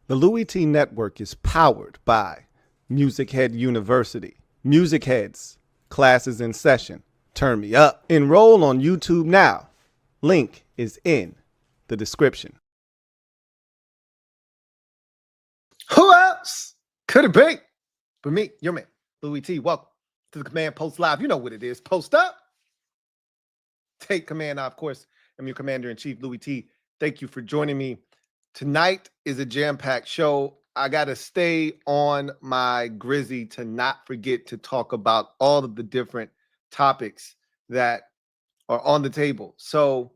The Louie T Network is powered by MusicHead University. MusicHeads, classes in session. Turn me up. Enroll on YouTube now. Link is in the description. Who else could it be but me, your man, Louie T? Welcome to the Command Post Live. You know what it is. Post up. Take command. Of course, I'm your Commander-in-Chief, Louie T. Thank you for joining me. Tonight is a jam-packed show. I got to stay on my grizzy to not forget to talk about all of the different topics that are on the table. So,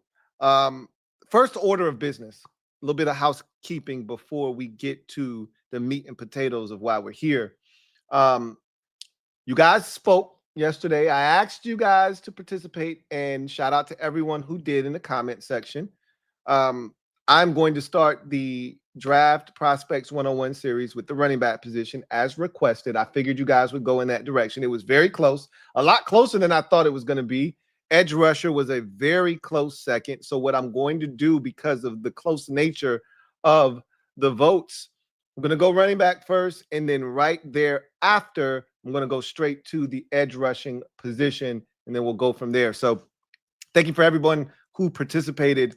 first order of business, a little bit of housekeeping before we get to the meat and potatoes of why we're here. You guys spoke yesterday. I asked you guys to participate, and shout out to everyone who did in the comment section. I'm going to start the Draft Prospects 101 series with the running back position as requested. I figured you guys would go in that direction. It was very close, a lot closer than I thought it was going to be. Edge rusher was a very close second. So what I'm going to do, because of the close nature of the votes, I'm going to go running back first, and then right there after, I'm going to go straight to the edge rushing position, and then we'll go from there. So thank you for everyone who participated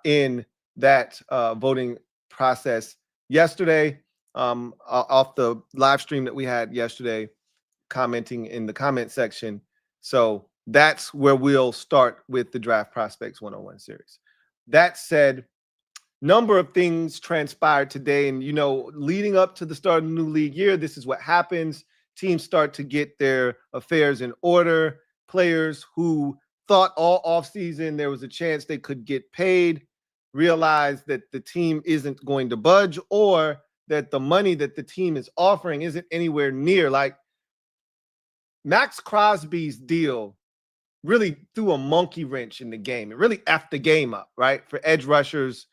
in that voting process yesterday, off the live stream that we had yesterday, commenting in the comment section. So that's where we'll start with the Draft Prospects 101 series. That said, number of things transpired today, and leading up to the start of the new league year, this is what happens. Teams start to get their affairs in order. Players who thought all offseason there was a chance they could get paid realize that the team isn't going to budge, or that the money that the team is offering isn't anywhere near. Like, Max Crosby's deal really threw a monkey wrench in the game. It really effed the game up, right? For edge rushers,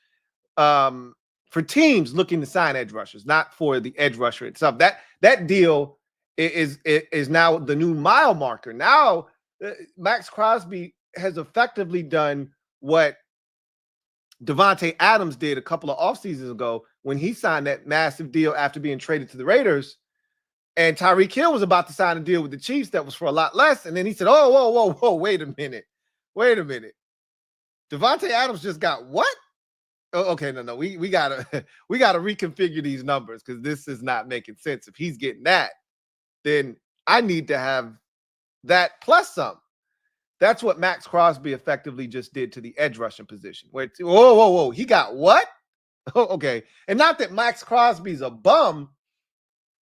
for teams looking to sign edge rushers, not for the edge rusher itself. That deal is now the new mile marker. Now, Max Crosby has effectively done what Davante Adams did a couple of off seasons ago when he signed that massive deal after being traded to the Raiders. And Tyreek Hill was about to sign a deal with the Chiefs that was for a lot less. And then he said, oh, whoa, wait a minute. Davante Adams just got what? Oh, okay, no. We gotta reconfigure these numbers, because this is not making sense. If he's getting that, then I need to have that plus some. That's what Max Crosby effectively just did to the edge rushing position. Where whoa, he got what? Oh, okay. And not that Max Crosby's a bum,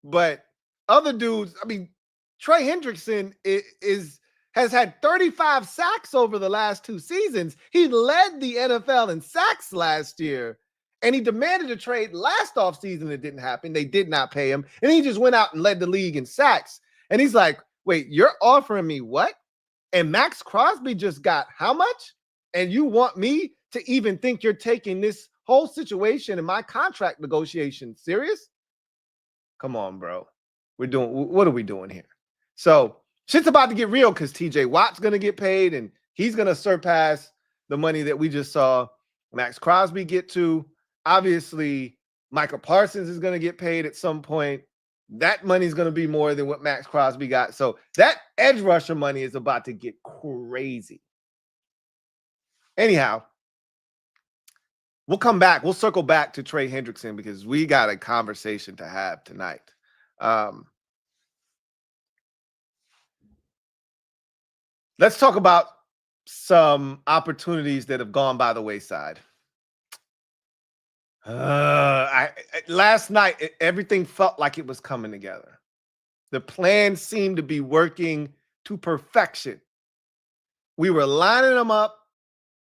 but other dudes, I mean, Trey Hendrickson has had 35 sacks over the last 2 seasons. He led the NFL in sacks last year, and he demanded a trade last offseason. It didn't happen. They did not pay him, and he just went out and led the league in sacks. And he's like, wait, you're offering me what? And Max Crosby just got how much? And you want me to even think you're taking this whole situation and my contract negotiation serious? Come on, bro. What are we doing here? So shit's about to get real, because TJ Watt's going to get paid, and he's going to surpass the money that we just saw Max Crosby get to. Obviously, Michael Parsons is going to get paid at some point. That money is going to be more than what Max Crosby got. So that edge rusher money is about to get crazy. Anyhow, we'll come back. We'll circle back to Trey Hendrickson, because we got a conversation to have tonight. Let's talk about some opportunities that have gone by the wayside. Last night, everything felt like it was coming together. The plan seemed to be working to perfection. We were lining them up,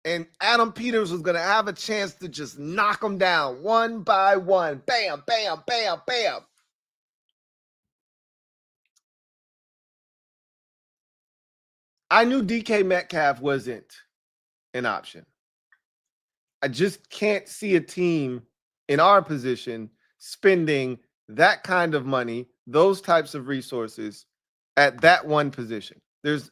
and Adam Peters was going to have a chance to just knock them down one by one. Bam, bam, bam, bam. I knew DK Metcalf wasn't an option. I just can't see a team in our position spending that kind of money, those types of resources at that one position. There's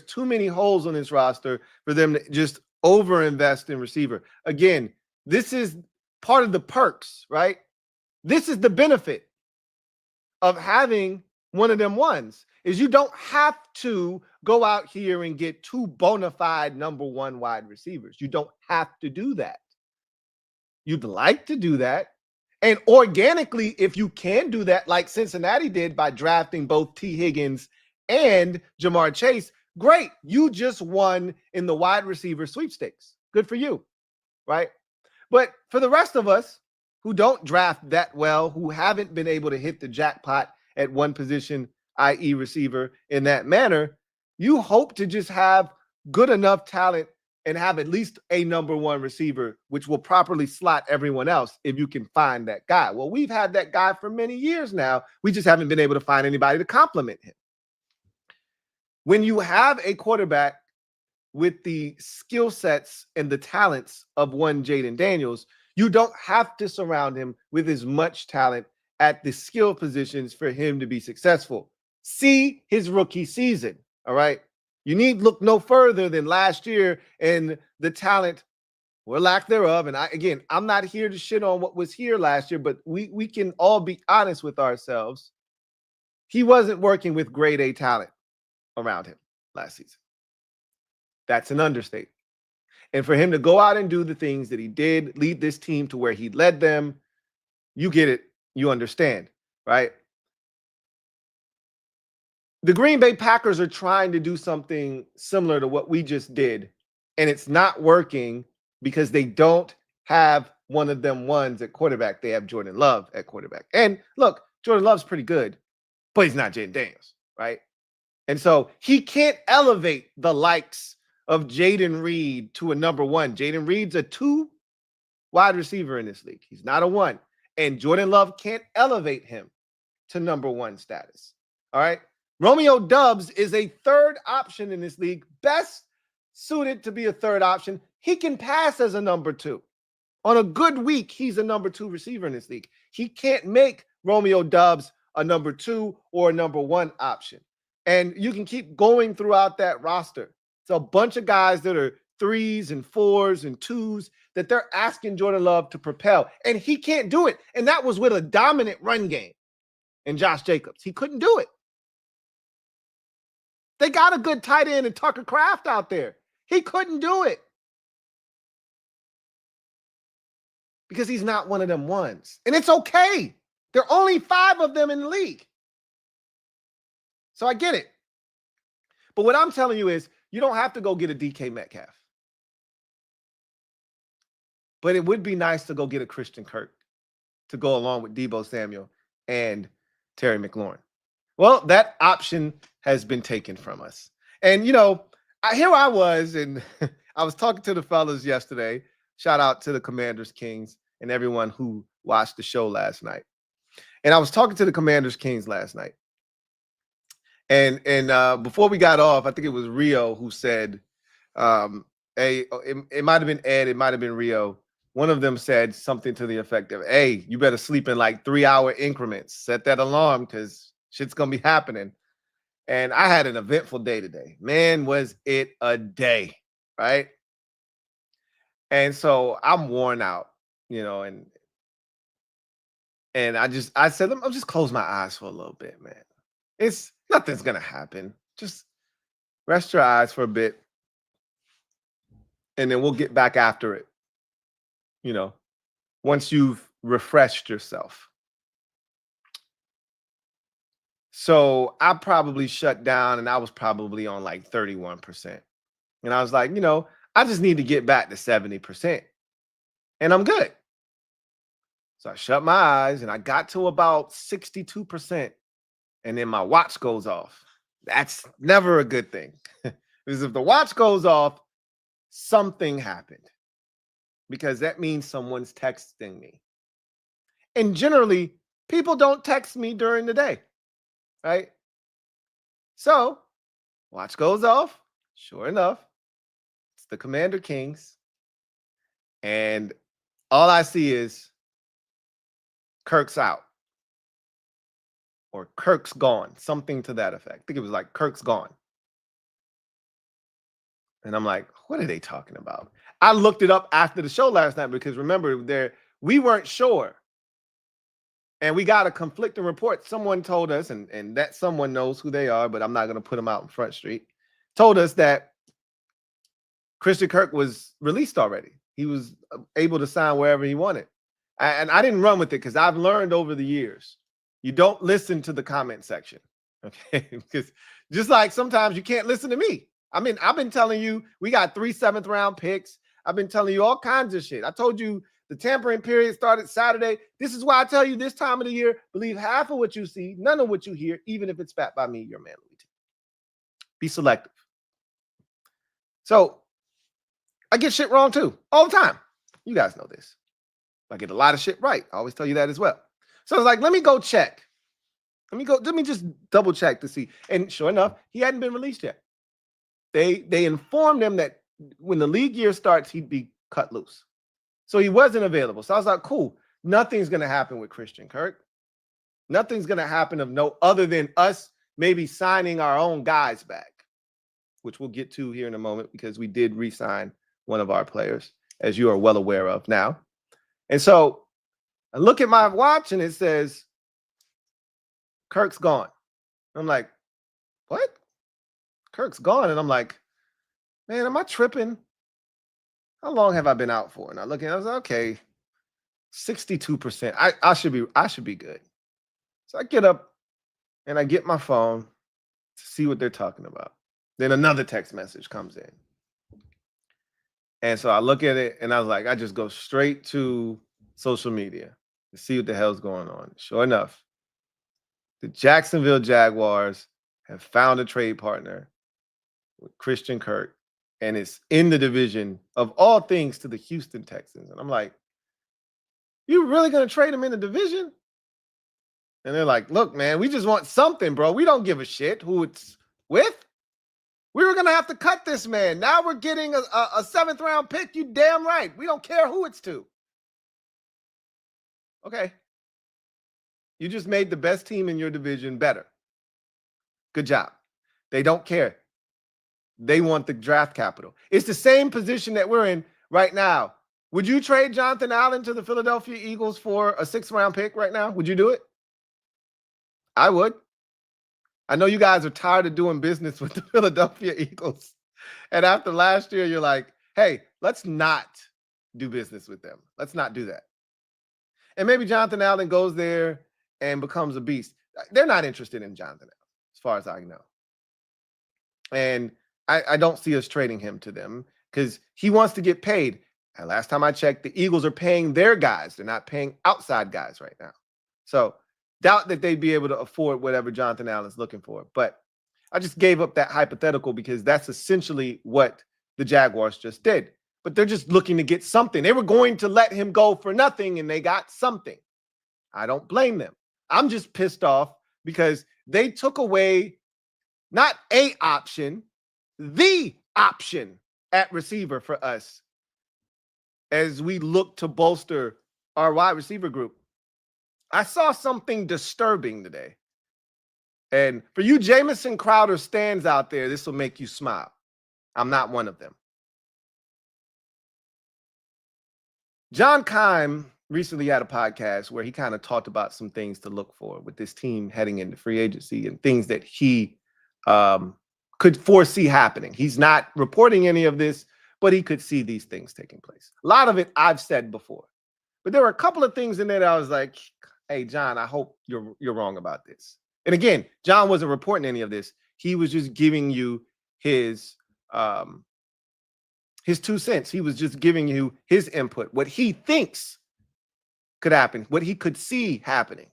too many holes on this roster for them to just overinvest in receiver. Again, this is part of the perks, right? This is the benefit of having one of them ones, is you don't have to go out here and get two bona fide number one wide receivers. You don't have to do that. You'd like to do that. And organically, if you can do that, like Cincinnati did by drafting both T. Higgins and Jamar Chase, great. You just won in the wide receiver sweepstakes. Good for you, right? But for the rest of us who don't draft that well, who haven't been able to hit the jackpot at one position, i.e. receiver, in that manner, you hope to just have good enough talent and have at least a number one receiver, which will properly slot everyone else if you can find that guy. Well, we've had that guy for many years now. We just haven't been able to find anybody to complement him. When you have a quarterback with the skill sets and the talents of one Jaden Daniels, you don't have to surround him with as much talent at the skill positions for him to be successful. See his rookie season, all right? You need look no further than last year and the talent or lack thereof. And I'm not here to shit on what was here last year, but we can all be honest with ourselves. He wasn't working with grade A talent around him last season. That's an understatement. And for him to go out and do the things that he did, lead this team to where he led them, you get it. You understand, right? The Green Bay Packers are trying to do something similar to what we just did, and it's not working because they don't have one of them ones at quarterback. They have Jordan Love at quarterback. And look, Jordan Love's pretty good, but he's not Jaden Daniels, right? And so he can't elevate the likes of Jaden Reed to a number one. Jaden Reed's a 2 wide receiver in this league. He's not a 1. And Jordan Love can't elevate him to number 1 status. All right. Romeo Doubs is a 3rd option in this league, best suited to be a 3rd option. He can pass as a number 2. On a good week, he's a number 2 receiver in this league. He can't make Romeo Doubs a number 2 or a number 1 option. And you can keep going throughout that roster. It's a bunch of guys that are 3s and 4s and 2s that they're asking Jordan Love to propel. And he can't do it. And that was with a dominant run game in Josh Jacobs. He couldn't do it. They got a good tight end in Tucker Kraft out there. He couldn't do it because he's not one of them ones. And it's okay. There are only 5 of them in the league. So I get it. But what I'm telling you is you don't have to go get a DK Metcalf. But it would be nice to go get a Christian Kirk to go along with Deebo Samuel and Terry McLaurin. Well, that option has been taken from us. And, here I was, and I was talking to the fellas yesterday. Shout out to the Commanders Kings and everyone who watched the show last night. And I was talking to the Commanders Kings last night. And before we got off, I think it was Rio who said, it might have been Ed, it might have been Rio. One of them said something to the effect of, hey, you better sleep in like 3-hour increments. Set that alarm because shit's going to be happening. And I had an eventful day today. Man, was it a day, right? And so I'm worn out, and I said, I'll just close my eyes for a little bit, man. Nothing's going to happen. Just rest your eyes for a bit. And then we'll get back after it. Once you've refreshed yourself. So I probably shut down and I was probably on like 31%. And I was like, I just need to get back to 70% and I'm good. So I shut my eyes and I got to about 62%. And then my watch goes off. That's never a good thing. Because if the watch goes off, something happened. Because that means someone's texting me. And generally, people don't text me during the day. Right? So, watch goes off. Sure enough, it's the Commander Kings. And all I see is Kirk's out. Or Kirk's gone. Something to that effect. I think it was like Kirk's gone. And I'm like, what are they talking about? I looked it up after the show last night because remember, we weren't sure And we got a conflicting report. Someone told us, and that someone knows who they are, but I'm not going to put them out in Front Street, told us that Christian Kirk was released already. He was able to sign wherever he wanted. And I didn't run with it because I've learned over the years, you don't listen to the comment section, okay? Because just like sometimes you can't listen to me. I mean, I've been telling you, we got 3 7th-round picks. I've been telling you all kinds of shit. I told you the tampering period started Saturday. This is why I tell you this time of the year, believe half of what you see, none of what you hear, even if it's spat by me, your man, Louie T. Be selective. So I get shit wrong too, all the time. You guys know this. I get a lot of shit right. I always tell you that as well. So I was like, let me go check. Let me just double check to see. And sure enough, he hadn't been released yet. They informed him that when the league year starts, he'd be cut loose. So he wasn't available. So I was like, cool. Nothing's going to happen with Christian Kirk. Nothing's going to happen of note other than us maybe signing our own guys back, which we'll get to here in a moment because we did re-sign one of our players, as you are well aware of now. And so I look at my watch and it says, Kirk's gone. I'm like, what? Kirk's gone. And I'm like, man, am I tripping? How long have I been out for? And I look at it, I was like, okay, 62%. I should be good. So I get up and I get my phone to see what they're talking about. Then another text message comes in. And so I look at it and I was like, I just go straight to social media to see what the hell's going on. Sure enough, the Jacksonville Jaguars have found a trade partner with Christian Kirk, and it's in the division of all things to the Houston Texans. And I'm like, you really going to trade him in the division? And they're like, look, man, we just want something, bro. We don't give a shit who it's with. We were going to have to cut this man. Now we're getting a 7th-round pick. You damn right. We don't care who it's to. Okay. You just made the best team in your division better. Good job. They don't care. They want the draft capital. It's the same position that we're in right now. Would you trade Jonathan Allen to the Philadelphia Eagles for a 6th-round pick right now? Would you do it? I would. I know you guys are tired of doing business with the Philadelphia Eagles. And after last year, you're like, hey, let's not do business with them. Let's not do that. And maybe Jonathan Allen goes there and becomes a beast. They're not interested in Jonathan Allen, as far as I know. And I don't see us trading him to them because he wants to get paid. And last time I checked, the Eagles are paying their guys. They're not paying outside guys right now. So doubt that they'd be able to afford whatever Jonathan Allen's looking for. But I just gave up that hypothetical because that's essentially what the Jaguars just did. But they're just looking to get something. They were going to let him go for nothing, and they got something. I don't blame them. I'm just pissed off because they took away not a option, the option at receiver for us as we look to bolster our wide receiver group. I saw something disturbing today. And for you Jamison Crowder stands out there, this will make you smile. I'm not one of them. John Keim recently had a podcast where he kind of talked about some things to look for with this team heading into free agency and things that he could foresee happening. He's not reporting any of this, but he could see these things taking place. A lot of it I've said before. But there were a couple of things in there that I was like, hey, John, I hope you're wrong about this. And again, John wasn't reporting any of this. He was just giving you his 2 cents. He was just giving you his input, what he thinks could happen, what he could see happening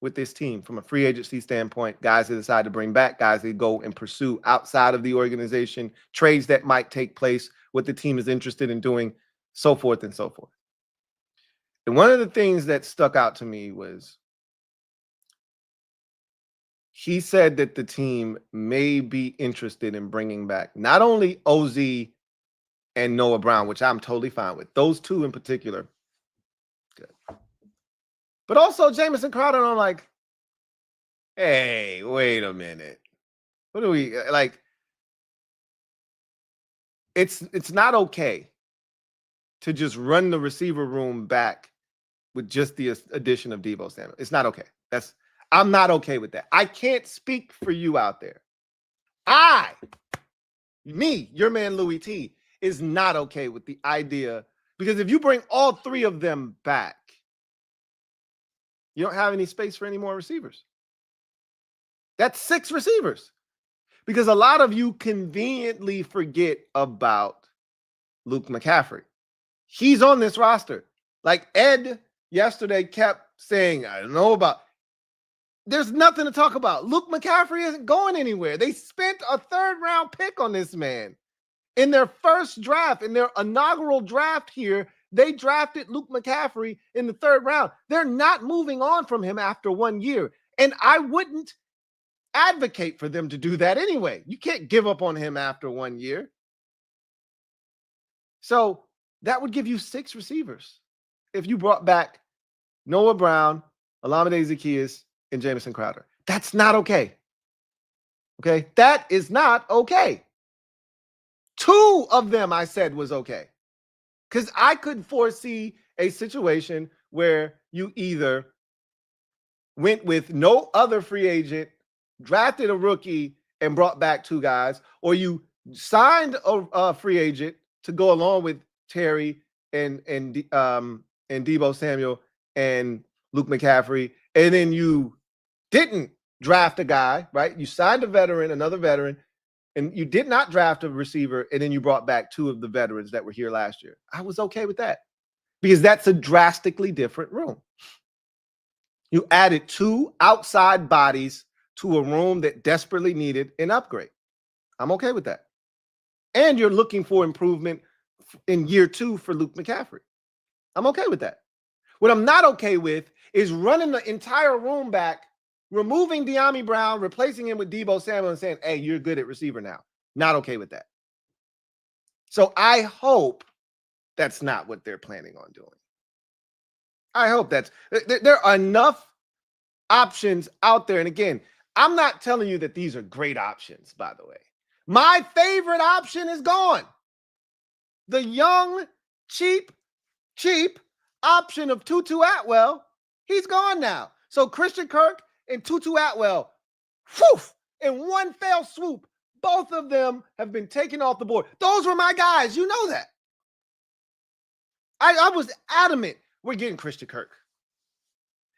with this team from a free agency standpoint, guys they decide to bring back, guys they go and pursue outside of the organization, trades that might take place, what the team is interested in doing, so forth and so forth. And one of the things that stuck out to me was he said that the team may be interested in bringing back not only OZ and Noah Brown, which I'm totally fine with. Those two in particular. Good. But also Jamison Crowder, and I'm like, hey, wait a minute. What are we like? It's not okay to just run the receiver room back with just the addition of Deebo Samuel. It's not okay. I'm not okay with that. I can't speak for you out there. Your man Louie T, is not okay with the idea, because if you bring all three of them back, you don't have any space for any more receivers. That's 6 receivers. Because a lot of you conveniently forget about Luke McCaffrey. He's on this roster. Like Ed yesterday kept saying, I don't know about. There's nothing to talk about. Luke McCaffrey isn't going anywhere. They spent a 3rd-round pick on this man. In their first draft, in their inaugural draft here, they drafted Luke McCaffrey in the 3rd round. They're not moving on from him after 1 year. And I wouldn't advocate for them to do that anyway. You can't give up on him after 1 year. So that would give you 6 receivers if you brought back Noah Brown, Olamide Zaccheaus, and Jamison Crowder. That's not okay. Okay? That is not okay. 2 of them I said was okay. Because I could foresee a situation where you either went with no other free agent, drafted a rookie, and brought back 2 guys, or you signed a free agent to go along with Terry and Deebo Samuel and Luke McCaffrey, and then you didn't draft a guy, right? You signed a veteran, another veteran, and you did not draft a receiver, and then you brought back 2 of the veterans that were here last year. I was okay with that because that's a drastically different room. You added 2 outside bodies to a room that desperately needed an upgrade. I'm okay with that. And you're looking for improvement in year 2 for Luke McCaffrey. I'm okay with that. What I'm not okay with is running the entire room back, removing Dyami Brown, replacing him with Deebo Samuel, and saying, hey, you're good at receiver now. Not okay with that. So I hope that's not what they're planning on doing. I hope there are enough options out there. And again, I'm not telling you that these are great options, by the way. My favorite option is gone. The young, cheap option of Tutu Atwell, he's gone now. So Christian Kirk and Tutu Atwell, in one fell swoop, both of them have been taken off the board. Those were my guys. You know that. I was adamant we're getting Christian Kirk.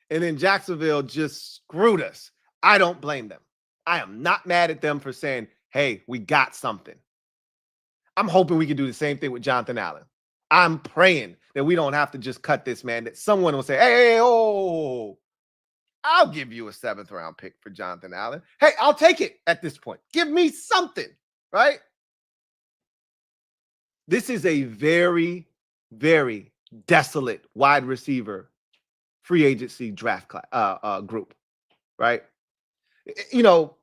And then Jacksonville just screwed us. I don't blame them. I am not mad at them for saying, hey, we got something. I'm hoping we can do the same thing with Jonathan Allen. I'm praying that we don't have to just cut this man, that someone will say, hey, I'll give you a 7th-round pick for Jonathan Allen. Hey, I'll take it at this point. Give me something, right? This is a very, very desolate wide receiver free agency draft group, right? You know,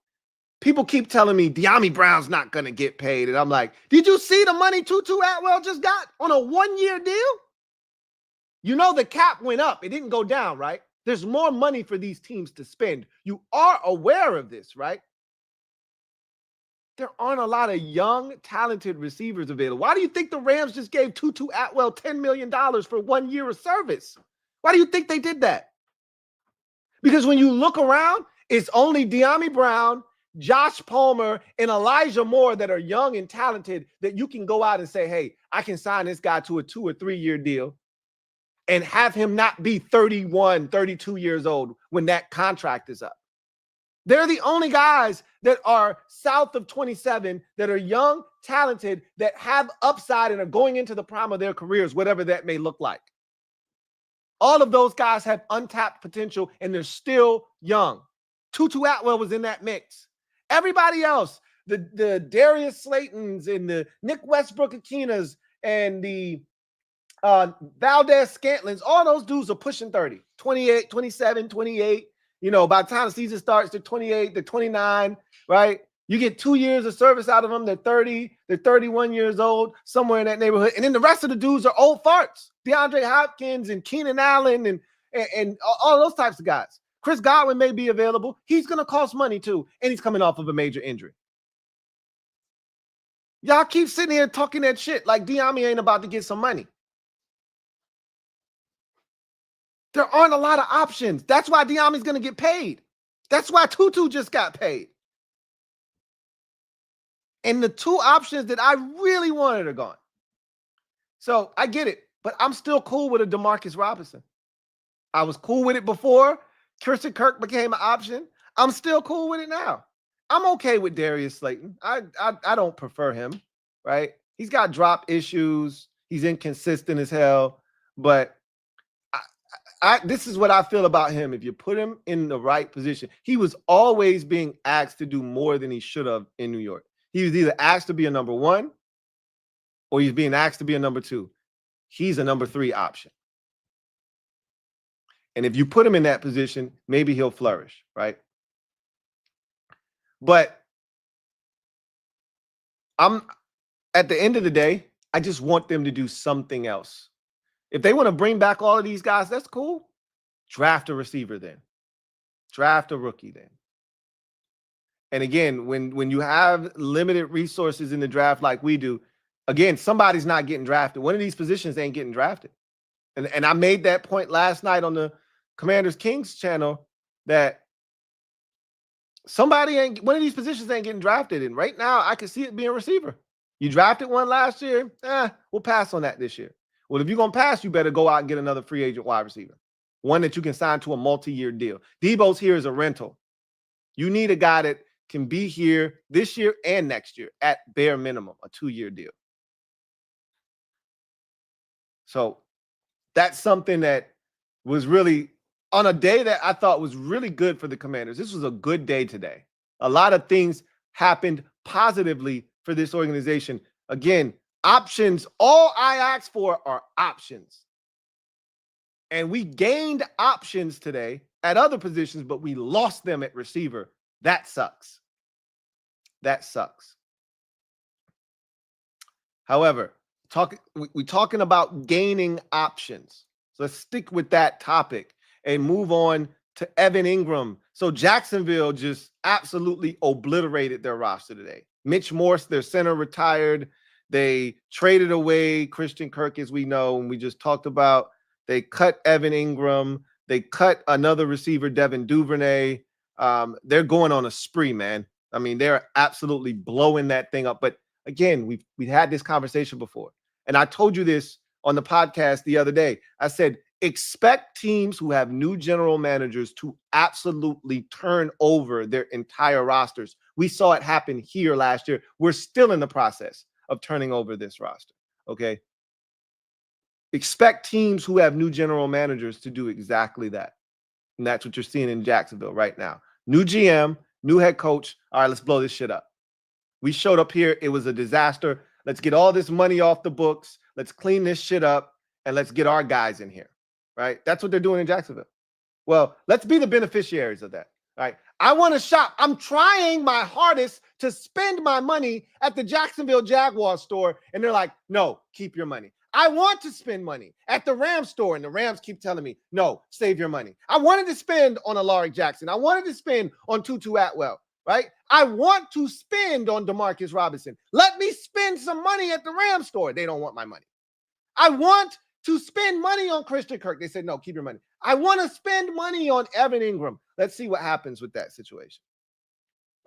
people keep telling me Dyami Brown's not going to get paid. And I'm like, did you see the money Tutu Atwell just got on a 1-year deal? You know, the cap went up. It didn't go down, right? There's more money for these teams to spend. You are aware of this, right? There aren't a lot of young, talented receivers available. Why do you think the Rams just gave Tutu Atwell $10 million for 1 year of service? Why do you think they did that? Because when you look around, it's only Dyami Brown, Josh Palmer, and Elijah Moore that are young and talented that you can go out and say, hey, I can sign this guy to a 2 or 3 year deal and have him not be 31, 32 years old when that contract is up. They're the only guys that are south of 27 that are young, talented, that have upside and are going into the prime of their careers, whatever that may look like. All of those guys have untapped potential and they're still young. Tutu Atwell was in that mix. Everybody else, the Darius Slaytons and the Nick Westbrook-Akinas and the Valdez Scantlins, all those dudes are pushing 30, 28, 27, 28. You know, by the time the season starts, they're 28, they're 29, right? You get 2 years of service out of them. They're 30, they're 31 years old, somewhere in that neighborhood. And then the rest of the dudes are old farts. DeAndre Hopkins and Keenan Allen and all those types of guys. Chris Godwin may be available. He's going to cost money too, and he's coming off of a major injury. Y'all keep sitting here talking that shit like Dyami ain't about to get some money. There aren't a lot of options. That's why Diami's going to get paid. That's why Tutu just got paid. And the two options that I really wanted are gone. So I get it, but I'm still cool with a DeMarcus Robinson. I was cool with it before Christian Kirk became an option. I'm still cool with it now. I'm okay with Darius Slayton. I don't prefer him, right? He's got drop issues. He's inconsistent as hell. But this is what I feel about him. If you put him in the right position, he was always being asked to do more than he should have in New York. He was either asked to be a number one or he's being asked to be a number two. He's a number three option. And if you put him in that position, maybe he'll flourish, right? But at the end of the day, I just want them to do something else. If they want to bring back all of these guys, that's cool. Draft a receiver then. Draft a rookie then. And again, when you have limited resources in the draft like we do, again, somebody's not getting drafted. One of these positions ain't getting drafted. And I made that point last night on the Commanders Kings channel that one of these positions ain't getting drafted. And right now, I can see it being a receiver. You drafted one last year, we'll pass on that this year. Well, if you're going to pass, you better go out and get another free agent wide receiver, one that you can sign to a multi-year deal. Deebo's here as a rental. You need a guy that can be here this year and next year at bare minimum, a 2-year deal. So that's something that was really on a day that I thought was really good for the Commanders. This was a good day today. A lot of things happened positively for this organization. Again, options. All I asked for are options. And we gained options today at other positions, but we lost them at receiver. That sucks. That sucks. However, we're talking about gaining options. So let's stick with that topic and move on to Evan Ingram. So Jacksonville just absolutely obliterated their roster today. Mitch Morse, their center, retired. They traded away Christian Kirk, as we know, and we just talked about. They cut Evan Ingram. They cut another receiver, Devin Duvernay. They're going on a spree, man. I mean, they're absolutely blowing that thing up. But again, we've had this conversation before. And I told you this on the podcast the other day. I said, expect teams who have new general managers to absolutely turn over their entire rosters. We saw it happen here last year. We're still in the process of turning over this roster, okay? Expect teams who have new general managers to do exactly that. And that's what you're seeing in Jacksonville right now. New GM, new head coach. All right, let's blow this shit up. We showed up here. It was a disaster. Let's get all this money off the books. Let's clean this shit up, and let's get our guys in here, right? That's what they're doing in Jacksonville. Well, let's be the beneficiaries of that, right? I want to shop. I'm trying my hardest to spend my money at the Jacksonville Jaguars store, and they're like, no, keep your money. I want to spend money at the Rams store, and the Rams keep telling me, no, save your money. I wanted to spend on Alaric Jackson. I wanted to spend on Tutu Atwell, right? I want to spend on DeMarcus Robinson. Let me spend some money at the Rams store. They don't want my money. I want to spend money on Christian Kirk. They said, no, keep your money. I want to spend money on Evan Ingram. Let's see what happens with that situation.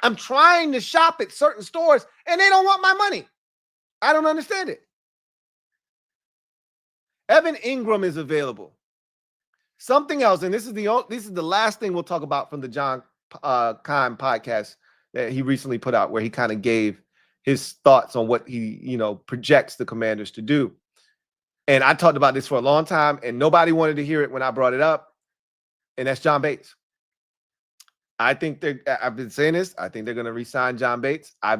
I'm trying to shop at certain stores, and they don't want my money. I don't understand it. Evan Ingram is available. Something else, and this is the last thing we'll talk about from the John Kahn podcast that he recently put out, where he kind of gave his thoughts on what he, projects the Commanders to do. And I talked about this for a long time, and nobody wanted to hear it when I brought it up, and that's John Bates. I've been saying this. I think they're going to re-sign John Bates. I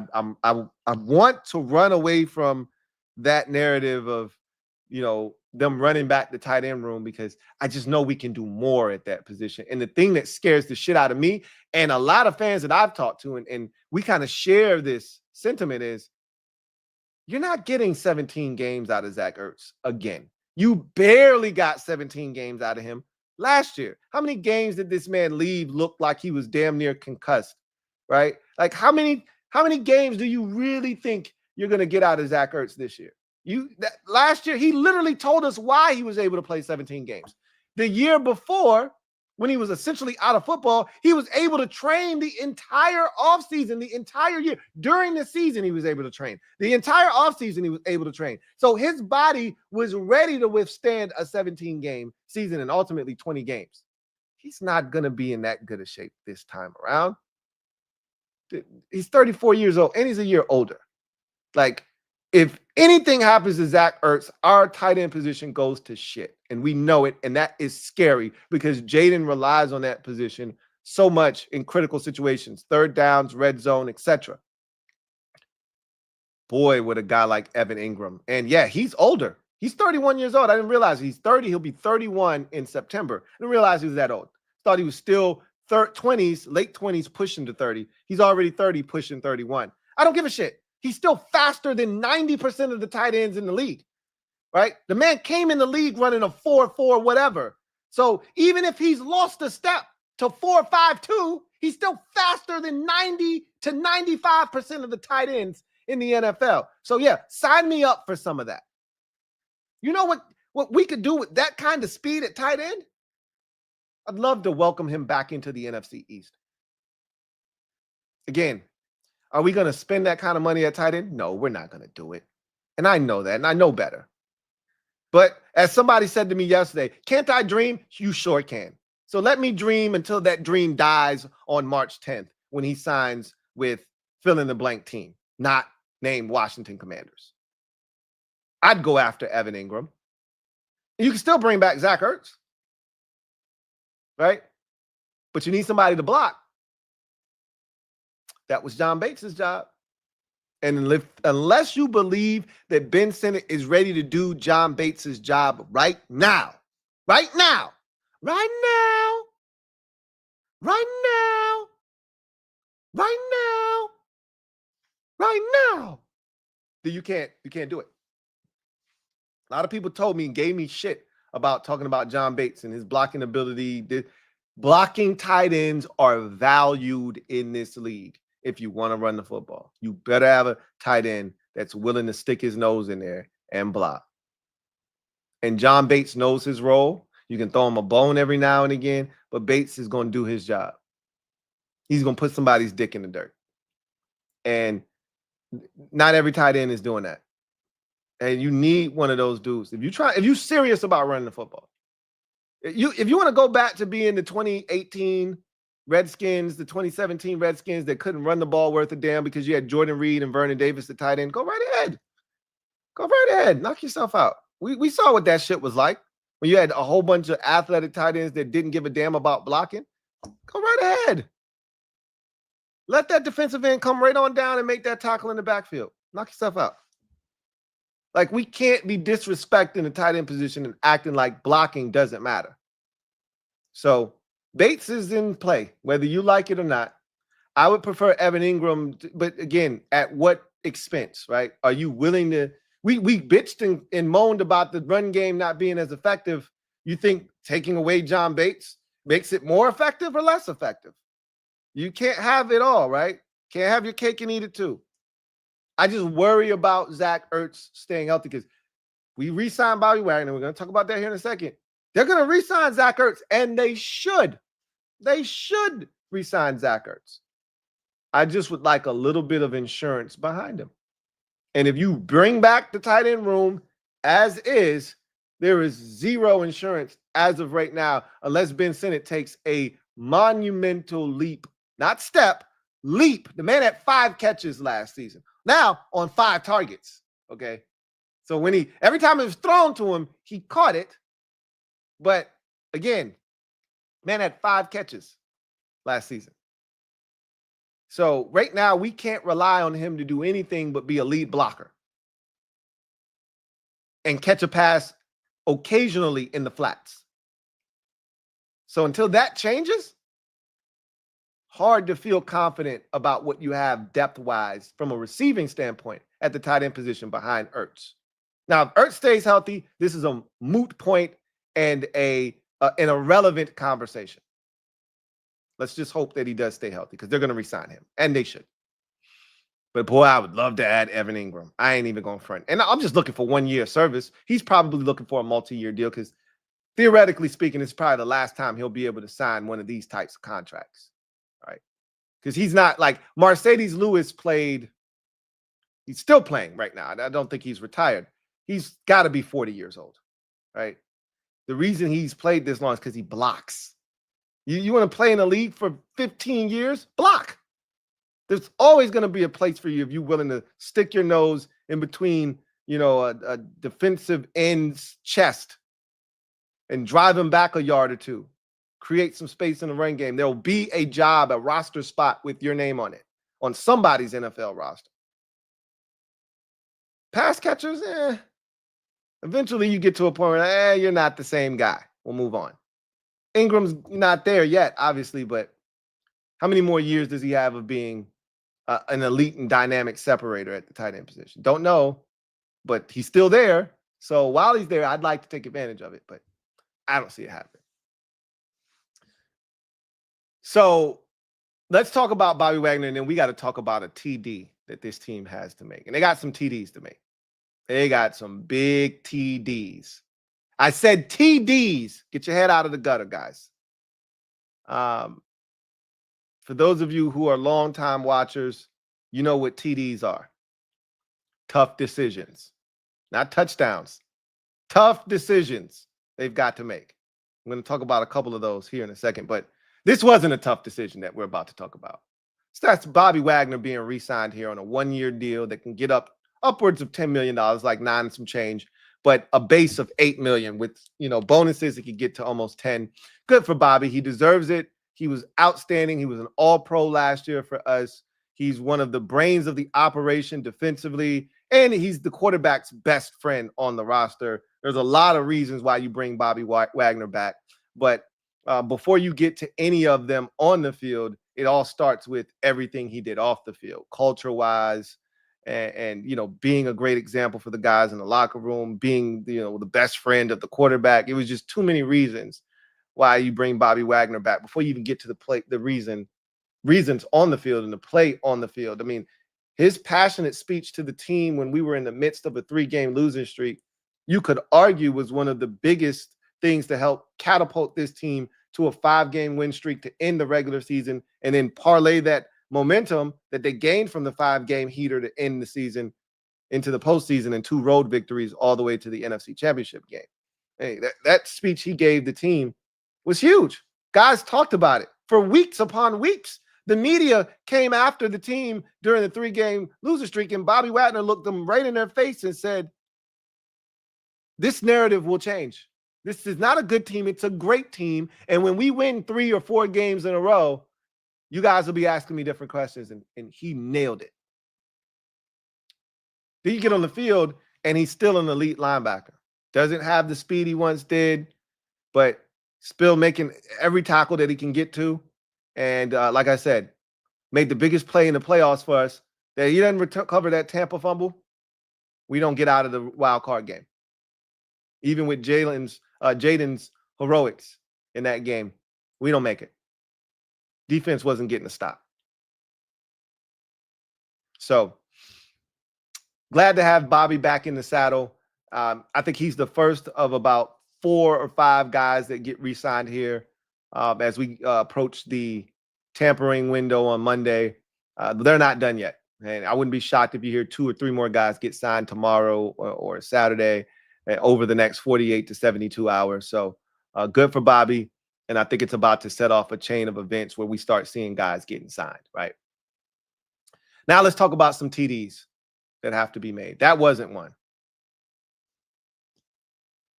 want to run away from that narrative of, them running back the tight end room, because I just know we can do more at that position. And the thing that scares the shit out of me and a lot of fans that I've talked to, and we kind of share this sentiment, is you're not getting 17 games out of Zach Ertz again. You barely got 17 games out of him last year. How many games did this man leave look like he was damn near concussed, right? Like how many games do you really think you're going to get out of Zach Ertz this year? Last year, he literally told us why he was able to play 17 games. The year before, when he was essentially out of football, he was able to train the entire offseason, the entire year. During the season, he was able to train. The entire offseason, he was able to train. So his body was ready to withstand a 17-game season and ultimately 20 games. He's not going to be in that good a shape this time around. He's 34 years old, and he's a year older. Like, if anything happens to Zach Ertz, our tight end position goes to shit. And we know it, and that is scary because Jaden relies on that position so much in critical situations, third downs, red zone, etc. Boy, with a guy like Evan Ingram. And yeah, he's older. He's 31 years old. I didn't realize he's 30. He'll be 31 in September. I didn't realize he was that old. Thought he was still 20s, late 20s, pushing to 30. He's already 30, pushing 31. I don't give a shit. He's still faster than 90% of the tight ends in the league, right? The man came in the league running a 4.4 whatever. So even if he's lost a step to 4.52, he's still faster than 90 to 95% of the tight ends in the NFL. So yeah, sign me up for some of that. You know what we could do with that kind of speed at tight end? I'd love to welcome him back into the NFC East. Again, are we going to spend that kind of money at tight end? No, we're not going to do it. And I know that, and I know better. But as somebody said to me yesterday, can't I dream? You sure can. So let me dream until that dream dies on March 10th when he signs with fill in the blank team, not named Washington Commanders. I'd go after Evan Ingram. You can still bring back Zach Ertz, right? But you need somebody to block. That was John Bates' job. And unless you believe that Ben Sinnott is ready to do John Bates' job right now, then you can't do it. A lot of people told me and gave me shit about talking about John Bates and his blocking ability. Blocking tight ends are valued in this league. If you want to run the football, you better have a tight end that's willing to stick his nose in there and block. And John Bates knows his role. You can throw him a bone every now and again, but Bates is going to do his job. He's going to put somebody's dick in the dirt. And not every tight end is doing that. And you need one of those dudes. If you're serious about running the football, if you want to go back to being the 2018 Redskins, the 2017 Redskins that couldn't run the ball worth a damn because you had Jordan Reed and Vernon Davis at tight end, go right ahead. Go right ahead. Knock yourself out. We saw what that shit was like when you had a whole bunch of athletic tight ends that didn't give a damn about blocking. Go right ahead. Let that defensive end come right on down and make that tackle in the backfield. Knock yourself out. Like, we can't be disrespecting the tight end position and acting like blocking doesn't matter. So Bates is in play, whether you like it or not. I would prefer Evan Ingram, but again, at what expense, right? Are you willing to? We bitched and moaned about the run game not being as effective. You think taking away John Bates makes it more effective or less effective? You can't have it all, right? Can't have your cake and eat it too. I just worry about Zach Ertz staying healthy because we re-signed Bobby Wagner. We're going to talk about that here in a second. They're going to re-sign Zach Ertz, and they should. They should re-sign Zach Ertz. I just would like a little bit of insurance behind him. And if you bring back the tight end room as is, there is zero insurance as of right now, unless Ben Sinnott takes a monumental leap, not step, leap. The man had 5 catches last season. Now on 5 targets. Okay. So when every time it was thrown to him, he caught it. But again, man had 5 catches last season. So right now we can't rely on him to do anything but be a lead blocker and catch a pass occasionally in the flats. So until that changes, hard to feel confident about what you have depth-wise from a receiving standpoint at the tight end position behind Ertz. Now, if Ertz stays healthy, this is a moot point and an irrelevant conversation. Let's just hope that he does stay healthy because they're going to re-sign him, and they should. But, boy, I would love to add Evan Ingram. I ain't even going front. And I'm just looking for 1 year service. He's probably looking for a multi-year deal because theoretically speaking, it's probably the last time he'll be able to sign one of these types of contracts, right? Because he's not like Mercedes Lewis played. He's still playing right now. I don't think he's retired. He's got to be 40 years old, right? The reason he's played this long is because he blocks. You want to play in a league for 15 years? Block. There's always going to be a place for you if you're willing to stick your nose in between, a defensive end's chest and drive him back a yard or two. Create some space in the run game. There will be a job, a roster spot with your name on it, on somebody's NFL roster. Pass catchers, eventually you get to a point where, you're not the same guy. We'll move on. Ingram's not there yet, obviously, but how many more years does he have of being an elite and dynamic separator at the tight end position? Don't know, but he's still there. So while he's there, I'd like to take advantage of it, but I don't see it happening. So let's talk about Bobby Wagner, and then we got to talk about a TD that this team has to make. And they got some TDs to make. They got some big TDs. I said TDs. Get your head out of the gutter, guys. For those of you who are longtime watchers, you know what TDs are. Tough decisions. Not touchdowns. Tough decisions they've got to make. I'm going to talk about a couple of those here in a second, but this wasn't a tough decision that we're about to talk about. So that's Bobby Wagner being re-signed here on a one-year deal that can get upwards of $10 million, like 9 and some change, but a base of $8 million with, bonuses. It could get to almost 10. Good for Bobby. He deserves it. He was outstanding. He was an all-pro last year for us. He's one of the brains of the operation defensively, and he's the quarterback's best friend on the roster. There's a lot of reasons why you bring Bobby Wagner back, but before you get to any of them on the field, it all starts with everything he did off the field, culture-wise, and being a great example for the guys in the locker room, being the best friend of the quarterback. It was just too many reasons why you bring Bobby Wagner back before you even get to the reasons on the field and the play on the field. I mean, his passionate speech to the team when we were in the midst of a 3-game losing streak, you could argue was one of the biggest things to help catapult this team to a 5-game win streak to end the regular season, and then parlay that momentum that they gained from the 5-game heater to end the season into the postseason and 2 road victories all the way to the NFC Championship game. Hey, that speech he gave the team was huge. Guys talked about it for weeks upon weeks. The media came after the team during the 3-game loser streak, and Bobby Wagner looked them right in their face and said, this narrative will change. This is not a good team. It's a great team. And when we win 3 or 4 games in a row, you guys will be asking me different questions. And he nailed it. Then you get on the field, and he's still an elite linebacker. Doesn't have the speed he once did, but still making every tackle that he can get to. And like I said, made the biggest play in the playoffs for us. That he doesn't recover that Tampa fumble, we don't get out of the wild card game. Even with Jaden's heroics in that game, we don't make it. Defense wasn't getting a stop. So glad to have Bobby back in the saddle. I think he's the first of about 4 or 5 guys that get re-signed here as we approach the tampering window on Monday. They're not done yet. And I wouldn't be shocked if you hear 2 or 3 more guys get signed tomorrow or Saturday over the next 48 to 72 hours. So good for Bobby. And I think it's about to set off a chain of events where we start seeing guys getting signed, right? Now let's talk about some TDs that have to be made. That wasn't one.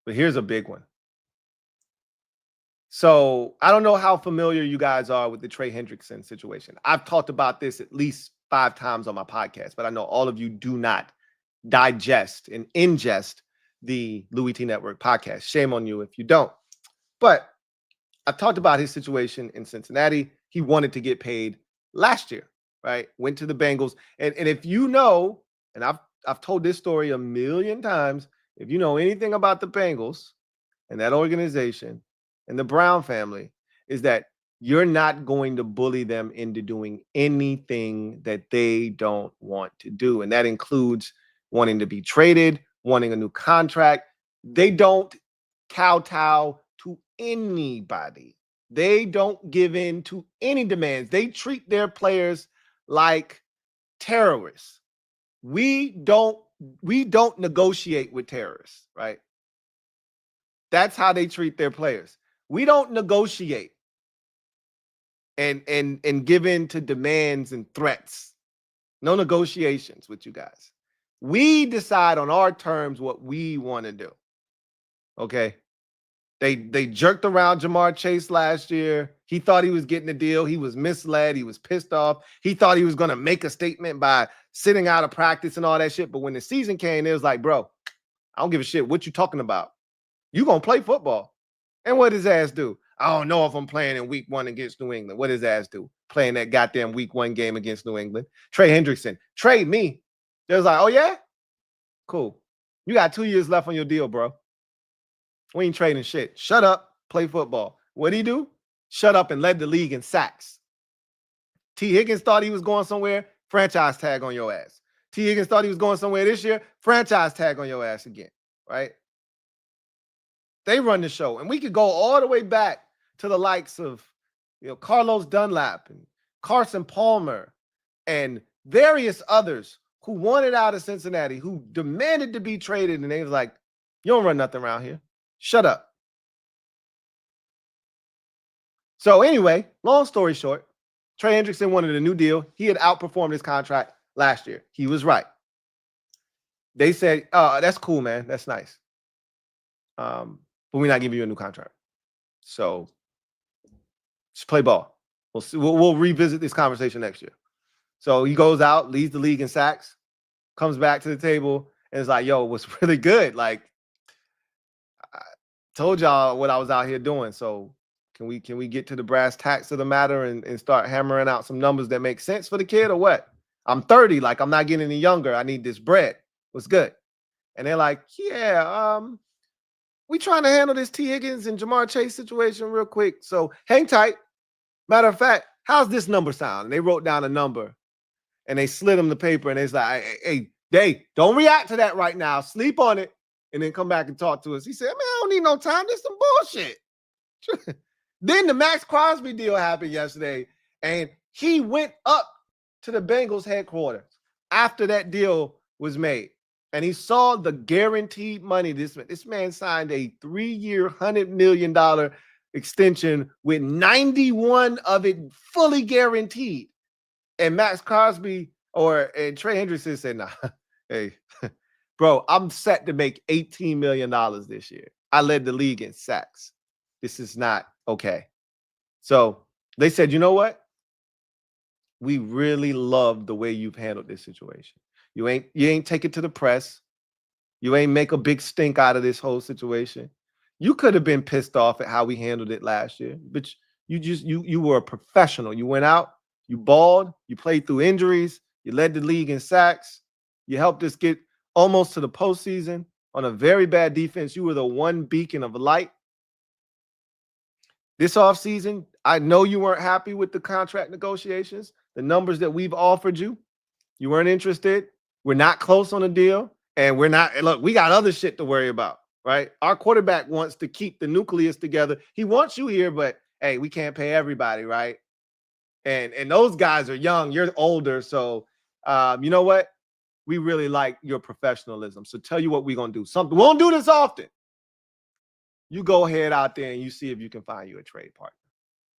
But here's a big one. So I don't know how familiar you guys are with the Trey Hendrickson situation. I've talked about this at least 5 times on my podcast, but I know all of you do not digest and ingest the LouieTeeNetwork podcast. Shame on you if you don't. But I've talked about his situation in Cincinnati. He wanted to get paid last year, right? Went to the Bengals. And if you know, and I've told this story a million times, if you know anything about the Bengals and that organization and the Brown family, is that you're not going to bully them into doing anything that they don't want to do. And that includes wanting to be traded, wanting a new contract. They don't kowtow to anybody. They don't give in to any demands. They treat their players like terrorists. We don't negotiate with terrorists, right? That's how they treat their players. We don't negotiate and give in to demands and threats. No negotiations with you guys. We decide on our terms what we want to do. Okay? They jerked around Jamar Chase last year. He thought he was getting a deal. He was misled. He was pissed off. He thought he was going to make a statement by sitting out of practice and all that shit. But when the season came, it was like, bro, I don't give a shit what you talking about. You going to play football. And what his ass do? I don't know if I'm playing in week 1 against New England. What his ass do? Playing that goddamn week 1 game against New England. Trey Hendrickson. Trade me. They was like, oh, yeah? Cool. You got 2 years left on your deal, bro. We ain't trading shit. Shut up. Play football. What'd he do? Shut up and led the league in sacks. T. Higgins thought he was going somewhere. Franchise tag on your ass. T. Higgins thought he was going somewhere this year. Franchise tag on your ass again. Right? They run the show. And we could go all the way back to the likes of, Carlos Dunlap and Carson Palmer and various others who wanted out of Cincinnati, who demanded to be traded. And they was like, you don't run nothing around here. Shut up. So anyway, long story short, Trey Hendrickson wanted a new deal. He had outperformed his contract last year. He was right. They said, that's cool, man. That's nice. But we're not giving you a new contract. So just play ball. We'll see. We'll revisit this conversation next year. So he goes out, leads the league in sacks, comes back to the table, and is like, yo, it was really good. Like, I told y'all what I was out here doing. So can we get to the brass tacks of the matter and start hammering out some numbers that make sense for the kid or what? I'm 30. Like, I'm not getting any younger. I need this bread. What's good? And they're like, yeah, we trying to handle this T. Higgins and Jamar Chase situation real quick. So hang tight. Matter of fact, how's this number sound? And they wrote down a number and they slid him the paper and it's like, hey, Dave, don't react to that right now. Sleep on it and then come back and talk to us. He said, man, I don't need no time. This some bullshit. Then the Max Crosby deal happened yesterday and he went up to the Bengals headquarters after that deal was made. And he saw the guaranteed money. This man signed a 3-year, $100 million extension with 91 of it fully guaranteed. And Max Crosby and Trey Hendrickson said, nah, hey, bro, I'm set to make $18 million this year. I led the league in sacks. This is not okay. So they said, you know what? We really love the way you've handled this situation. You ain't take it to the press. You ain't make a big stink out of this whole situation. You could have been pissed off at how we handled it last year, but you were a professional. You went out, you balled, you played through injuries, you led the league in sacks, you helped us get almost to the postseason on a very bad defense. You were the one beacon of light. This offseason, I know you weren't happy with the contract negotiations, the numbers that we've offered you. You weren't interested. We're not close on a deal. And we got other shit to worry about, right? Our quarterback wants to keep the nucleus together. He wants you here, but hey, we can't pay everybody, right? And those guys are young. You're older. So you know what? We really like your professionalism. So tell you what we're going to do. Something. We won't do this often. You go ahead out there and you see if you can find you a trade partner.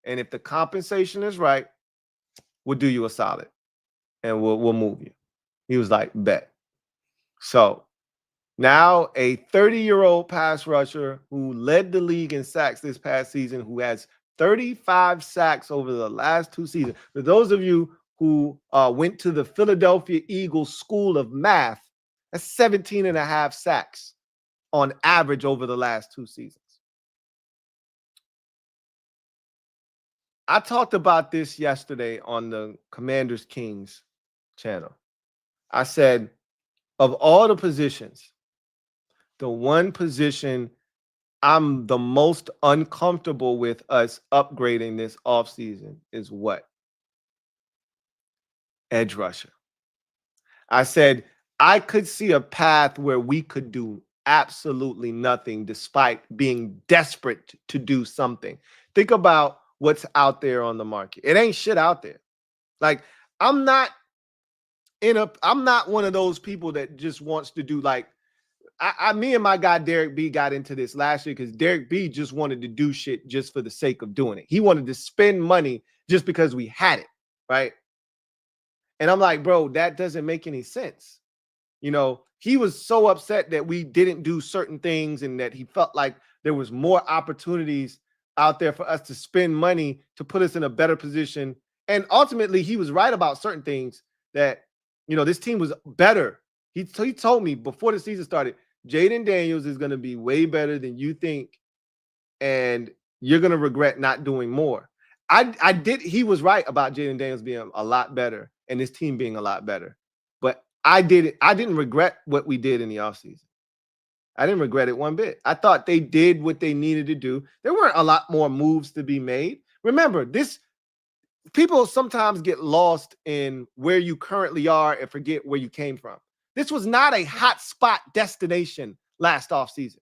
And if the compensation is right, we'll do you a solid. And we'll move you. He was like, bet. So now a 30-year-old pass rusher who led the league in sacks this past season, who has 35 sacks over the last 2 seasons. For those of you who went to the Philadelphia Eagles School of Math, that's 17 and a half sacks on average over the last 2 seasons. I talked about this yesterday on the Commanders Kings channel. I said, of all the positions, the one position I'm the most uncomfortable with us upgrading this offseason is what? Edge rusher. I said, I could see a path where we could do absolutely nothing despite being desperate to do something. Think about what's out there on the market. It ain't shit out there. Like, I'm not one of those people that just wants to do like, me and my guy Derek B got into this last year because Derek B just wanted to do shit just for the sake of doing it. He wanted to spend money just because we had it, right? And I'm like, bro, that doesn't make any sense. You know, he was so upset that we didn't do certain things and that he felt like there was more opportunities out there for us to spend money to put us in a better position. And ultimately, he was right about certain things that, you know, this team was better. He told me before the season started, Jaden Daniels is going to be way better than you think, and you're going to regret not doing more. He was right about Jaden Daniels being a lot better and this team being a lot better. But I didn't regret what we did in the offseason. I didn't regret it one bit. I thought they did what they needed to do. There weren't a lot more moves to be made. Remember, people sometimes get lost in where you currently are and forget where you came from. This was not a hot spot destination last offseason.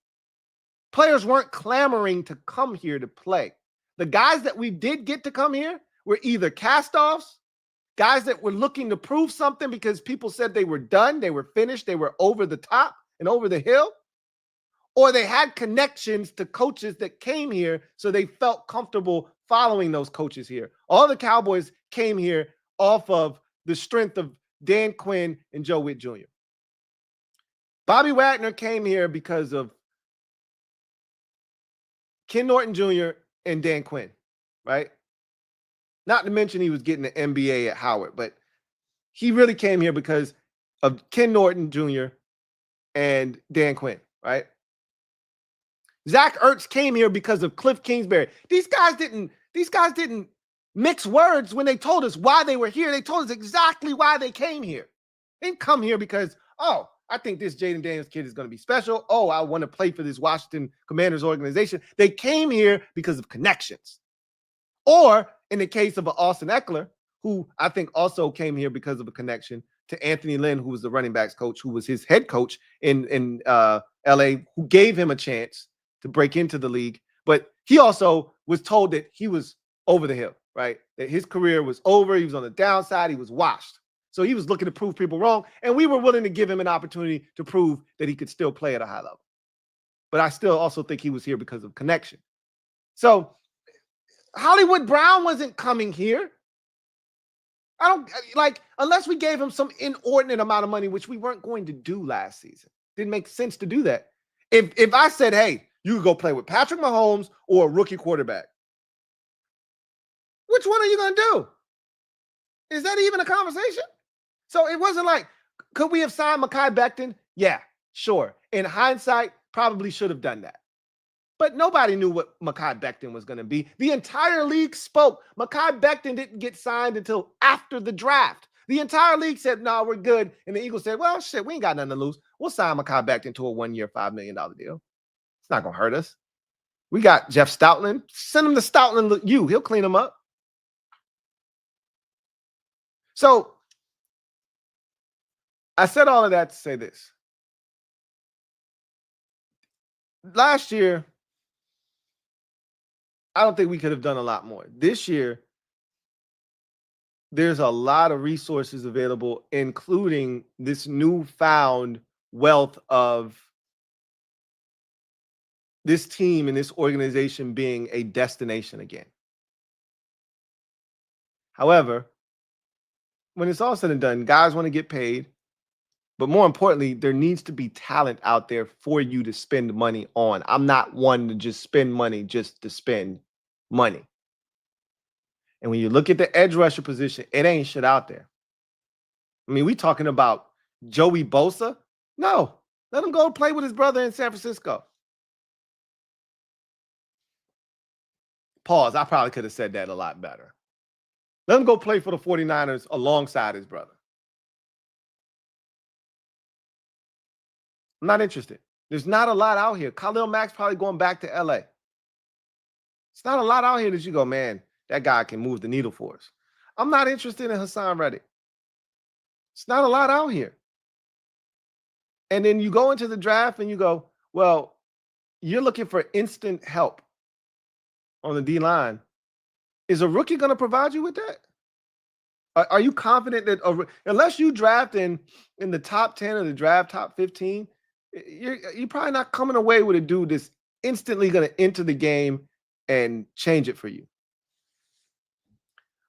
Players weren't clamoring to come here to play. The guys that we did get to come here were either cast-offs, guys that were looking to prove something because people said they were done, they were finished, they were over the top and over the hill, or they had connections to coaches that came here so they felt comfortable following those coaches here. All the Cowboys came here off of the strength of Dan Quinn and Joe Witt Jr. Bobby Wagner came here because of Ken Norton Jr. and Dan Quinn, right? Not to mention he was getting an MBA at Howard, but he really came here because of Ken Norton Jr. and Dan Quinn, right? Zach Ertz came here because of Cliff Kingsbury. These guys didn't mix words when they told us why they were here. They told us exactly why they came here. They didn't come here because, oh, I think this Jaden Daniels kid is going to be special. Oh, I want to play for this Washington Commanders organization. They came here because of connections. Or in the case of Austin Eckler, who I think also came here because of a connection to Anthony Lynn, who was the running backs coach, who was his head coach in LA, who gave him a chance to break into the league. But he also was told that he was over the hill, right? That his career was over. He was on the downside. He was washed. So he was looking to prove people wrong. And we were willing to give him an opportunity to prove that he could still play at a high level. But I still also think he was here because of connection. So Hollywood Brown wasn't coming here. I don't like, unless we gave him some inordinate amount of money, which we weren't going to do last season. Didn't make sense to do that. If I said, hey, you could go play with Patrick Mahomes or a rookie quarterback, which one are you going to do? Is that even a conversation? So it wasn't like, could we have signed Mekhi Becton? Yeah, sure. In hindsight, probably should have done that. But nobody knew what Mekhi Becton was going to be. The entire league spoke. Mekhi Becton didn't get signed until after the draft. The entire league said, no, we're good. And the Eagles said, well, shit, we ain't got nothing to lose. We'll sign Mekhi Becton to a 1-year, $5 million deal. It's not going to hurt us. We got Jeff Stoutland. Send him to Stoutland. He'll clean him up. So I said all of that to say this. Last year, I don't think we could have done a lot more. This year, there's a lot of resources available, including this newfound wealth of this team and this organization being a destination again. However, when it's all said and done, guys want to get paid. But more importantly, there needs to be talent out there for you to spend money on. I'm not one to just spend money just to spend money. And when you look at the edge rusher position, it ain't shit out there. I mean, we talking about Joey Bosa? No, let him go play with his brother in San Francisco. Pause. I probably could have said that a lot better. Let him go play for the 49ers alongside his brother. I'm not interested. There's not a lot out here. Khalil Mack's probably going back to LA. It's not a lot out here that you go, man, that guy can move the needle for us. I'm not interested in Hassan Reddick. It's not a lot out here. And then you go into the draft and you go, Well, you're looking for instant help on the D-line. Is a rookie going to provide you with that? Are you confident that unless you draft in the top 10 of the draft, top 15, you're probably not coming away with a dude that's instantly going to enter the game and change it for you?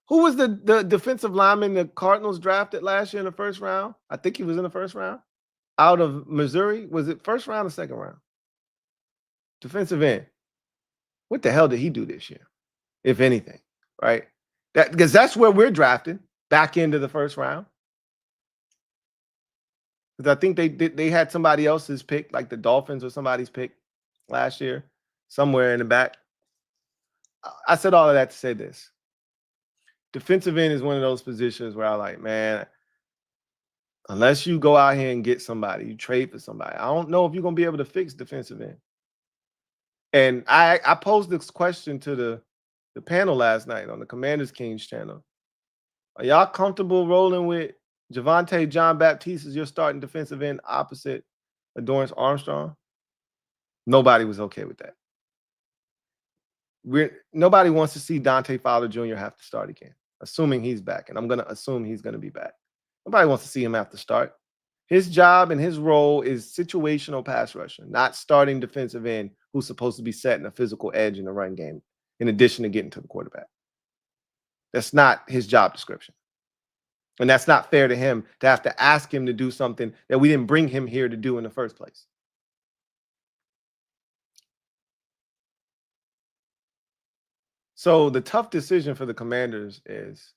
Who was the defensive lineman the Cardinals drafted last year in the first round? I think he was in the first round. Out of Missouri. Was it first round or second round? Defensive end. What the hell did he do this year, if anything, right? Because that's where we're drafting, back into the first round. Because I think they had somebody else's pick, like the Dolphins or somebody's pick last year, somewhere in the back. I said all of that to say this. Defensive end is one of those positions where I like, man, unless you go out here and get somebody, you trade for somebody, I don't know if you're going to be able to fix defensive end. And I posed this question to the panel last night on the Commanders Kings channel. Are y'all comfortable rolling with Javonte John Baptiste as your starting defensive end opposite Dorance Armstrong? Nobody was okay with that. Nobody wants to see Dante Fowler Jr. have to start again, assuming he's back. And I'm going to assume he's going to be back. Nobody wants to see him have to start. His job and his role is situational pass rusher, not starting defensive end who's supposed to be setting a physical edge in the run game, in addition to getting to the quarterback. That's not his job description. And that's not fair to him to have to ask him to do something that we didn't bring him here to do in the first place. So the tough decision for the Commanders is,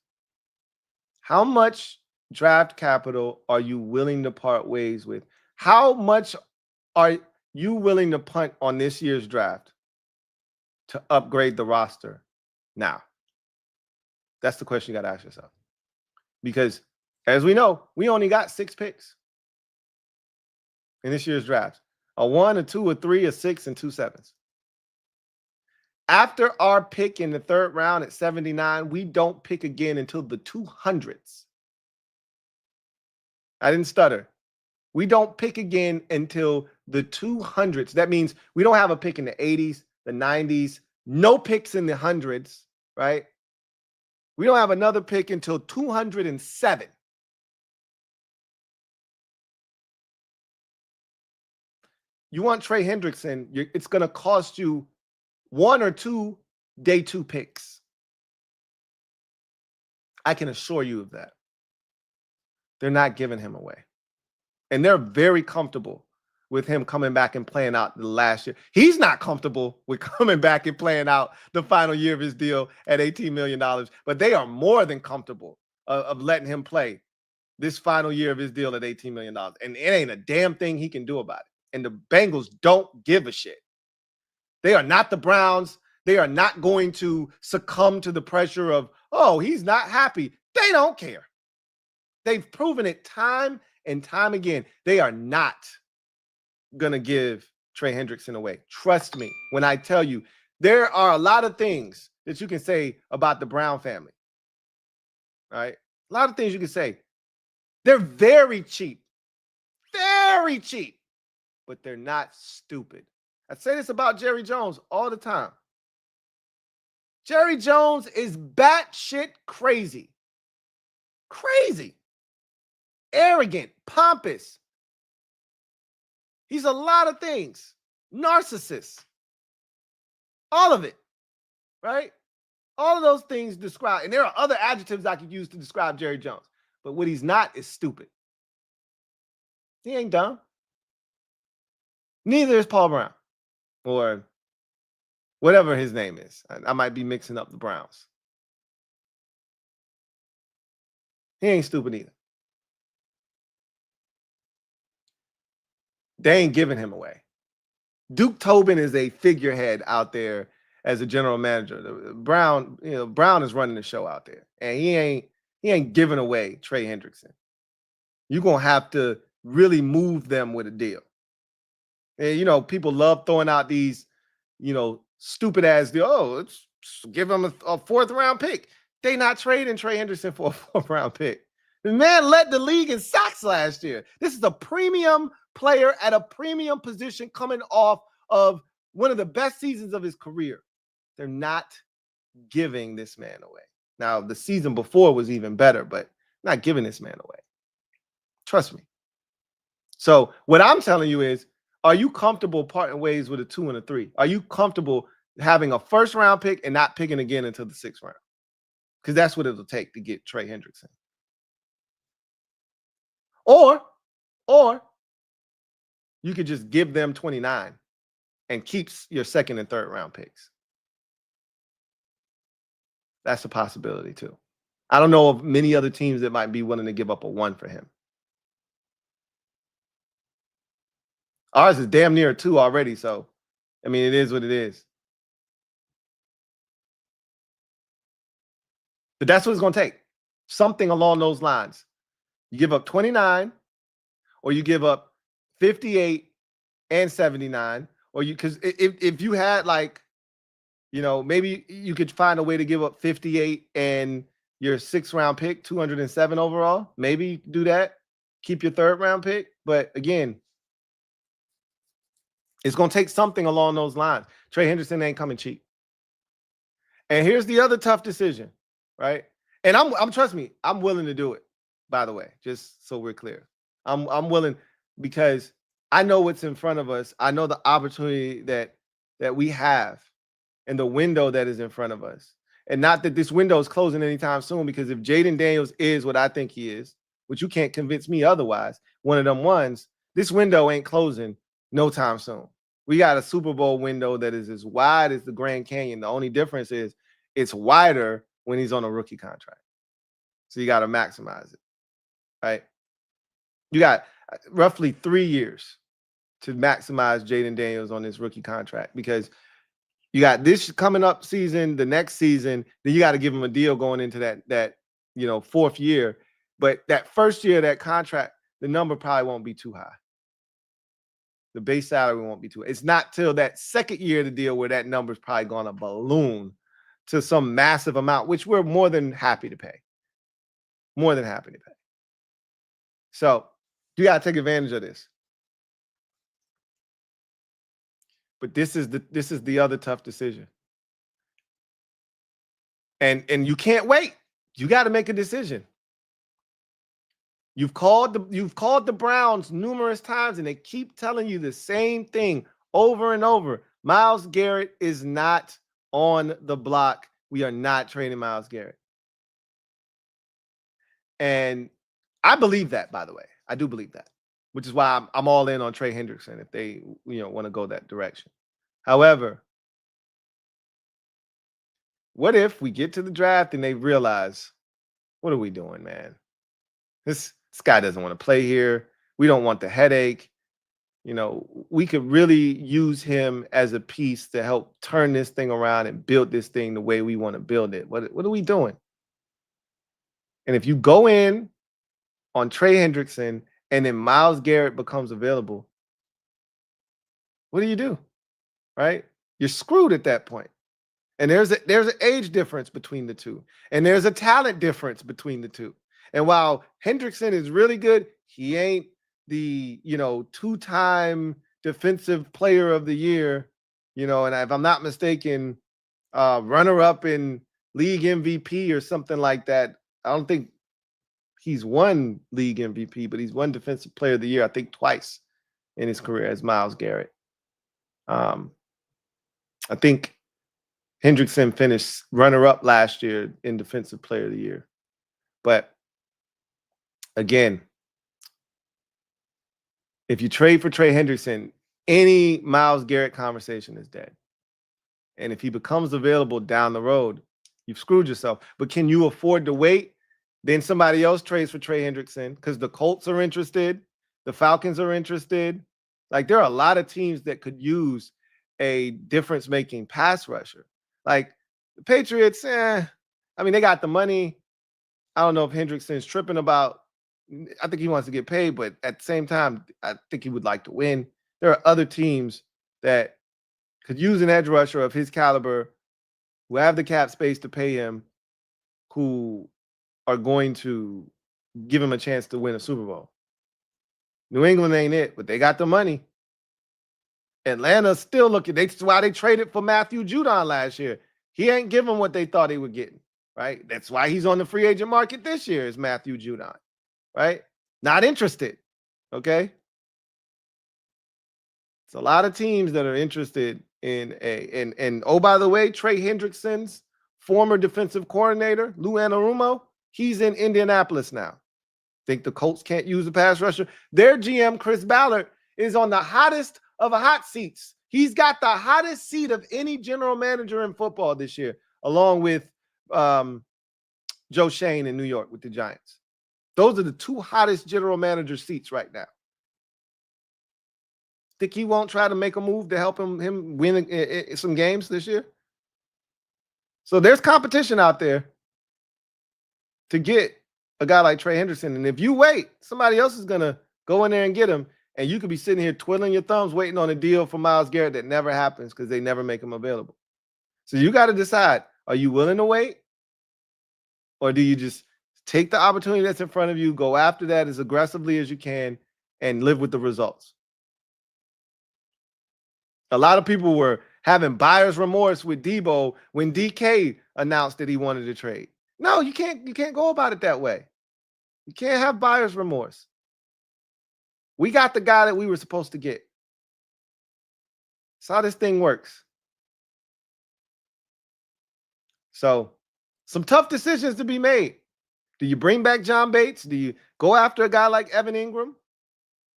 how much draft capital are you willing to part ways with? How much are you willing to punt on this year's draft to upgrade the roster now? That's the question you got to ask yourself. Because as we know, we only got 6 picks in this year's draft. A 1, a 2, a 3, a 6, and 2 7s. After our pick in the 3rd round at 79, we don't pick again until the 200s. I didn't stutter. We don't pick again until the 200s. That means we don't have a pick in the 80s, the 90s, no picks in the 100s, right? We don't have another pick until 207. You want Trey Hendrickson, it's going to cost you 1 or 2 day 2 picks. I can assure you of that. They're not giving him away. And they're very comfortable with him coming back and playing out the last year. He's not comfortable with coming back and playing out the final year of his deal at $18 million, but they are more than comfortable of letting him play this final year of his deal at $18 million. And it ain't a damn thing he can do about it. And the Bengals don't give a shit. They are not the Browns. They are not going to succumb to the pressure of, oh, he's not happy. They don't care. They've proven it time and time again. They are not going to give Trey Hendrickson away. Trust me when I tell you, there are a lot of things that you can say about the Brown family. All right? A lot of things you can say. They're very cheap. Very cheap. But they're not stupid. I say this about Jerry Jones all the time. Jerry Jones is batshit crazy. Crazy. Arrogant, pompous. He's a lot of things. Narcissist. All of it. Right? All of those things describe, and there are other adjectives I could use to describe Jerry Jones. But what he's not is stupid. He ain't dumb. Neither is Paul Brown. Or whatever his name is. I might be mixing up the Browns. He ain't stupid either. They ain't giving him away. Duke Tobin is a figurehead out there as a general manager. Brown is running the show out there. And he ain't giving away Trey Hendrickson. You're going to have to really move them with a deal. And, people love throwing out these, stupid ass deal. Oh, let's give them a 4th round pick. They not trading Trey Hendrickson for a 4th round pick. The man led the league in sacks last year. This is a premium player at a premium position coming off of one of the best seasons of his career. They're not giving this man away. Now, the season before was even better, but not giving this man away. Trust me. So what I'm telling you is, are you comfortable parting ways with a 2 and a 3? Are you comfortable having a first-round pick and not picking again until the 6th round? Because that's what it'll take to get Trey Hendrickson. Or you could just give them 29 and keep your 2nd and 3rd round picks. That's a possibility too. I don't know of many other teams that might be willing to give up a 1 for him. Ours is damn near a 2 already, so I mean, it is what it is. But that's what it's going to take. Something along those lines. You give up 29, or you give up 58 and 79, or you, because if you had like, you know, maybe you could find a way to give up 58 and your 6th round pick, 207 overall. Maybe do that. Keep your 3rd round pick. But again, it's going to take something along those lines. Trey Hendrickson ain't coming cheap. And here's the other tough decision, right? And I'm trust me, I'm willing to do it, by the way, just so we're clear. I'm willing, because I know what's in front of us. I know the opportunity that we have and the window that is in front of us. And not that this window is closing anytime soon, because if Jaden Daniels is what I think he is, which you can't convince me otherwise, one of them ones, this window ain't closing no time soon. We got a Super Bowl window that is as wide as the Grand Canyon. The only difference is it's wider when he's on a rookie contract. So you got to maximize it, right? You got roughly 3 years to maximize Jaden Daniels on this rookie contract, because you got this coming up season, the next season, then you got to give him a deal going into that 4th year. But that first year of that contract, the number probably won't be too high. The base salary won't be too high. It's not till that 2nd year of the deal where that number is probably going to balloon to some massive amount, which we're more than happy to pay. More than happy to pay. So you got to take advantage of this. But this is the other tough decision. And you can't wait. You got to make a decision. You've called the Browns numerous times, and they keep telling you the same thing over and over. Myles Garrett is not on the block. We are not trading Myles Garrett. And I believe that, by the way. I do believe that, which is why I'm all in on Trey Hendrickson if they want to go that direction. However, what if we get to the draft and they realize, what are we doing, man? This guy doesn't want to play here. We don't want the headache. We could really use him as a piece to help turn this thing around and build this thing the way we want to build it. What are we doing? And if you go in on Trey Hendrickson and then Myles Garrett becomes available, what do? Right? You're screwed at that point. And there's an age difference between the two. And there's a talent difference between the two. And while Hendrickson is really good, he ain't the, 2-time defensive player of the year, and if I'm not mistaken, runner-up in league MVP or something like that. I don't think he's won league MVP, but he's won defensive player of the year, I think twice in his career as Myles Garrett. I think Hendrickson finished runner-up last year in defensive player of the year. But again, if you trade for Trey Hendrickson, any Myles Garrett conversation is dead. And if he becomes available down the road, you've screwed yourself. But can you afford to wait? Then somebody else trades for Trey Hendrickson because the Colts are interested. The Falcons are interested. Like, there are a lot of teams that could use a difference-making pass rusher. Like, the Patriots, they got the money. I don't know if Hendrickson's tripping about, I think he wants to get paid, but at the same time, I think he would like to win. There are other teams that could use an edge rusher of his caliber, who have the cap space to pay him, who are going to give him a chance to win a Super Bowl. New England ain't it, but they got the money. Atlanta's still looking. That's why they traded for Matthew Judon last year. He ain't giving what they thought he were getting, right? That's why he's on the free agent market this year is Matthew Judon, right? Not interested, okay? It's a lot of teams that are interested in and oh, by the way, Trey Hendrickson's former defensive coordinator, Lou Anarumo, he's in Indianapolis now. Think the Colts can't use a pass rusher? Their GM, Chris Ballard, is on the hottest of the hot seats. He's got the hottest seat of any general manager in football this year, along with Joe Shane in New York with the Giants. Those are the two hottest general manager seats right now. Think he won't try to make a move to help him win some games this year? So there's competition out there to get a guy like Trey Hendrickson. And if you wait, somebody else is going to go in there and get him. And you could be sitting here twiddling your thumbs waiting on a deal for Myles Garrett that never happens because they never make him available. So you got to decide, are you willing to wait? Or do you just take the opportunity that's in front of you, go after that as aggressively as you can, and live with the results? A lot of people were having buyer's remorse with Deebo when DK announced that he wanted to trade. No, you can't go about it that way. You can't have buyer's remorse. We got the guy that we were supposed to get. That's how this thing works. So, some tough decisions to be made. Do you bring back John Bates? Do you go after a guy like Evan Ingram?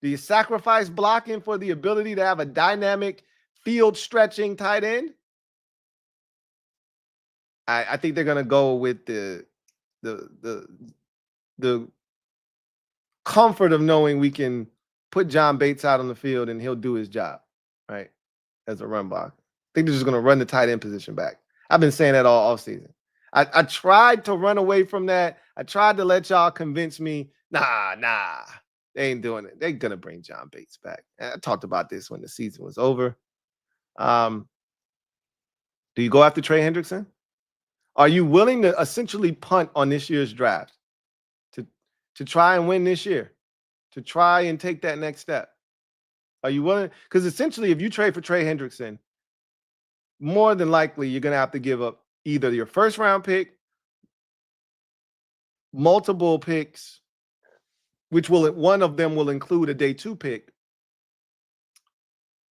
Do you sacrifice blocking for the ability to have a dynamic field stretching tight end? I think they're gonna go with the comfort of knowing we can put John Bates out on the field and he'll do his job, right? As a run block. I think they're just gonna run the tight end position back. I've been saying that all offseason. I tried to run away from that. I tried to let y'all convince me, nah, they ain't doing it. They're gonna bring John Bates back. I talked about this when the season was over. Do you go after Trey Hendrickson? Are you willing to essentially punt on this year's draft to try and win this year, to try and take that next step? Are you willing? Because essentially, if you trade for Trey Hendrickson, more than likely you're going to have to give up either your first round pick, multiple picks, which one of them will include a day 2 pick,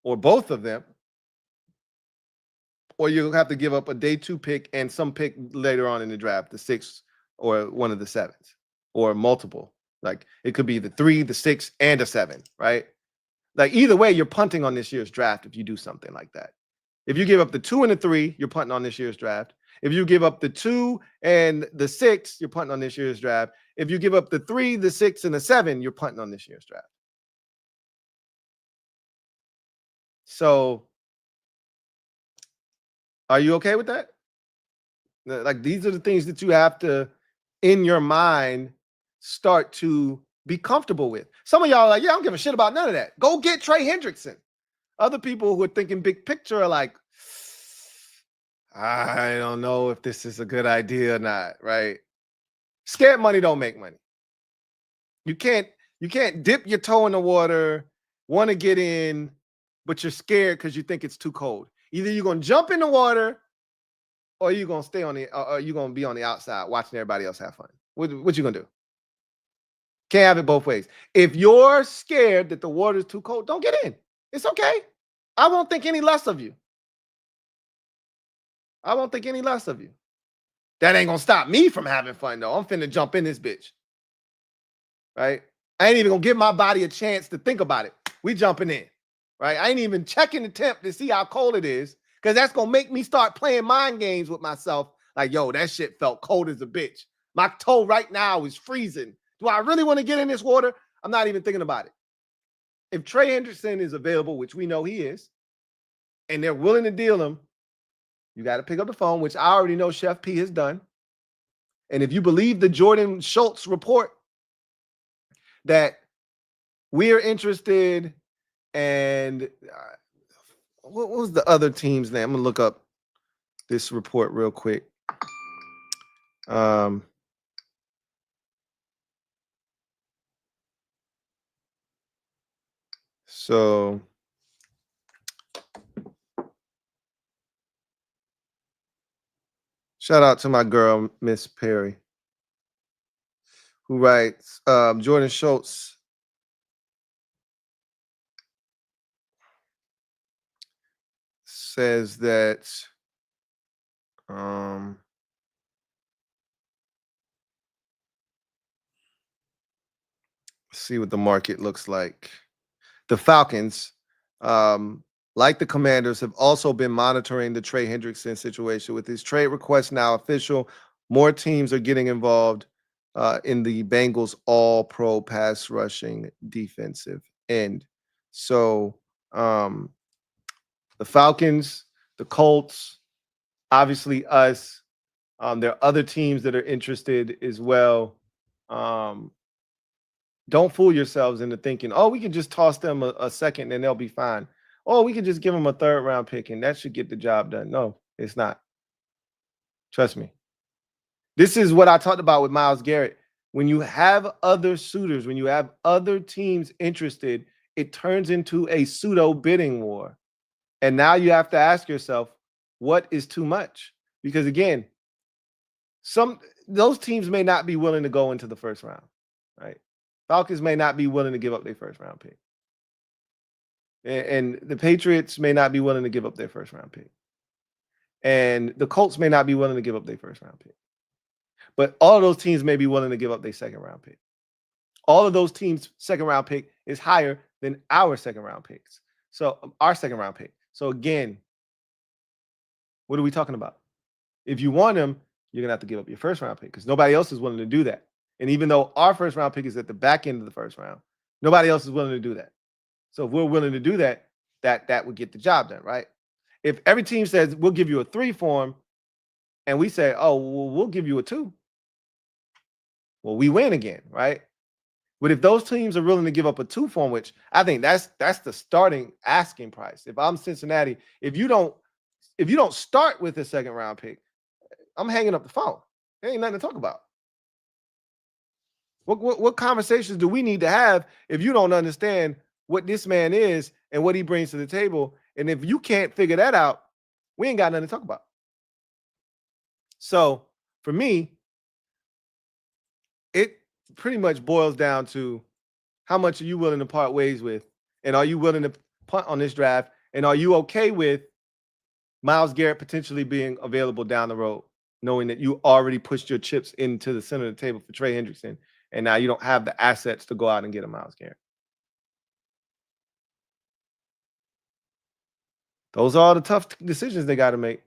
or both of them. Or you'll have to give up a day 2 pick and some pick later on in the draft, the 6th or one of the 7s, or multiple. Like it could be the 3, the 6, and a 7, right? Like either way, you're punting on this year's draft if you do something like that. If you give up the 2 and the 3, you're punting on this year's draft. If you give up the 2 and the 6, you're punting on this year's draft. If you give up the 3, the 6, and the 7, you're punting on this year's draft. So, are you okay with that? Like, these are the things that you have to, in your mind, start to be comfortable with. Some of y'all are like, yeah, I don't give a shit about none of that. Go get Trey Hendrickson. Other people who are thinking big picture are like, I don't know if this is a good idea or not, right? Scared money don't make money. You can't dip your toe in the water, want to get in, but you're scared because you think it's too cold. Either you're going to jump in the water or you're going to stay on or you're going to be on the outside watching everybody else have fun. What you going to do? Can't have it both ways. If you're scared that the water is too cold, don't get in. It's okay. I won't think any less of you. I won't think any less of you. That ain't going to stop me from having fun, though. I'm finna jump in this bitch. Right? I ain't even going to give my body a chance to think about it. We jumping in. Right? I ain't even checking the temp to see how cold it is, because that's going to make me start playing mind games with myself. Like, yo, that shit felt cold as a bitch. My toe right now is freezing. Do I really want to get in this water? I'm not even thinking about it. If Trey Hendrickson is available, which we know he is, and they're willing to deal him, you got to pick up the phone, which I already know Chef P has done. And if you believe the Jordan Schultz report that we're interested, and what was the other team's name? I'm going to look up this report real quick. So shout out to my girl, Miss Perry, who writes, Jordan Schultz says that see what the market looks like. The Falcons, like the Commanders, have also been monitoring the Trey Hendrickson situation. With his trade request now official, more teams are getting involved in the Bengals all-pro pass rushing defensive end. So the Falcons, the Colts, obviously us. There are other teams that are interested as well. Don't fool yourselves into thinking, oh, we can just toss them a second and they'll be fine. Oh, we can just give them a third round pick and that should get the job done. No, it's not. Trust me. This is what I talked about with Myles Garrett. When you have other suitors, when you have other teams interested, it turns into a pseudo bidding war. And now you have to ask yourself, what is too much? Because again, those teams may not be willing to go into the first round, right? Falcons may not be willing to give up their first round pick. And the Patriots may not be willing to give up their first round pick. And the Colts may not be willing to give up their first round pick. But all of those teams may be willing to give up their second round pick. All of those teams' second round pick is higher than our second round picks. So our second round pick. So again, what are we talking about? If you want them, you're going to have to give up your first round pick because nobody else is willing to do that. And even though our first round pick is at the back end of the first round, nobody else is willing to do that. So if we're willing to do that, that would get the job done, right? If every team says we'll give you a 3 for him, and we say, oh, well, we'll give you a 2, well, we win again, right? But if those teams are willing to give up a 2 for him, which I think that's the starting asking price. If I'm Cincinnati, if you don't start with a second round pick, I'm hanging up the phone. There ain't nothing to talk about. What conversations do we need to have if you don't understand what this man is and what he brings to the table? And if you can't figure that out, we ain't got nothing to talk about. So for me, it pretty much boils down to how much are you willing to part ways with? And are you willing to punt on this draft? And are you okay with Myles Garrett potentially being available down the road, knowing that you already pushed your chips into the center of the table for Trey Hendrickson, and now you don't have the assets to go out and get a Myles Garrett? Those are all the tough decisions they got to make,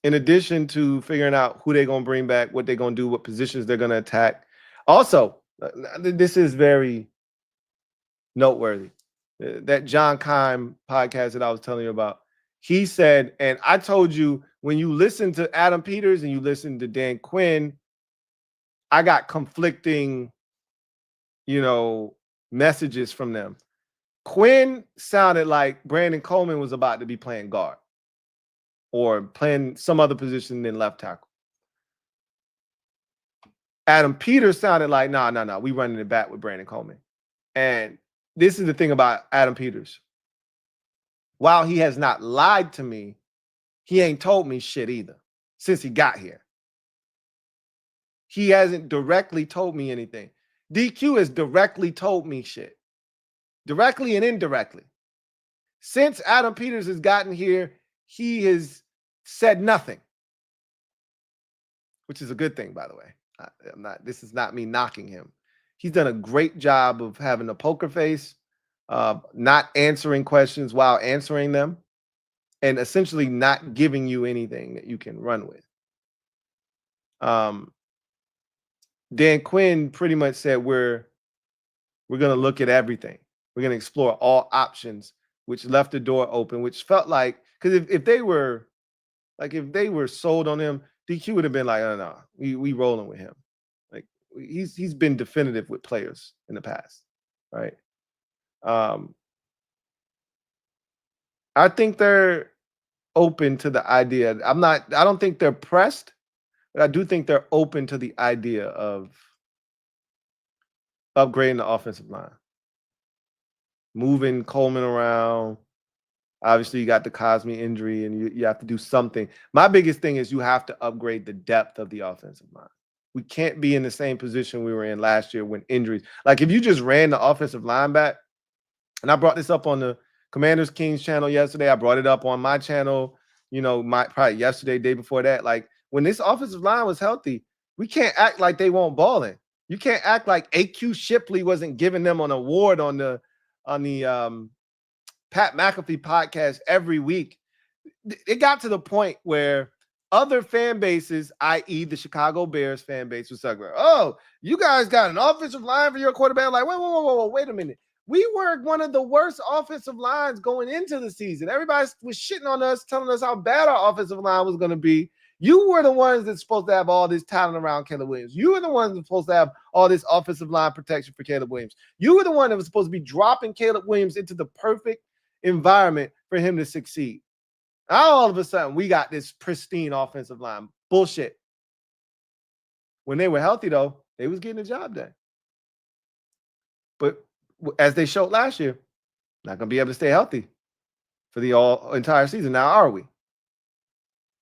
in addition to figuring out who they're going to bring back, what they're going to do, what positions they're going to attack. Also, this is very noteworthy. That John Keim podcast that I was telling you about, he said, and I told you, when you listen to Adam Peters and you listen to Dan Quinn, I got conflicting, messages from them. Quinn sounded like Brandon Coleman was about to be playing guard or playing some other position than left tackle. Adam Peters sounded like, no, we running it back with Brandon Coleman. And this is the thing about Adam Peters. While he has not lied to me, he ain't told me shit either since he got here. He hasn't directly told me anything. DQ has directly told me shit. Directly and indirectly. Since Adam Peters has gotten here, he has said nothing. Which is a good thing, by the way. This is not me knocking him. He's done a great job of having a poker face, not answering questions while answering them, and essentially not giving you anything that you can run with. Dan Quinn pretty much said we're going to look at everything. We're going to explore all options, which left the door open, which felt like, because if they were sold on him, DQ would have been like, no, we rolling with him. Like he's been definitive with players in the past, right? I think they're open to the idea. I don't think they're pressed, but I do think they're open to the idea of upgrading the offensive line. moving Coleman around. Obviously, you got the Crosby injury, and you have to do something. My biggest thing is you have to upgrade the depth of the offensive line. We can't be in the same position we were in last year when injuries. Like, if you just ran the offensive line back, and I brought this up on the Commanders Kings channel yesterday. I brought it up on my channel, probably yesterday, day before that. Like, when this offensive line was healthy, we can't act like they won't ball in. You can't act like AQ Shipley wasn't giving them an award on the Pat McAfee podcast every week. It got to the point where other fan bases, i.e. the Chicago Bears fan base, was like, oh, you guys got an offensive line for your quarterback. Like, whoa, wait a minute. We were one of the worst offensive lines going into the season. Everybody was shitting on us, telling us how bad our offensive line was going to be. You were the ones that's supposed to have all this talent around Caleb Williams. You were the ones that's supposed to have all this offensive line protection for Caleb Williams. You were the one that was supposed to be dropping Caleb Williams into the perfect environment for him to succeed. Now, all of a sudden, we got this pristine offensive line. Bullshit. When they were healthy, though, they was getting the job done. But as they showed last year, not going to be able to stay healthy for the entire season. Now, are we?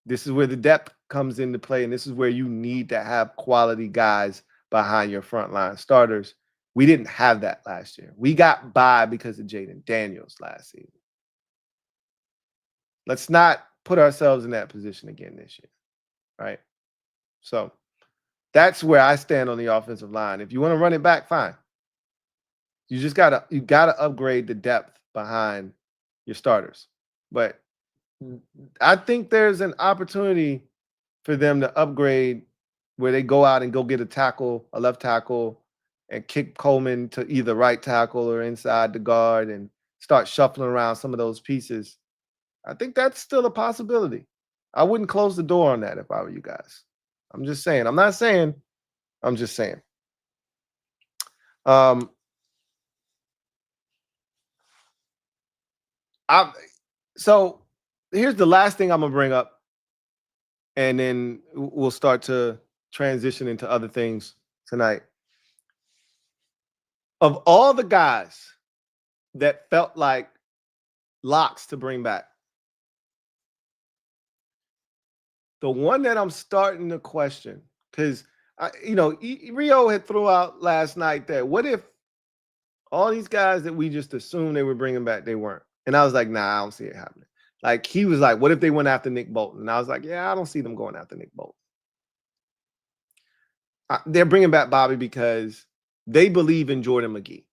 This is where the depth comes into play, and this is where you need to have quality guys behind your frontline starters. We didn't have that last year. We got by because of Jaden Daniels last season. Let's not put ourselves in that position again this year, right? So that's where I stand on the offensive line. If you want to run it back, fine. You gotta upgrade the depth behind your starters. But I think there's an opportunity for them to upgrade where they go out and go get a left tackle, and kick Coleman to either right tackle or inside the guard and start shuffling around some of those pieces. I think that's still a possibility. I wouldn't close the door on that if I were you guys. I'm just saying. I'm not saying. I'm just saying. So here's the last thing I'm going to bring up, and then we'll start to transition into other things tonight. Of all the guys that felt like locks to bring back, the one that I'm starting to question, because Rio had threw out last night that what if all these guys that we just assumed they were bringing back, they weren't? And I was like, nah, I don't see it happening. Like, he was like, what if they went after Nick Bolton? And I was like, yeah, I don't see them going after Nick Bolton. They're bringing back Bobby because they believe in Jordan McGee.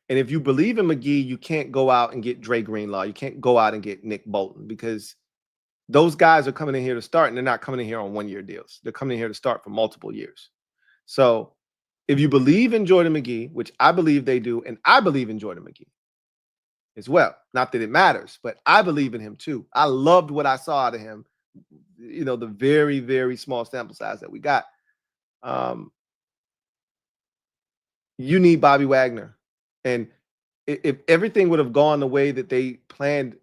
And if you believe in McGee, you can't go out and get Dre Greenlaw. You can't go out and get Nick Bolton, because those guys are coming in here to start, and they're not coming in here on one-year deals. They're coming in here to start for multiple years. So if you believe in Jordan McGee, which I believe they do, and I believe in Jordan McGee as well. Not that it matters, but I believe in him too. I loved what I saw out of him, the very, very small sample size that we got. You need Bobby Wagner. And if everything would have gone the way that they planned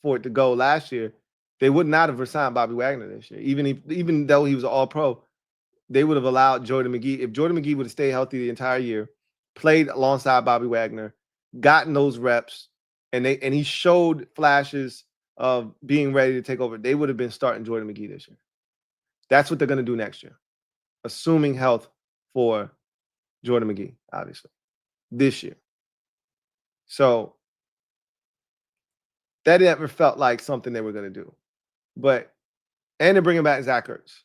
for it to go last year, they would not have resigned Bobby Wagner this year. Even though he was an all-pro, they would have allowed Jordan McGee. If Jordan McGee would have stayed healthy the entire year, played alongside Bobby Wagner, gotten those reps, and he showed flashes of being ready to take over, they would have been starting Jordan McGee this year. That's what they're going to do next year, assuming health for Jordan McGee, obviously, this year. So that never felt like something they were going to do. And they're bringing back Zach Ertz.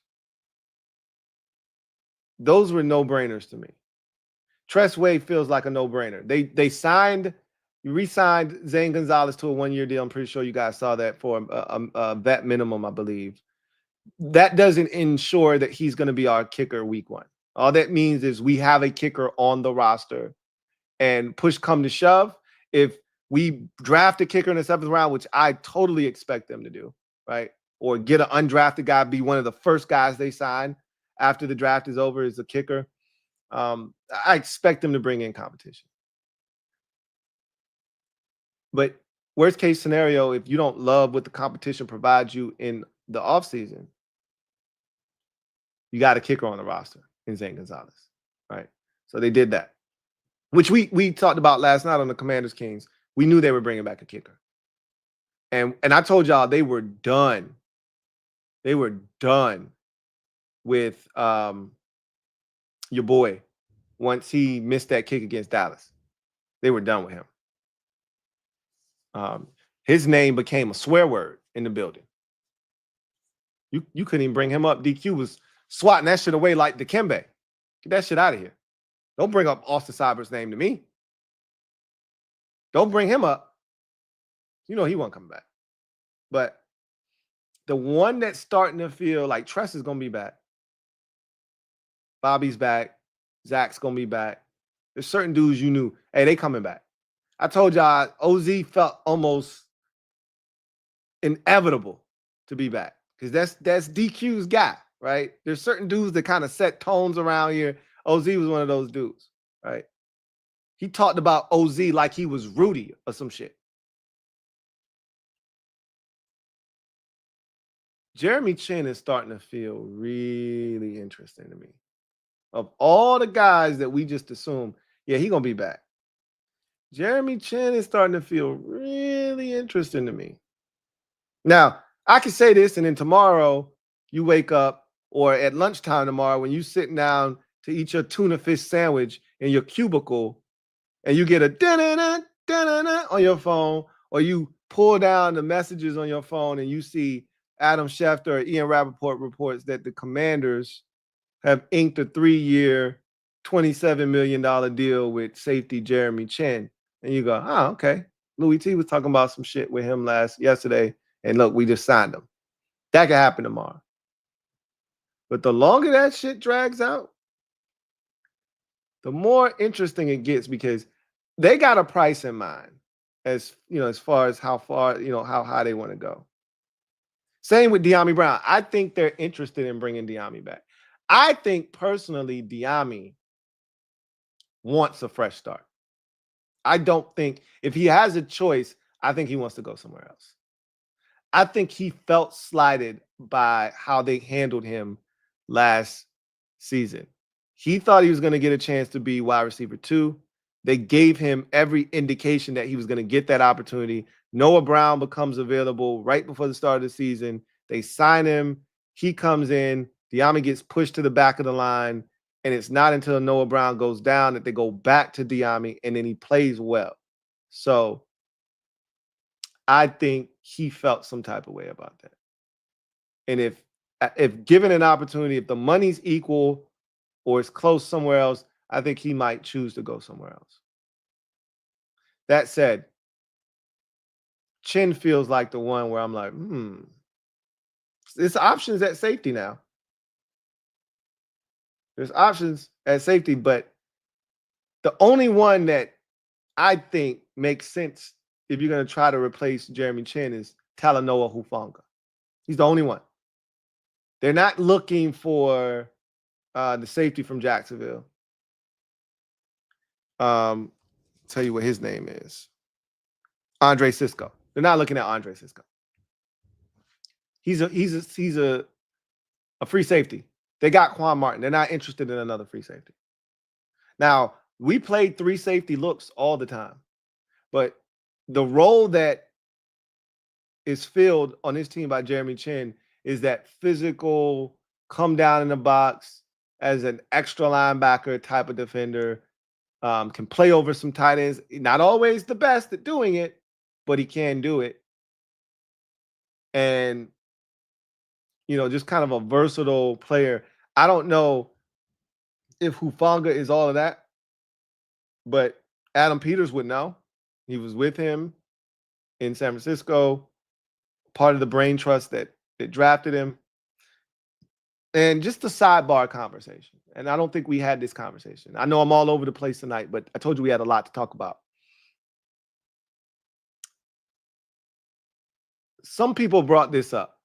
Those were no-brainers to me. Tress Way feels like a no-brainer. They re-signed Zane Gonzalez to a one-year deal. I'm pretty sure you guys saw that for a vet minimum, I believe. That doesn't ensure that he's going to be our kicker week one. All that means is we have a kicker on the roster, and push come to shove, if we draft a kicker in the 7th round, which I totally expect them to do, right? Or get an undrafted guy, be one of the first guys they sign after the draft is over as a kicker. I expect them to bring in competition. But worst case scenario, if you don't love what the competition provides you in the offseason, you got a kicker on the roster in Zane Gonzalez, right? So they did that. which we talked about last night on the Commanders Kings. We knew they were bringing back a kicker. And I told y'all they were done. They were done with your boy once he missed that kick against Dallas. They were done with him. His name became a swear word in the building. You couldn't even bring him up. DQ was swatting that shit away like Dikembe. Get that shit out of here. Don't bring up Austin Cybert's name to me. Don't bring him up. You know he won't come back. But the one that's starting to feel like Tress is going to be back. Bobby's back. Zach's going to be back. There's certain dudes you knew, hey, they coming back. I told y'all OZ felt almost inevitable to be back because that's DQ's guy, right? There's certain dudes that kind of set tones around here. OZ was one of those dudes, right? He talked about OZ like he was Rudy or some shit. Jeremy Chin is starting to feel really interesting to me. Of all the guys that we just assumed, yeah, he going to be back. Jeremy Chin is starting to feel really interesting to me. Now, I can say this, and then tomorrow you wake up, or at lunchtime tomorrow when you sitting down to eat your tuna fish sandwich in your cubicle, and you get a da-da-da, da-da-da on your phone, or you pull down the messages on your phone and you see Adam Schefter or Ian Rappaport reports that the Commanders have inked a 3-year, $27 million deal with safety Jeremy Chin. And you go, oh, okay. Louie T was talking about some shit with him yesterday. And look, we just signed him. That could happen tomorrow. But the longer that shit drags out, the more interesting it gets because they got a price in mind as far as how far, how high they want to go. Same with Dyami Brown. I think they're interested in bringing Dyami back. I think personally Dyami wants a fresh start. I don't think if he has a choice, I think he wants to go somewhere else. I think he felt slighted by how they handled him last season. He thought he was going to get a chance to be wide receiver 2. They gave him every indication that he was going to get that opportunity. Noah Brown becomes available right before the start of the season. They sign him. He comes in. Dyami gets pushed to the back of the line. And it's not until Noah Brown goes down that they go back to Dyami, and then he plays well. So I think he felt some type of way about that. And if given an opportunity, if the money's equal or it's close somewhere else, I think he might choose to go somewhere else. That said, Chin feels like the one where I'm like, There's options at safety now. There's options at safety, but the only one that I think makes sense if you're going to try to replace Jeremy Chin is Talanoa Hufanga. He's the only one. They're not looking for the safety from Jacksonville. Tell you what his name is. Andre Cisco. They're not looking at Andre Cisco. He's a free safety. They got Quan Martin. They're not interested in another free safety. Now, we played 3 safety looks all the time, but the role that is filled on this team by Jeremy Chin is that physical, come down in the box as an extra linebacker type of defender, can play over some tight ends. Not always the best at doing it, but he can do it. And, just kind of a versatile player. I don't know if Hufanga is all of that, but Adam Peters would know. He was with him in San Francisco, part of the brain trust that drafted him. And just a sidebar conversation. And I don't think we had this conversation. I know I'm all over the place tonight, but I told you we had a lot to talk about. Some people brought this up.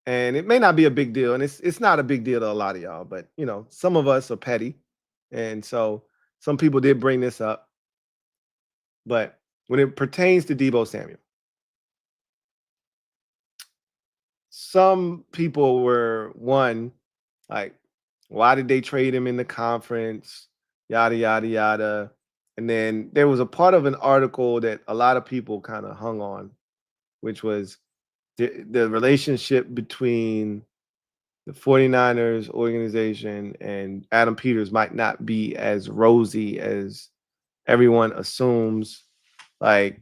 And it may not be a big deal. And it's not a big deal to a lot of y'all. But, some of us are petty. And so some people did bring this up. But when it pertains to Deebo Samuel, some people were, like, why did they trade him in the conference? yada, yada, yada. And then there was a part of an article that a lot of people kind of hung on, which was the relationship between the 49ers organization and Adam Peters might not be as rosy as everyone assumes. Like,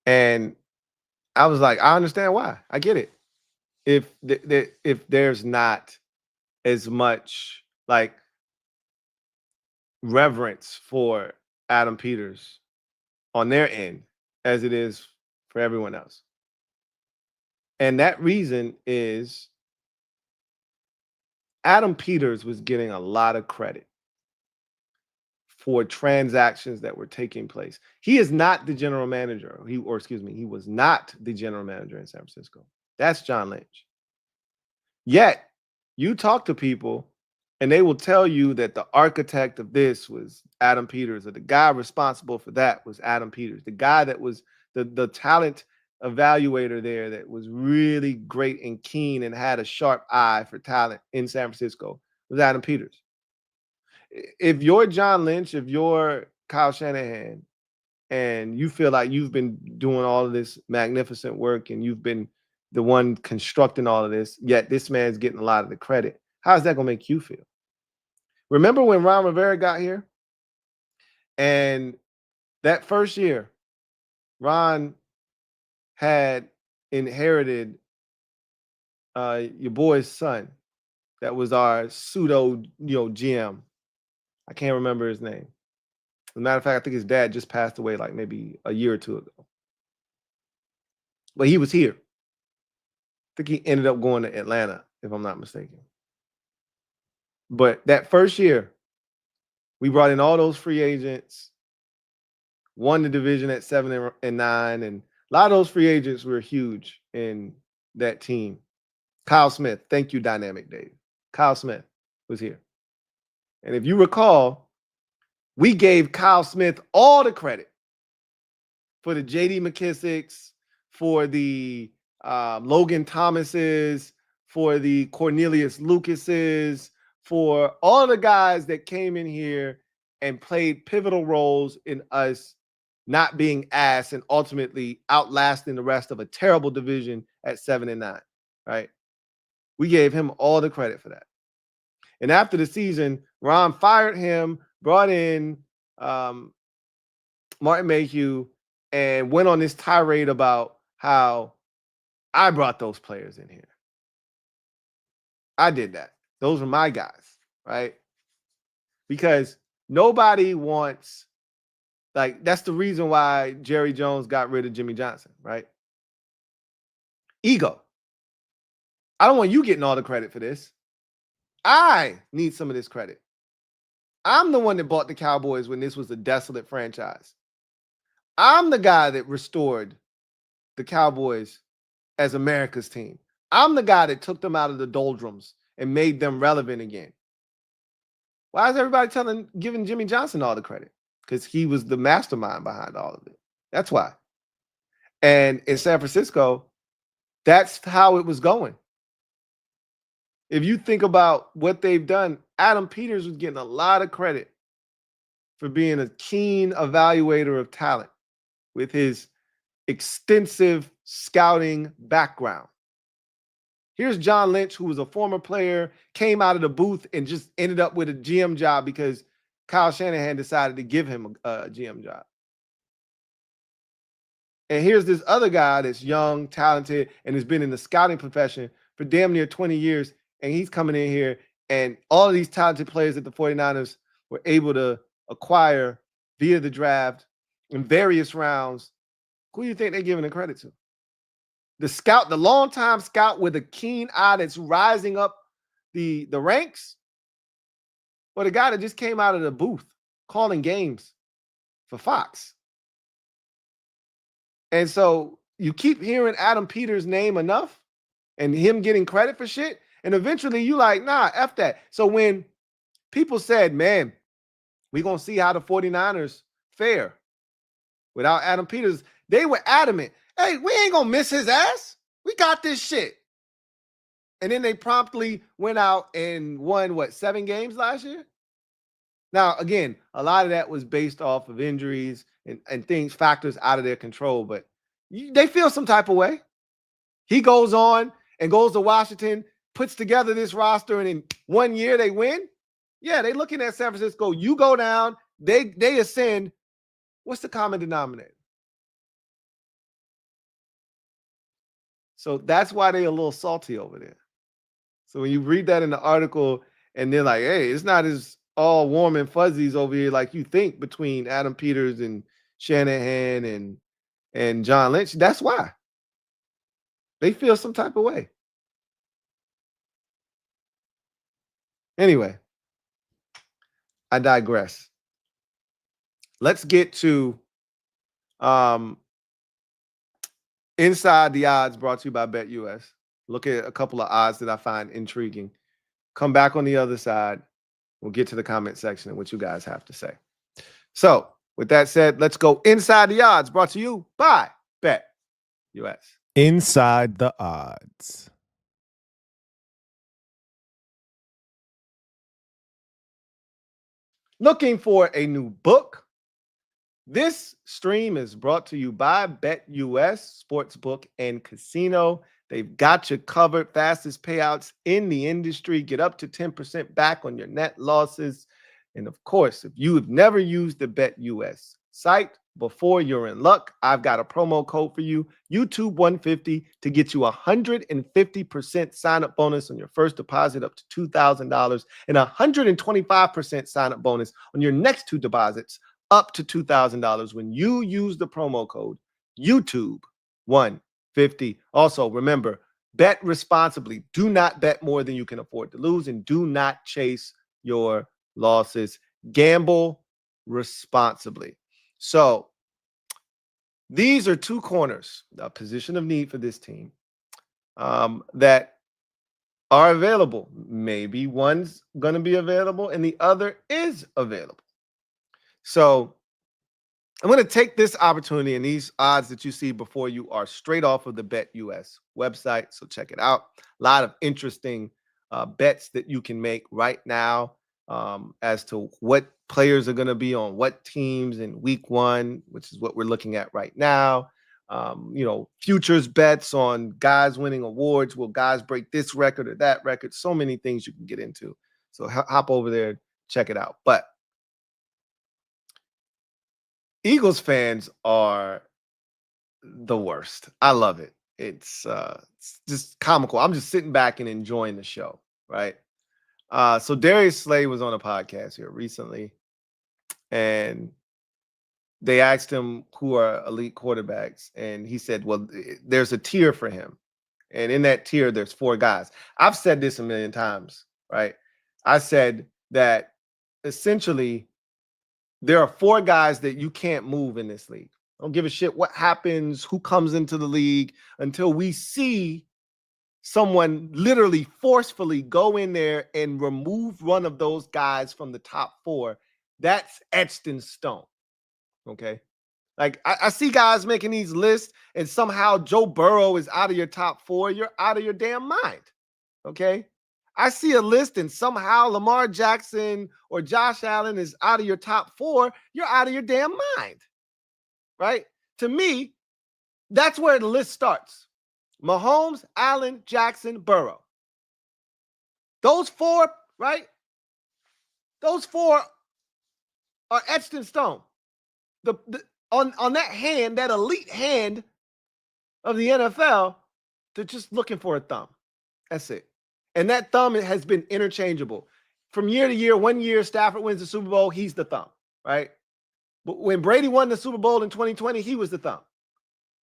and I was like, I understand why. I get it. If there's not as much like reverence for Adam Peters on their end as it is for everyone else. And that reason is Adam Peters was getting a lot of credit for transactions that were taking place. He is not the general manager. He was not the general manager in San Francisco. That's John Lynch. Yet, you talk to people and they will tell you that the architect of this was Adam Peters, or the guy responsible for that was Adam Peters. The guy that was the talent evaluator there that was really great and keen and had a sharp eye for talent in San Francisco was Adam Peters. If you're John Lynch, if you're Kyle Shanahan, and you feel like you've been doing all of this magnificent work and you've been the one constructing all of this, yet this man's getting a lot of the credit, how's that going to make you feel? Remember when Ron Rivera got here? And that first year, Ron had inherited your boy's son that was our pseudo, GM. I can't remember his name. As a matter of fact, I think his dad just passed away like maybe a year or two ago. But he was here. I think he ended up going to Atlanta, if I'm not mistaken. But that first year, we brought in all those free agents, won the division at 7-9, and a lot of those free agents were huge in that team. Kyle Smith, thank you, Dynamic Dave. Kyle Smith was here. And if you recall, we gave Kyle Smith all the credit for the J.D. McKissicks, for the Logan Thomases, for the Cornelius Lucases, for all the guys that came in here and played pivotal roles in us not being ass and ultimately outlasting the rest of a terrible division at 7-9, right? We gave him all the credit for that. And after the season, Ron fired him, brought in Martin Mayhew, and went on this tirade about how I brought those players in here. I did that. Those were my guys, right? Because nobody wants, that's the reason why Jerry Jones got rid of Jimmy Johnson, right? Ego. I don't want you getting all the credit for this. I need some of this credit. I'm the one that bought the Cowboys when this was a desolate franchise. I'm the guy that restored the Cowboys as America's team. I'm the guy that took them out of the doldrums and made them relevant again. Why is everybody giving Jimmy Johnson all the credit? Because he was the mastermind behind all of it. That's why. And in San Francisco, that's how it was going. If you think about what they've done, Adam Peters was getting a lot of credit for being a keen evaluator of talent with his extensive scouting background. Here's John Lynch, who was a former player, came out of the booth and just ended up with a GM job because Kyle Shanahan decided to give him a GM job. And here's this other guy that's young, talented, and has been in the scouting profession for damn near 20 years. And he's coming in here, and all of these talented players that the 49ers were able to acquire via the draft in various rounds. Who do you think they're giving the credit to? The scout, the longtime scout with a keen eye that's rising up the ranks, or the guy that just came out of the booth calling games for Fox? And so you keep hearing Adam Peters' name enough and him getting credit for shit, and eventually you like, nah, F that. So when people said, man, we're going to see how the 49ers fare without Adam Peters, they were adamant. Hey, we ain't going to miss his ass. We got this shit. And then they promptly went out and won, 7 games last year? Now, again, a lot of that was based off of injuries and factors out of their control, but they feel some type of way. He goes on and goes to Washington, puts together this roster, and in 1 year they win. Yeah, they looking at San Francisco. You go down, they ascend. What's the common denominator? So that's why they're a little salty over there. So when you read that in the article and they're like, hey, it's not as all warm and fuzzies over here like you think between Adam Peters and Shanahan and John Lynch, that's why. They feel some type of way. Anyway, I digress. Let's get to Inside the Odds, brought to you by BetUS. Look at a couple of odds that I find intriguing. Come back on the other side. We'll get to the comment section and what you guys have to say. So, with that said, let's go Inside the Odds, brought to you by BetUS. Inside the Odds. Looking for a new book? This stream is brought to you by BetUS Sportsbook and Casino. They've got you covered. Fastest payouts in the industry. Get up to 10% back on your net losses. And of course, if you have never used the BetUS site before, you're in luck. I've got a promo code for you, YouTube150, to get you 150% sign-up bonus on your first deposit up to $2,000 and 125% sign-up bonus on your next two deposits up to $2,000 when you use the promo code YouTube150. Also, remember, bet responsibly. Do not bet more than you can afford to lose, and do not chase your losses. Gamble responsibly. So these are two corners, a position of need for this team, that are available. Maybe one's going to be available and the other is available. So I'm going to take this opportunity, and these odds that you see before you are straight off of the BetUS website. So check it out. A lot of interesting bets that you can make right now as to what players are going to be on what teams in week 1, which is what we're looking at right now. Futures bets on guys winning awards. Will guys break this record or that record? So many things you can get into. So hop over there, check it out. But Eagles fans are the worst. I love it. It's just comical. I'm just sitting back and enjoying the show, right? So Darius Slay was on a podcast here recently, and they asked him who are elite quarterbacks, and he said, well, there's a tier for him. And in that tier, there's 4 guys. I've said this a million times, right? I said that essentially there are 4 guys that you can't move in this league. I don't give a shit what happens, who comes into the league, until we see someone literally forcefully go in there and remove one of those guys from the top 4. That's etched in stone. Okay. Like I see guys making these lists and somehow Joe Burrow is out of your top 4. You're out of your damn mind. Okay. I see a list and somehow Lamar Jackson or Josh Allen is out of your top 4. You're out of your damn mind. Right. To me, that's where the list starts. Mahomes, Allen, Jackson, Burrow. Those 4, right? Those 4 are etched in stone. On that hand, that elite hand of the NFL, they're just looking for a thumb. That's it. And that thumb has been interchangeable. From year to year, 1 year Stafford wins the Super Bowl, he's the thumb, right? But when Brady won the Super Bowl in 2020, he was the thumb.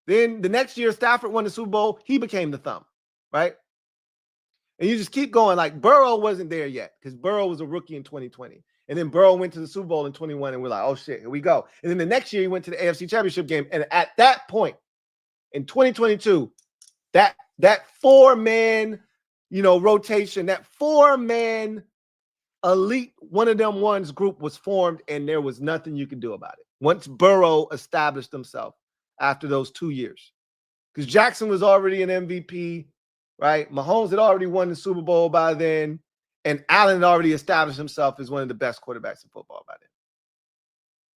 Then the next year, Stafford won the Super Bowl, he became the thumb, right? And you just keep going. Like Burrow wasn't there yet because Burrow was a rookie in 2020. And then Burrow went to the Super Bowl in 21, and we're like, oh, shit, here we go. And then the next year, he went to the AFC Championship game. And at that point, in 2022, that 4-man, rotation, that 4-man elite, one of them ones group was formed, and there was nothing you could do about it. Once Burrow established himself after those 2 years. Because Jackson was already an MVP, right? Mahomes had already won the Super Bowl by then. And Allen had already established himself as one of the best quarterbacks in football by then.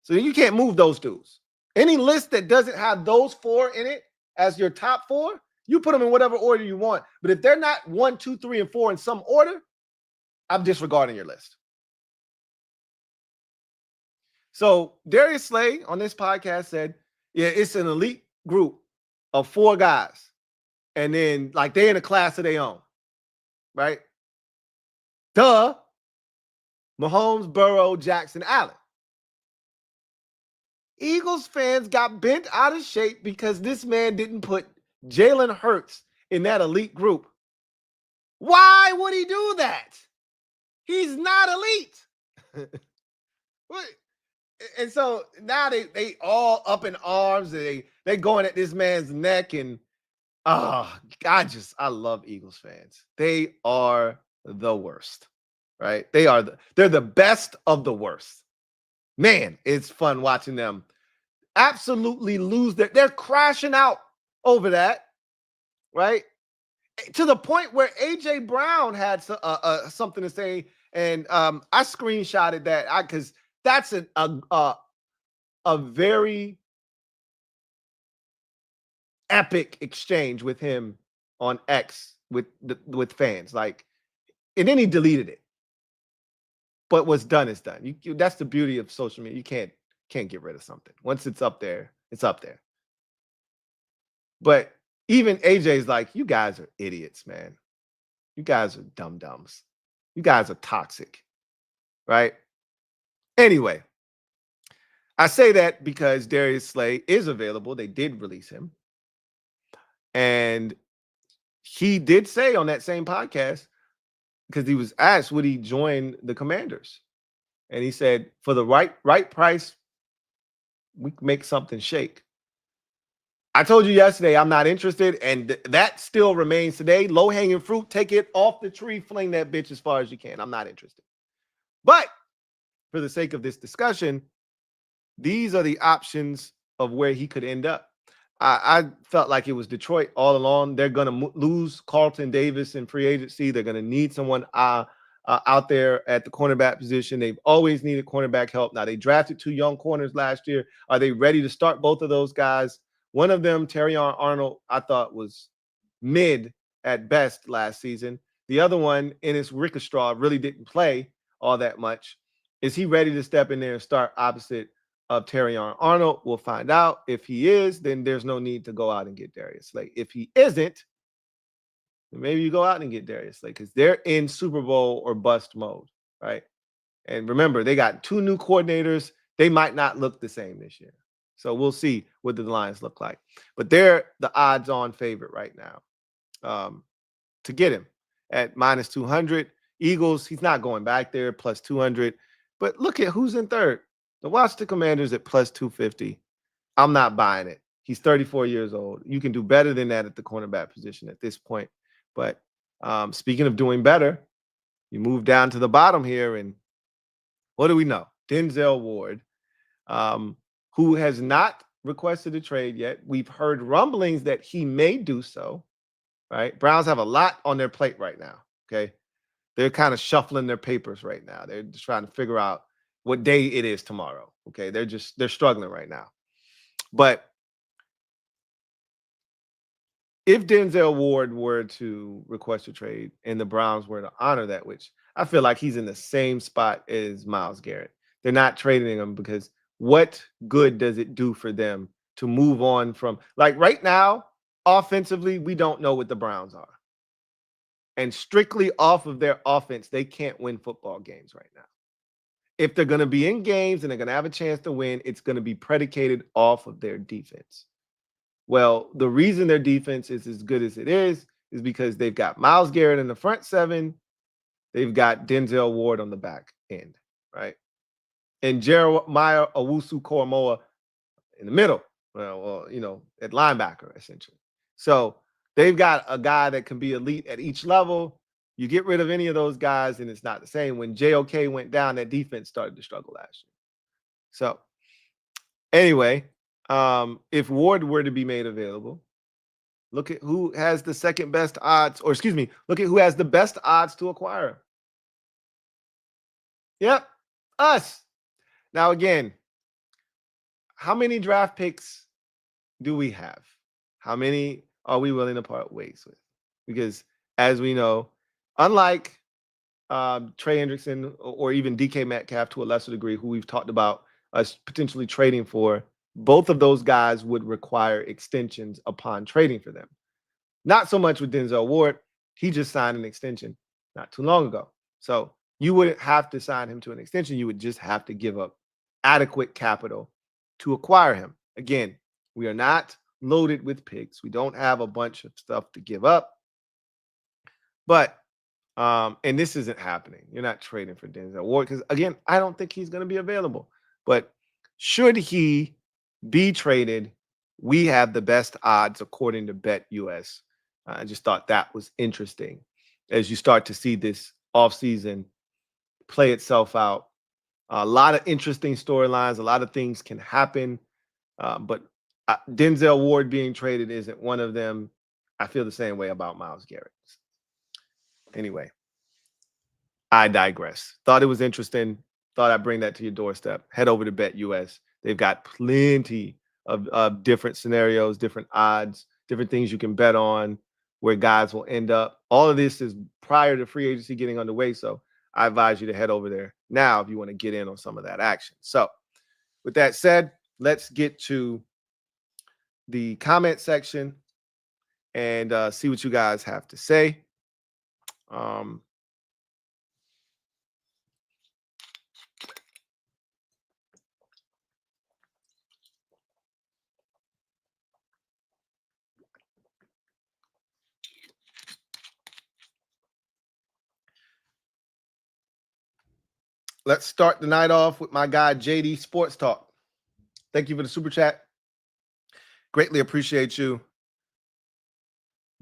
So you can't move those dudes. Any list that doesn't have those 4 in it as your top 4, you put them in whatever order you want. But if they're not 1, 2, 3, and 4 in some order, I'm disregarding your list. So Darius Slay on this podcast said, yeah, it's an elite group of 4 guys. And then like they're in a class of their own, right? Duh. Mahomes, Burrow, Jackson, Allen. Eagles fans got bent out of shape because this man didn't put Jalen Hurts in that elite group. Why would he do that? He's not elite. And so now they all up in arms. They going at this man's neck. And I love Eagles fans. They are the worst, right? They're the best of the worst. Man, it's fun watching them absolutely lose they're crashing out over that, right? To the point where AJ Brown had something to say, and I screenshotted that because that's a very epic exchange with him on X with fans, like, and then he deleted it. But what's done is done. That's the beauty of social media. You can't get rid of something. Once it's up there, it's up there. But even AJ's like, you guys are idiots, man. You guys are dum-dums. You guys are toxic, right? Anyway, I say that because Darius Slay is available. They did release him. And he did say on that same podcast, because he was asked, would he join the Commanders? And he said, for the right price, we can make something shake. I told you yesterday I'm not interested, and that still remains today. Low-hanging fruit, take it off the tree, fling that bitch as far as you can. I'm not interested. But for the sake of this discussion, these are the options of where he could end up. I felt like it was Detroit all along. They're going to lose Carlton Davis in free agency. They're going to need someone out there at the cornerback position. They've always needed cornerback help. Now, they drafted 2 young corners last year. Are they ready to start both of those guys? One of them, Terrion Arnold, I thought was mid at best last season. The other one, Ennis Rickestraw, really didn't play all that much. Is he ready to step in there and start opposite of Terrion Arnold? We'll find out. If he is, then there's no need to go out and get Darius Slay. If he isn't, then maybe you go out and get Darius Slay because they're in Super Bowl or bust mode, right? And remember, they got 2 new coordinators. They might not look the same this year. So we'll see what the Lions look like. But they're the odds-on favorite right now to get him at minus 200. Eagles, he's not going back there, plus 200. But look at who's in third. The Washington Commanders at plus 250. I'm not buying it. He's 34 years old. You can do better than that at the cornerback position at this point. But speaking of doing better, you move down to the bottom here, and what do we know? Denzel Ward, who has not requested a trade yet. We've heard rumblings that he may do so, right? Browns have a lot on their plate right now, okay? They're kind of shuffling their papers right now. They're just trying to figure out what day it is tomorrow, okay? They're struggling right now. But if Denzel Ward were to request a trade and the Browns were to honor that, which I feel like he's in the same spot as Myles Garrett, they're not trading him because what good does it do for them to move on from, like right now, offensively, we don't know what the Browns are. And strictly off of their offense, they can't win football games right now. If they're going to be in games and they're going to have a chance to win, it's going to be predicated off of their defense. Well, the reason their defense is as good as it is because they've got Myles Garrett in the front 7. They've got Denzel Ward on the back end, right? And Jeremiah Owusu-Koramoah in the middle, well, at linebacker, essentially. So they've got a guy that can be elite at each level. You get rid of any of those guys, and it's not the same. When JOK went down, that defense started to struggle last year. So anyway, if Ward were to be made available, look at who has the second best odds, or excuse me, look at who has the best odds to acquire. Yep, us. Now, again, how many draft picks do we have? How many are we willing to part ways with? Because as we know, unlike Trey Hendrickson or even DK Metcalf to a lesser degree, who we've talked about us potentially trading for, both of those guys would require extensions upon trading for them. Not so much with Denzel Ward. He just signed an extension not too long ago. So you wouldn't have to sign him to an extension. You would just have to give up adequate capital to acquire him. Again, we are not loaded with picks. We don't have a bunch of stuff to give up. But and this isn't happening. You're not trading for Denzel Ward because, again, I don't think he's going to be available. But should he be traded, we have the best odds according to BetUS. I just thought that was interesting as you start to see this offseason play itself out. A lot of interesting storylines. A lot of things can happen. But Denzel Ward being traded isn't one of them. I feel the same way about Myles Garrett. Anyway, I digress. Thought it was interesting. Thought I'd bring that to your doorstep. Head over to BetUS. They've got plenty of different scenarios, different odds, different things you can bet on where guys will end up. All of this is prior to free agency getting underway. So I advise you to head over there now if you want to get in on some of that action. So with that said, let's get to the comment section and see what you guys have to say. Let's start the night off with my guy, JD Sports Talk. Thank you for the super chat. Greatly appreciate you.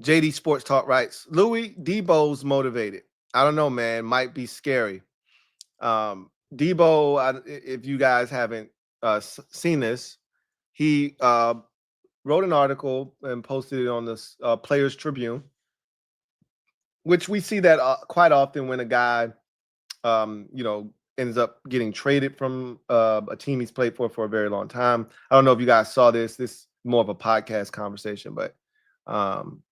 JD Sports Talk writes, Louie, Deebo's motivated. I don't know, man. Might be scary. Deebo, if you guys haven't seen this, he wrote an article and posted it on the Players Tribune, which we see that quite often when a guy, ends up getting traded from a team he's played for a very long time. I don't know if you guys saw this. This is more of a podcast conversation, but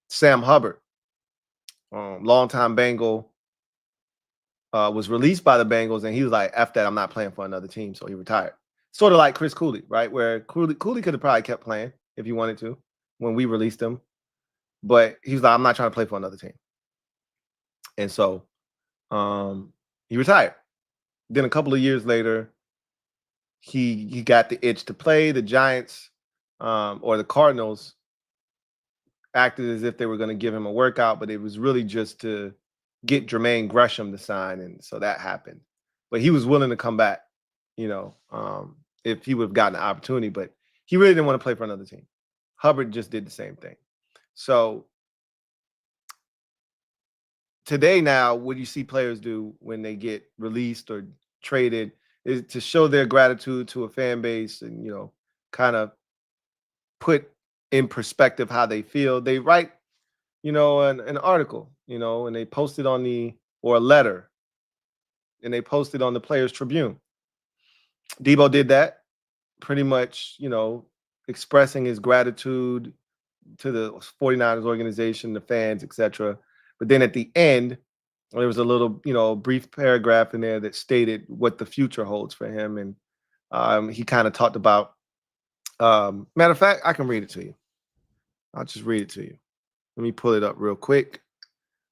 Sam Hubbard, longtime Bengal, was released by the Bengals, and he was like, F that, I'm not playing for another team, so he retired. Sort of like Chris Cooley, right? Where Cooley could have probably kept playing if he wanted to when we released him. But he was like, I'm not trying to play for another team. And so he retired. Then a couple of years later, he got the itch to play. The Giants or the Cardinals acted as if they were going to give him a workout, but it was really just to get Jermaine Gresham to sign, and so that happened. But he was willing to come back, if he would have gotten an opportunity, but he really didn't want to play for another team. Hubbard just did the same thing. So today now, what you see players do when they get released or traded is to show their gratitude to a fan base and, kind of put in perspective how they feel. They write, an article, and they post it or a letter, and they post it on the Players Tribune. Deebo did that, pretty much, expressing his gratitude to the 49ers organization, the fans, etc. But then at the end, there was a little, brief paragraph in there that stated what the future holds for him. And he kind of talked about, matter of fact, I can read it to you. I'll just read it to you. Let me pull it up real quick.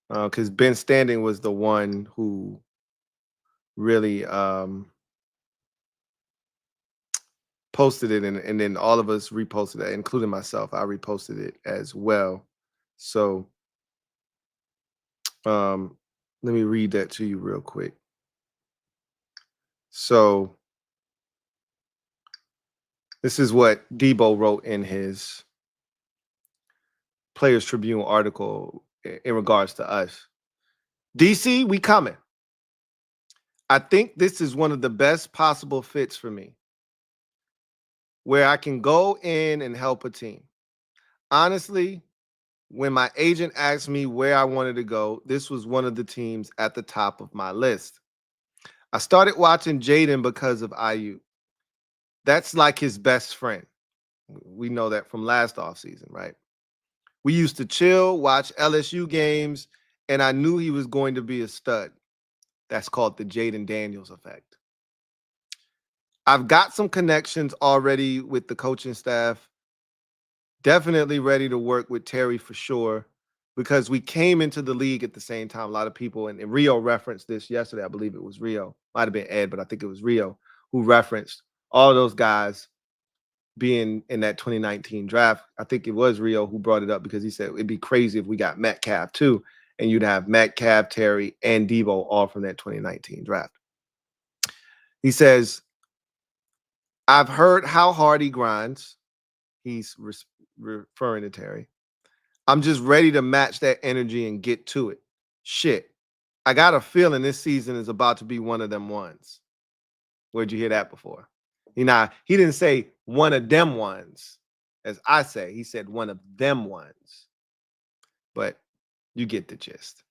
Because Ben Standing was the one who really posted it, and then all of us reposted it, including myself. I reposted it as well. So let me read that to you real quick. So this is what Deebo wrote in his Players Tribune article in regards to us. DC, we coming. I think this is one of the best possible fits for me, where I can go in and help a team. Honestly, when my agent asked me where I wanted to go, this was one of the teams at the top of my list. I started watching Jaden because of IU. That's like his best friend. We know that from last offseason, right? We used to chill, watch LSU games, and I knew he was going to be a stud. That's called the Jaden Daniels effect. I've got some connections already with the coaching staff. Definitely ready to work with Terry for sure, because we came into the league at the same time. A lot of people, and Rio referenced this yesterday. I believe it was Rio. Might have been Ed, but I think it was Rio who referenced all of those guys being in that 2019 draft. I think it was Rio who brought it up because he said it'd be crazy if we got Metcalf too, and you'd have Metcalf, Terry, and Deebo all from that 2019 draft. He says, I've heard how hard he grinds. He's referring to Terry. I'm just ready to match that energy and get to it. Shit. I got a feeling this season is about to be one of them ones. Where'd you hear that before? He didn't say one of them ones, as I say. He said one of them ones. But you get the gist.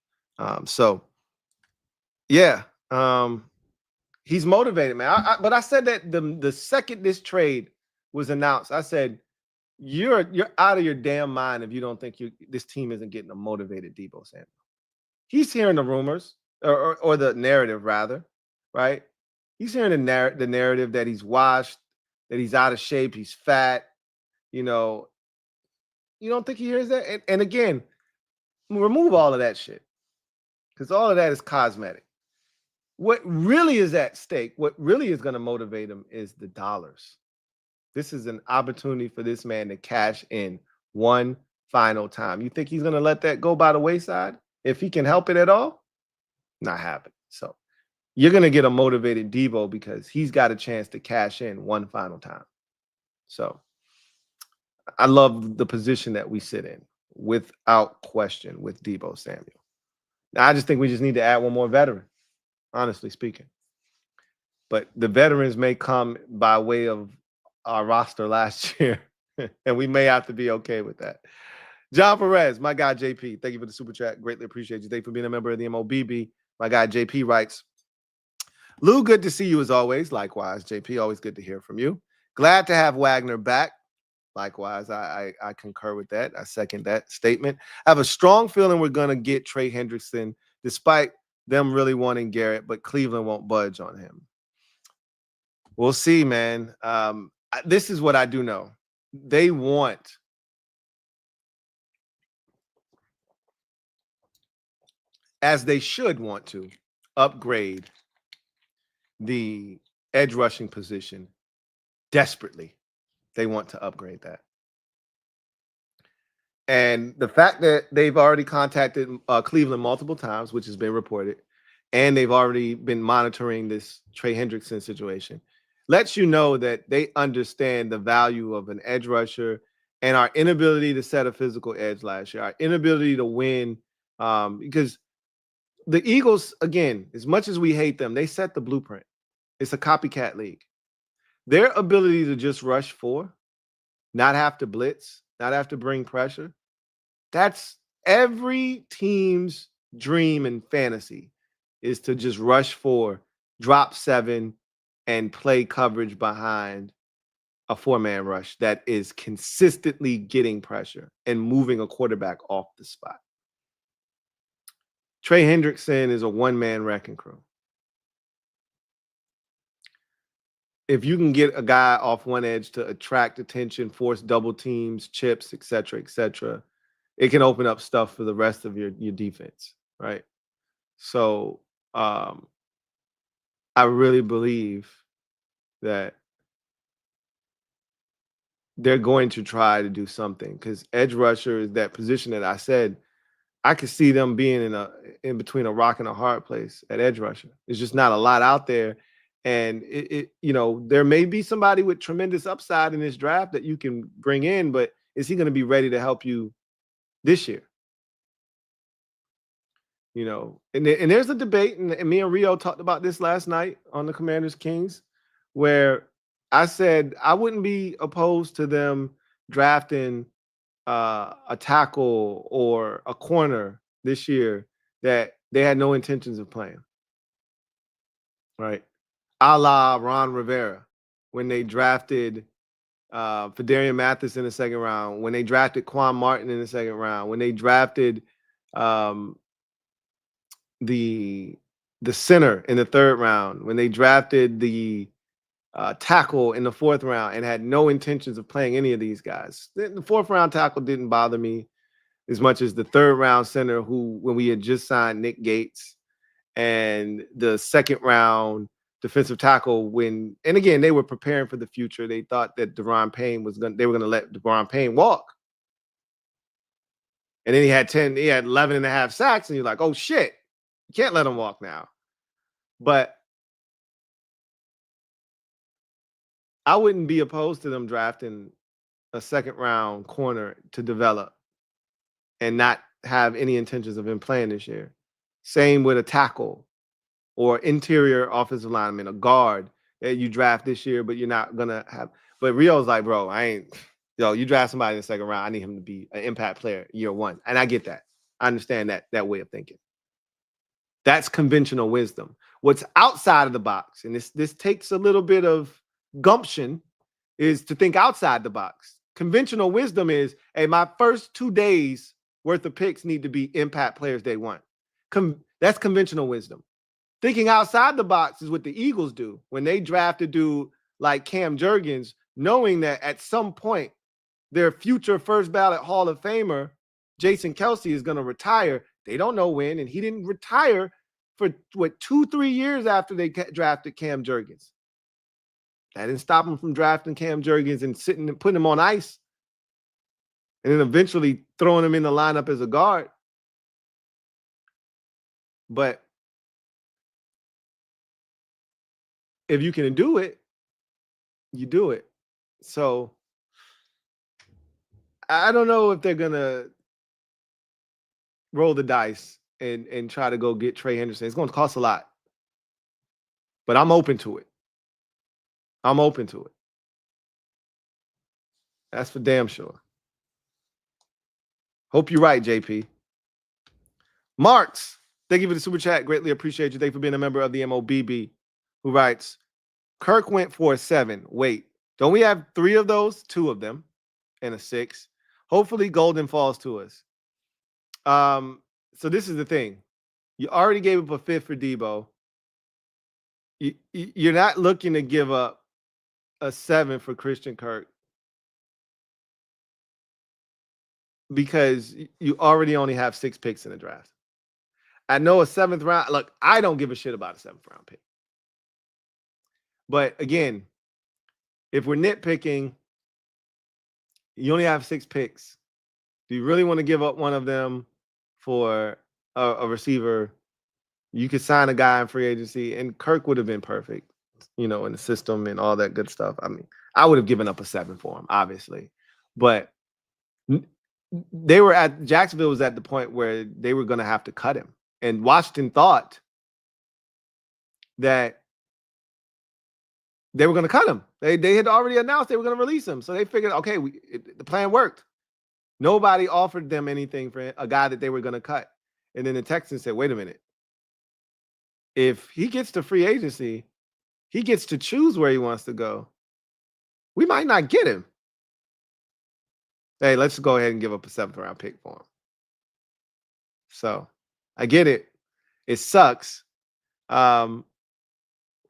He's motivated, man. But I said that the second this trade was announced, I said, you're out of your damn mind if you don't think this team isn't getting a motivated Deebo Samuel. He's hearing the rumors, or the narrative rather, right? He's hearing the narrative that he's washed, that he's out of shape, he's fat. You know, you don't think he hears that? And again, remove all of that shit, because all of that is cosmetic. What really is at stake, what really is going to motivate him is the dollars. This is an opportunity for this man to cash in one final time. You think he's going to let that go by the wayside if he can help it at all? Not happening. So you're going to get a motivated Deebo because he's got a chance to cash in one final time. So I love the position that we sit in without question with Deebo Samuel. Now, I just think we just need to add one more veteran, honestly speaking. But the veterans may come by way of our roster last year, and we may have to be okay with that. John Perez, my guy JP, thank you for the super chat. Greatly appreciate you. Thank you for being a member of the MOBB. My guy JP writes, Lou, good to see you as always. Likewise, JP, always good to hear from you. Glad to have Wagner back. Likewise, I concur with that. I second that statement. I have a strong feeling we're going to get Trey Hendrickson, despite them really wanting Garrett, but Cleveland won't budge on him. We'll see, man. This is what I do know. They want as they should want to upgrade the edge rushing position desperately. They want to upgrade that. And the fact that they've already contacted Cleveland multiple times, which has been reported, and they've already been monitoring this Trey Hendrickson situation, lets you know that they understand the value of an edge rusher and our inability to set a physical edge last year, our inability to win, because the Eagles, again, as much as we hate them, they set the blueprint. It's a copycat league. Their ability to just rush four, not have to blitz, not have to bring pressure, that's every team's dream and fantasy, is to just rush four, drop seven, and play coverage behind a four-man rush that is consistently getting pressure and moving a quarterback off the spot. Trey Hendrickson is a one-man wrecking crew. If you can get a guy off one edge to attract attention, force double teams, chips, et cetera, it can open up stuff for the rest of your defense, right? So I really believe that they're going to try to do something, because edge rusher is that position that I said I could see them being in between a rock and a hard place at edge rusher. There's just not a lot out there. And there may be somebody with tremendous upside in this draft that you can bring in, but is he going to be ready to help you this year? And there's a debate, and me and Rio talked about this last night on the Commanders Kings, where I said I wouldn't be opposed to them drafting a tackle or a corner this year that they had no intentions of playing. right? A la Ron Rivera when they drafted Fadarian Mathis in the second round, when they drafted Quan Martin in the second round, when they drafted the center in the third round, when they drafted the tackle in the fourth round and had no intentions of playing any of these guys. The fourth round tackle didn't bother me as much as the third round center who, when we had just signed Nick Gates, and the second round defensive tackle when, and again, they were preparing for the future. They thought that Deron Payne they were going to let Deron Payne walk. And then he had 11 and a half sacks, and you're like, oh shit, you can't let him walk now. But I wouldn't be opposed to them drafting a second round corner to develop and not have any intentions of him playing this year. Same with a tackle or interior offensive lineman, a guard that you draft this year, but you're not going to have. But Rio's like, bro, you draft somebody in the second round, I need him to be an impact player year one. And I get that. I understand that way of thinking. That's conventional wisdom. What's outside of the box, and this takes a little bit of gumption, is to think outside the box. Conventional wisdom is, hey, my first 2 days worth of picks need to be impact players day one. That's conventional wisdom. Thinking outside the box is what the Eagles do when they draft a dude like Cam Jurgens, knowing that at some point their future first ballot Hall of Famer, Jason Kelce, is going to retire. They don't know when, and he didn't retire for 2-3 years after they drafted Cam Jurgens. That didn't stop him from drafting Cam Jurgens and sitting and putting him on ice, and then eventually throwing him in the lineup as a guard. But if you can do it, you do it. So I don't know if they're going to roll the dice and try to go get Trey Hendrickson. It's going to cost a lot. But I'm open to it. I'm open to it. That's for damn sure. Hope you're right, JP. Marks, thank you for the super chat. Greatly appreciate you. Thank you for being a member of the MOBB, who writes, Kirk went for a 7. Wait, don't we have 3 of those? 2 of them and a 6. Hopefully Golden falls to us. So this is the thing. You already gave up a 5th for Deebo. You're not looking to give up a 7 for Christian Kirk because you already only have 6 picks in the draft. I know a 7th round. Look, I don't give a shit about a 7th round pick. But again, if we're nitpicking, you only have 6 picks. Do you really want to give up one of them for a receiver? You could sign a guy in free agency, and Kirk would have been perfect, in the system and all that good stuff. I mean, I would have given up a 7 for him, obviously. But Jacksonville was at the point where they were going to have to cut him. And Washington thought that they were going to cut him. They had already announced they were going to release him. So they figured, okay, the plan worked. Nobody offered them anything for a guy that they were going to cut. And then the Texans said, wait a minute. If he gets to free agency, he gets to choose where he wants to go. We might not get him. Hey, let's go ahead and give up a 7th round pick for him. So I get it. It sucks.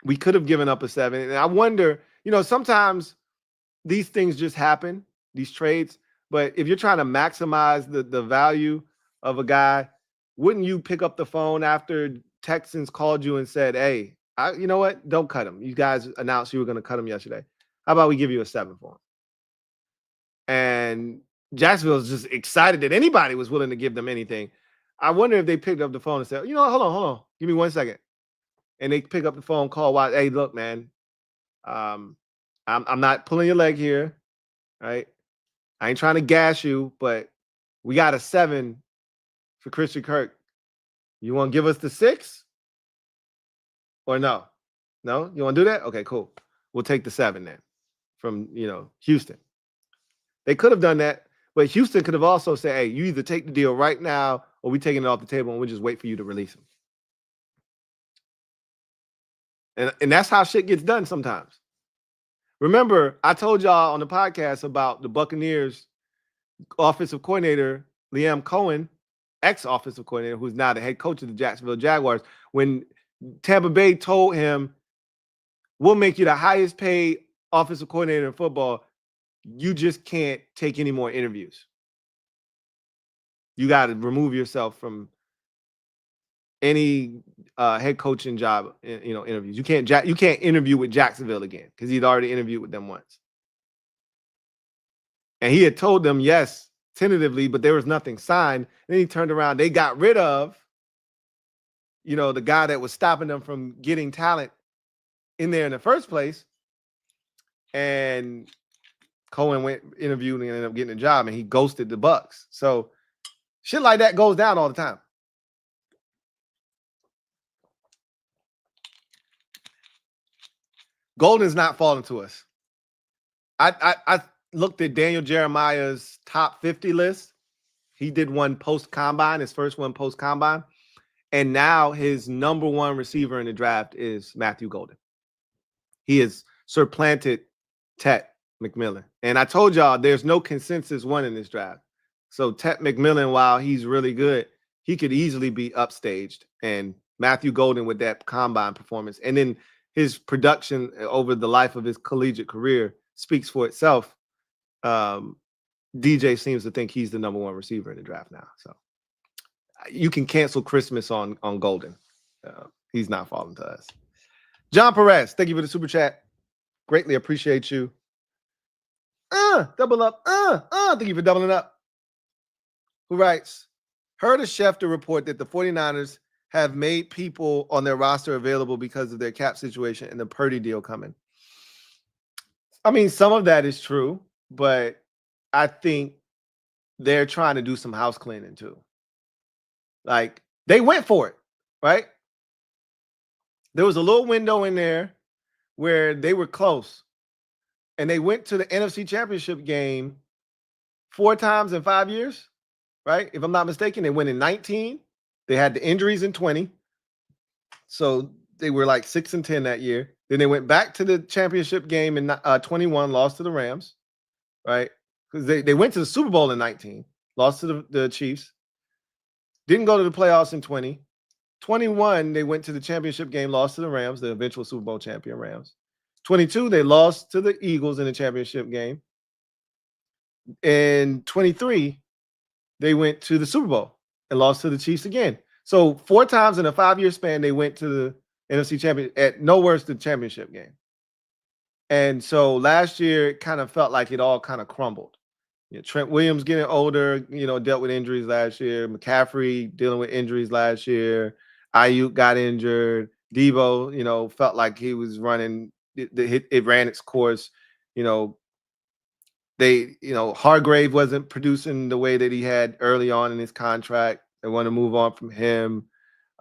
We could have given up a 7. And I wonder, sometimes these things just happen, these trades. But if you're trying to maximize the value of a guy, wouldn't you pick up the phone after Texans called you and said, hey, you know what? Don't cut him. You guys announced you were going to cut him yesterday. How about we give you a 7 for him? And Jacksonville was just excited that anybody was willing to give them anything. I wonder if they picked up the phone and said, hold on. Give me 1 second. And they pick up the phone, call, hey, look, man, I'm not pulling your leg here, right? I ain't trying to gas you, but we got a 7 for Christian Kirk. You want to give us the 6? Or no? No? You want to do that? Okay, cool. We'll take the 7 then from, Houston. They could have done that, but Houston could have also said, hey, you either take the deal right now or we taking it off the table and we'll just wait for you to release him. And that's how shit gets done sometimes. Remember, I told y'all on the podcast about the Buccaneers offensive coordinator, Liam Cohen, ex-offensive coordinator, who's now the head coach of the Jacksonville Jaguars, when Tampa Bay told him, we'll make you the highest paid offensive coordinator in football, you just can't take any more interviews. You got to remove yourself from any head coaching job, interviews. You can't interview with Jacksonville again because he'd already interviewed with them once. And he had told them yes, tentatively, but there was nothing signed. Then he turned around. They got rid of, the guy that was stopping them from getting talent in there in the first place. And Cohen went interviewed and ended up getting a job, and he ghosted the Bucs. So shit like that goes down all the time. Golden's not falling to us. I looked at Daniel Jeremiah's top 50 list. He did one post-combine, his first one post-combine. And now his number one receiver in the draft is Matthew Golden. He has supplanted Tet McMillan. And I told y'all there's no consensus one in this draft. So Tet McMillan, while he's really good, he could easily be upstaged. And Matthew Golden with that combine performance. And then his production over the life of his collegiate career speaks for itself. DJ seems to think he's the number one receiver in the draft now. So you can cancel Christmas on Golden. He's not falling to us. John Perez, thank you for the super chat. Greatly appreciate you. Double up. Thank you for doubling up. Who writes, heard a chef to report that the 49ers have made people on their roster available because of their cap situation and the Purdy deal coming. I mean, some of that is true, but I think they're trying to do some house cleaning too. Like, they went for it, right? There was a little window in there where they were close, and they went to the NFC Championship game 4 times in 5 years, right? If I'm not mistaken, they went in 19. They had the injuries in 20. So they were like 6-10 that year. Then they went back to the championship game in 21, lost to the Rams, right? Because they went to the Super Bowl in 19, lost to the Chiefs. Didn't go to the playoffs in 20. 21, they went to the championship game, lost to the Rams, the eventual Super Bowl champion Rams. 22, they lost to the Eagles in the championship game. In 23, they went to the Super Bowl and lost to the Chiefs again. So 4 times in a 5-year span, they went to the NFC champion at no worse the championship game. And so last year, it kind of felt like it all kind of crumbled. Trent Williams getting older, dealt with injuries last year. McCaffrey dealing with injuries last year. Ayuk got injured. Deebo, felt like he was running. It ran its course. Hargrave wasn't producing the way that he had early on in his contract. They want to move on from him.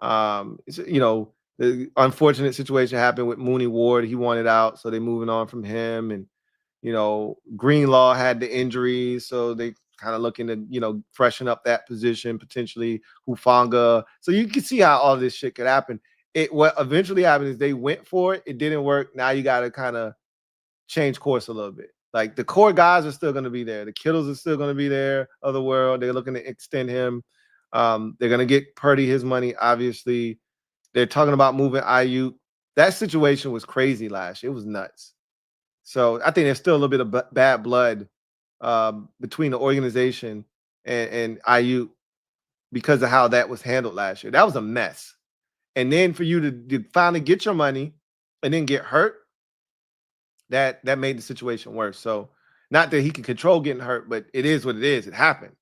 The unfortunate situation happened with Mooney Ward. He wanted out, so they're moving on from him. And, Greenlaw had the injuries, so they kind of looking to, freshen up that position, potentially Hufanga. So you can see how all this shit could happen. What eventually happened is they went for it. It didn't work. Now you got to kind of change course a little bit. Like, the core guys are still going to be there. The Kittles are still going to be there of the world. They're looking to extend him. They're going to get Purdy his money, obviously. They're talking about moving Ayuk. That situation was crazy last year. It was nuts. So I think there's still a little bit of bad blood between the organization and Ayuk because of how that was handled last year. That was a mess. And then for you to finally get your money and then get hurt, that made the situation worse. So not that he can control getting hurt, but it is what it is. It happened.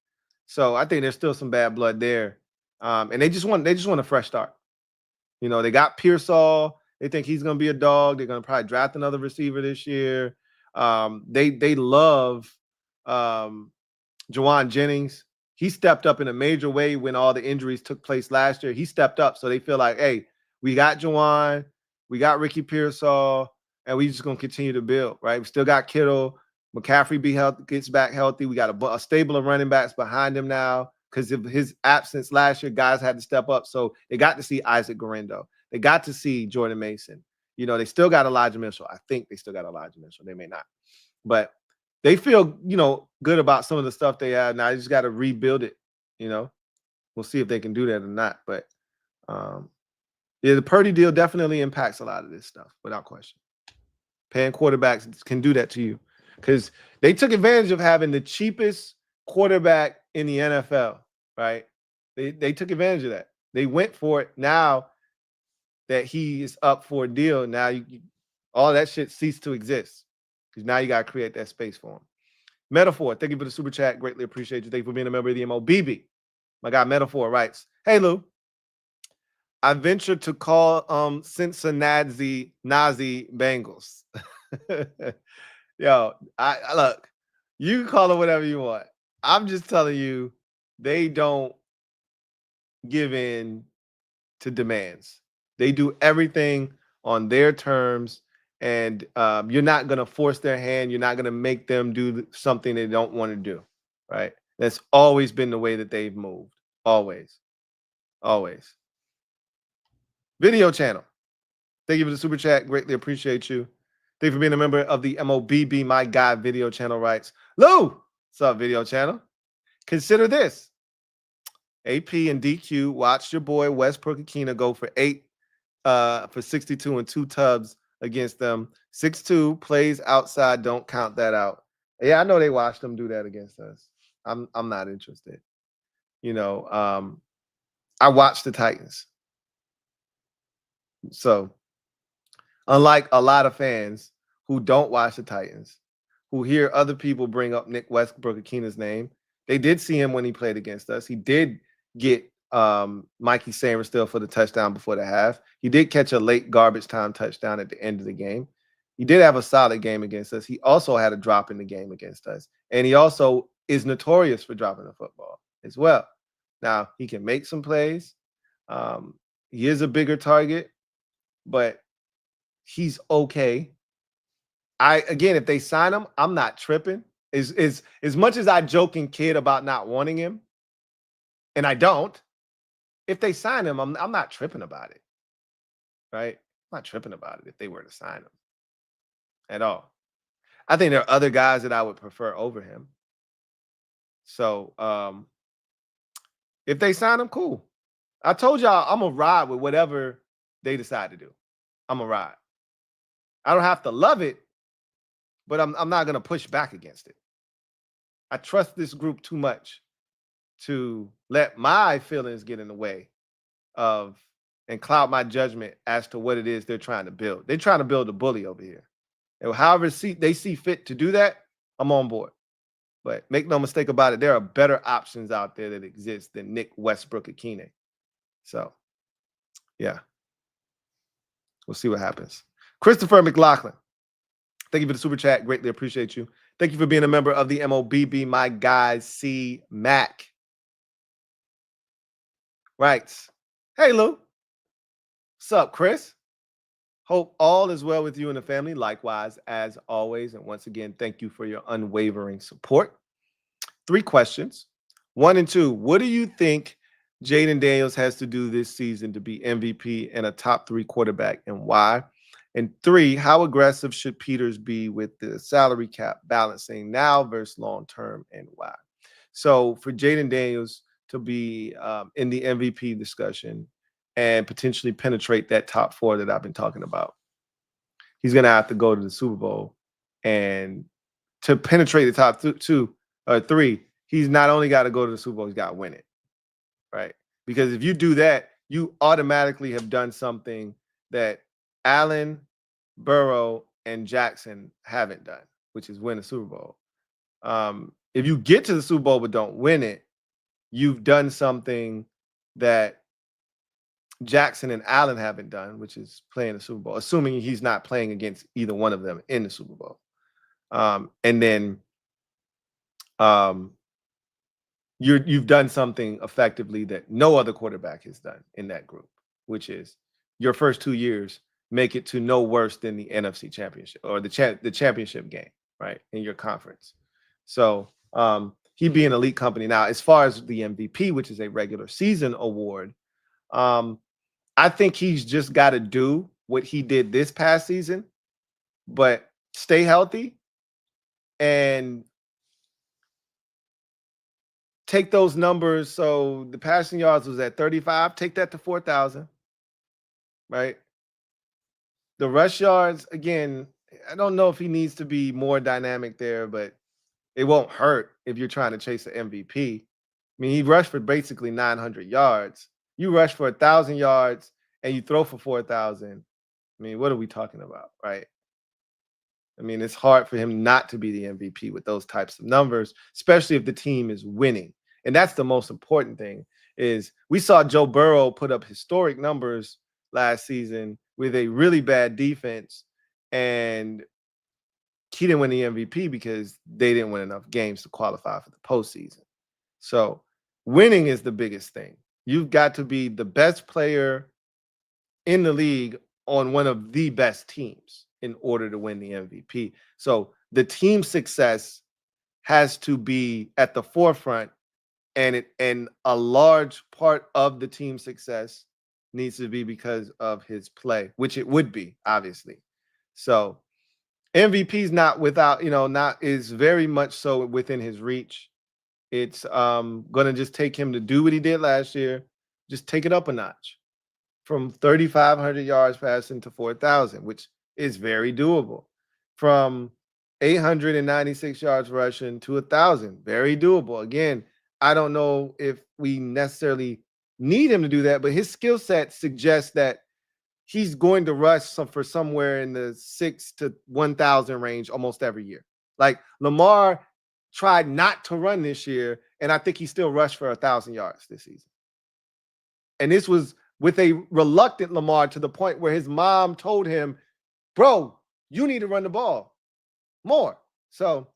So I think there's still some bad blood there. And they just want a fresh start. They got Pearsall. They think he's going to be a dog. They're going to probably draft another receiver this year. They love Juwan Jennings. He stepped up in a major way when all the injuries took place last year. He stepped up. So they feel like, hey, we got Juwan, we got Ricky Pearsall, and we just going to continue to build, right? We still got Kittle. McCaffrey gets back healthy. We got a stable of running backs behind him now because of his absence last year. Guys had to step up. So they got to see Isaac Guerrero. They got to see Jordan Mason. You know, they still got Elijah Mitchell. I think they still got Elijah Mitchell. They may not. But they feel, you know, good about some of the stuff they have. Now, they just got to rebuild it, you know. We'll see if they can do that or not. But, yeah, the Purdy deal definitely impacts a lot of this stuff, without question. Paying quarterbacks can do that to you because they took advantage of having the cheapest quarterback in the NFL, right? They took advantage of that. They went for it. Now that he is up for a deal, now all that shit ceased to exist because now you got to create that space for him. Metaphor, thank you for the super chat. Greatly appreciate you. Thank you for being a member of the MOBB. My guy Metaphor writes, hey, Lou. I venture to call Cincinnati Nazi Bengals. Yo, I look, you can call it whatever you want. I'm just telling you, they don't give in to demands. They do everything on their terms, and you're not going to force their hand. You're not going to make them do something they don't want to do, right? That's always been the way that they've moved. Always. Always. Video channel. Thank you for the super chat. Greatly appreciate you. Thank you for being a member of the MOBB My Guy video channel writes, Lou, what's up, video channel? Consider this. AP and DQ watched your boy Westbrook-Ikhine go for 62 and 2 tubs against them. 6'2", plays outside, don't count that out. Yeah, I know they watched them do that against us. I'm not interested. You know, I watched the Titans. So, unlike a lot of fans who don't watch the Titans, who hear other people bring up Nick Westbrook-Ikhine's name, they did see him when he played against us. He did get Mikey Sainristil for the touchdown before the half. He did catch a late garbage time touchdown at the end of the game. He did have a solid game against us. He also had a drop in the game against us. And he also is notorious for dropping the football as well. Now, he can make some plays. He is a bigger target, but he's okay. Again, if they sign him, I'm not tripping. As much as I joke and kid about not wanting him, and I don't, if they sign him, I'm not tripping about it. Right? I'm not tripping about it if they were to sign him at all. I think there are other guys that I would prefer over him. So if they sign him, cool. I told y'all I'm going to ride with whatever they decide to do. I'm going to ride. I don't have to love it, but I'm not going to push back against it. I trust this group too much to let my feelings get in the way of and cloud my judgment as to what it is they're trying to build. They're trying to build a bully over here. And however they see fit to do that, I'm on board. But make no mistake about it, there are better options out there that exist than Nick Westbrook-Ikhine. So, yeah. We'll see what happens. Christopher McLaughlin, thank you for the super chat. Greatly appreciate you. Thank you for being a member of the MOBB, my guy, C. Mac. Right. Hey, Lou. What's up, Chris? Hope all is well with you and the family. Likewise, as always. And once again, thank you for your unwavering support. 3 questions. 1 and 2. What do you think Jayden Daniels has to do this season to be MVP and a top 3 quarterback, and why? And 3, how aggressive should Peters be with the salary cap balancing now versus long-term, and why? So for Jayden Daniels to be in the MVP discussion and potentially penetrate that top 4 that I've been talking about, he's going to have to go to the Super Bowl. And to penetrate the top 2 or 3, he's not only got to go to the Super Bowl, he's got to win it. Right? Because if you do that, you automatically have done something that Allen, Burrow, and Jackson haven't done, which is win a Super Bowl. If you get to the Super Bowl but don't win it, you've done something that Jackson and Allen haven't done, which is playing the Super Bowl, assuming he's not playing against either one of them in the Super Bowl. And then you've done something effectively that no other quarterback has done in that group, which is your first 2 years make it to no worse than the NFC Championship or the championship game, right, in your conference. So he'd be an elite company. Now, as far as the MVP, which is a regular season award, I think he's just got to do what he did this past season, but stay healthy and take those numbers. So the passing yards was at 35. Take that to 4,000, right? The rush yards, again, I don't know if he needs to be more dynamic there, but it won't hurt if you're trying to chase an MVP. I mean, he rushed for basically 900 yards. You rush for 1,000 yards and you throw for 4,000. I mean, what are we talking about, right? I mean, it's hard for him not to be the MVP with those types of numbers, especially if the team is winning. And that's the most important thing is we saw Joe Burrow put up historic numbers last season with a really bad defense, and he didn't win the MVP because they didn't win enough games to qualify for the postseason. So winning is the biggest thing. You've got to be the best player in the league on one of the best teams in order to win the MVP. So the team success has to be at the forefront, and a large part of the team success needs to be because of his play, which it would be, obviously. So MVP is not without, is very much so within his reach. It's going to just take him to do what he did last year, just take it up a notch from 3,500 yards passing to 4,000, which is very doable. From 896 yards rushing to 1,000, very doable. Again, I don't know if we necessarily need him to do that, but his skill set suggests that he's going to rush for somewhere in the 6 to 1,000 range almost every year. Like Lamar tried not to run this year, and I think he still rushed for 1,000 yards this season. And this was with a reluctant Lamar to the point where his mom told him, bro, you need to run the ball more. So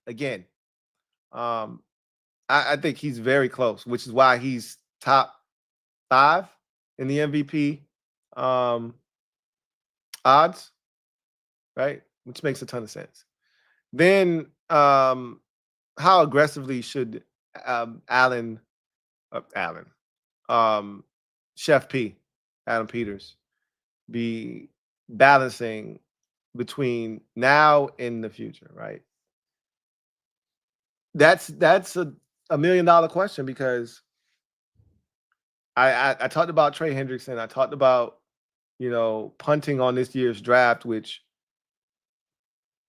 again, I think he's very close, which is why he's top 5 in the MVP odds, right? Which makes a ton of sense. Then how aggressively should Chef P, Adam Peters, be balancing between now and the future, right? That's a $1 million question, because I talked about Trey Hendrickson. I talked about, punting on this year's draft, which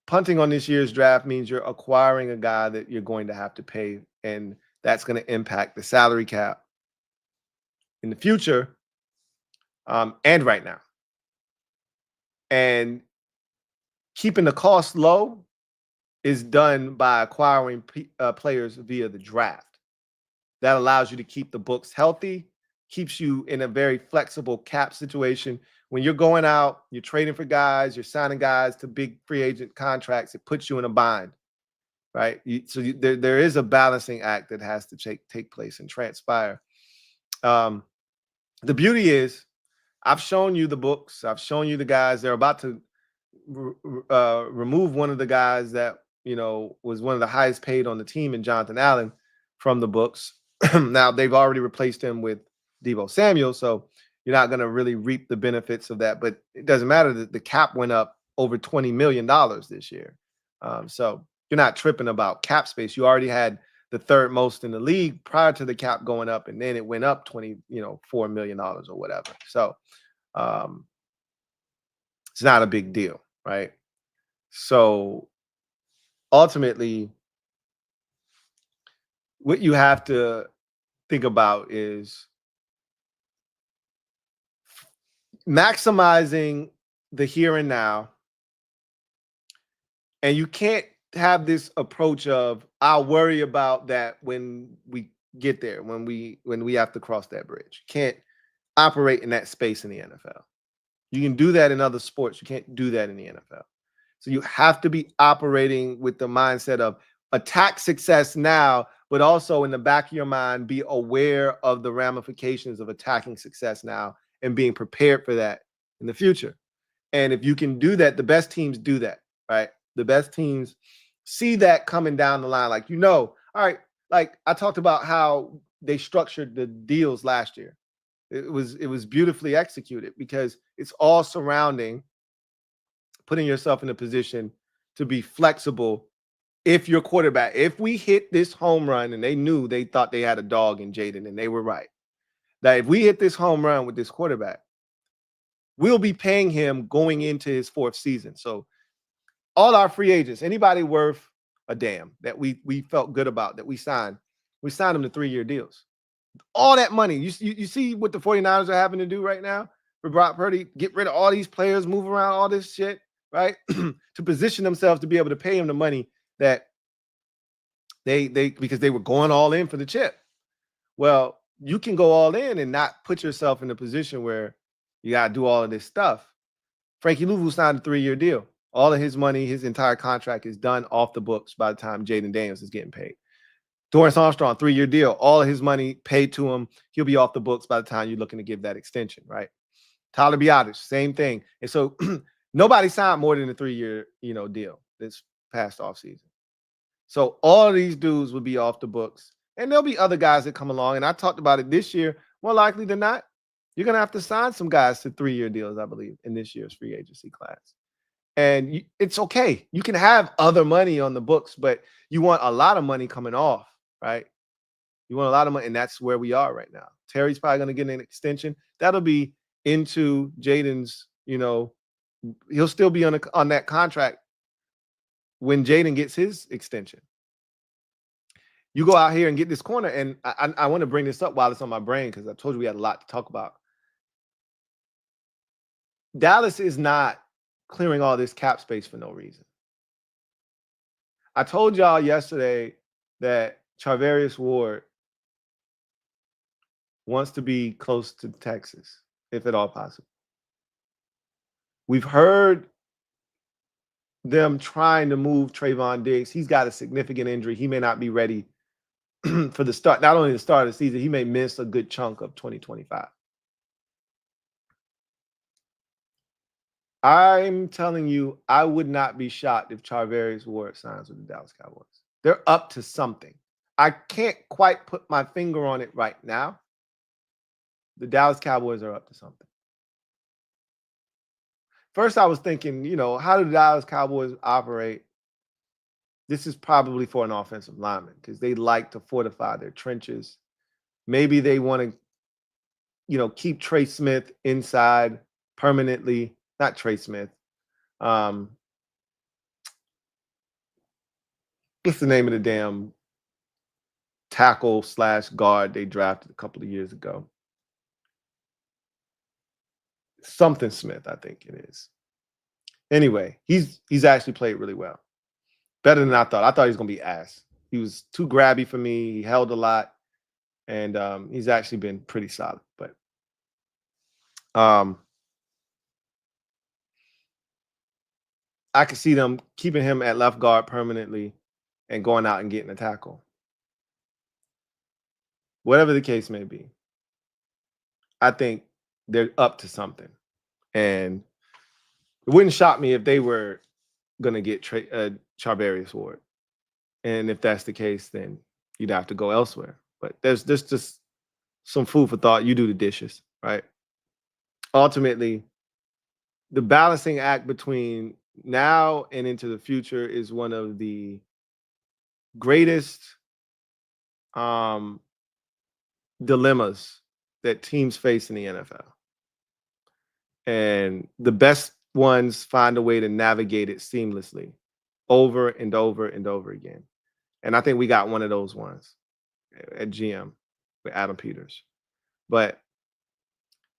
punting on this year's draft means you're acquiring a guy that you're going to have to pay, and that's going to impact the salary cap in the future and right now. And keeping the cost low is done by acquiring players via the draft. That allows you to keep the books healthy, keeps you in a very flexible cap situation. When you're going out, you're trading for guys, you're signing guys to big free agent contracts, it puts you in a bind, right? There is a balancing act that has to take place and transpire. The beauty is, I've shown you the books. I've shown you the guys. They're about to remove one of the guys that, was one of the highest paid on the team in Jonathan Allen from the books. Now, they've already replaced him with Deebo Samuel, so you're not going to really reap the benefits of that. But it doesn't matter that the cap went up over $20 million this year. So you're not tripping about cap space. You already had the third most in the league prior to the cap going up, and then it went up $4 million or whatever. So it's not a big deal, right? So ultimately, what you have to think about is maximizing the here and now. And you can't have this approach of, I'll worry about that when we get there, when we have to cross that bridge. You can't operate in that space in the NFL. You can do that in other sports. You can't do that in the NFL. So you have to be operating with the mindset of attack success now, but also in the back of your mind, be aware of the ramifications of attacking success now and being prepared for that in the future. And if you can do that, the best teams do that, right? The best teams see that coming down the line. Like, all right, like I talked about how they structured the deals last year. It was beautifully executed because it's all surrounding putting yourself in a position to be flexible. If your quarterback, if we hit this home run, and they thought they had a dog in Jaden, and they were right, that if we hit this home run with this quarterback, we'll be paying him going into his 4th season. So all our free agents, anybody worth a damn that we felt good about, that we signed them to 3-year deals. All that money. You see what the 49ers are having to do right now for Brock Purdy, get rid of all these players, move around all this shit, right? To position themselves to be able to pay him the money that they because they were going all in for the chip. Well, you can go all in and not put yourself in a position where you got to do all of this stuff. Frankie Louvu signed a 3-year deal. All of his money, his entire contract is done off the books by the time Jaden Daniels is getting paid. Dorrance Armstrong, 3-year deal. All of his money paid to him. He'll be off the books by the time you're looking to give that extension, right? Tyler Biadasz, same thing. And so nobody signed more than a 3-year, deal this past offseason. So all of these dudes will be off the books. And there'll be other guys that come along. And I talked about it this year. More likely than not, you're going to have to sign some guys to 3-year deals, I believe, in this year's free agency class. And it's okay. You can have other money on the books, but you want a lot of money coming off, right? You want a lot of money, and that's where we are right now. Terry's probably going to get an extension. That'll be into Jaden's, he'll still be on that contract when Jaden gets his extension. You go out here and get this corner, and I want to bring this up while it's on my brain because I told you we had a lot to talk about. Dallas is not clearing all this cap space for no reason. I told y'all yesterday that Charvarius Ward wants to be close to Texas, if at all possible. We've heard them trying to move Trayvon Diggs. He's got a significant injury. He may not be ready for the start, not only the start of the season, he may miss a good chunk of 2025. I'm telling you, I would not be shocked if Charvarius Ward signs with the Dallas Cowboys. They're up to something. I can't quite put my finger on it right now. The Dallas Cowboys are up to something. First, I was thinking, how do the Dallas Cowboys operate? This is probably for an offensive lineman because they like to fortify their trenches. Maybe they want to, keep Trey Smith inside permanently. Not Trey Smith. What's the name of the damn tackle/guard they drafted a couple of years ago? Something Smith, I think it is. Anyway, he's actually played really well. Better than I thought. I thought he was going to be ass. He was too grabby for me. He held a lot. And he's actually been pretty solid. But I could see them keeping him at left guard permanently and going out and getting a tackle. Whatever the case may be, I think they're up to something. And it wouldn't shock me if they were going to get Charvarius Ward. And if that's the case, then you'd have to go elsewhere. But there's just some food for thought. You do the dishes, right? Ultimately, the balancing act between now and into the future is one of the greatest dilemmas that teams face in the NFL. And the best ones find a way to navigate it seamlessly over and over and over again. And I think we got one of those ones at GM with Adam Peters. But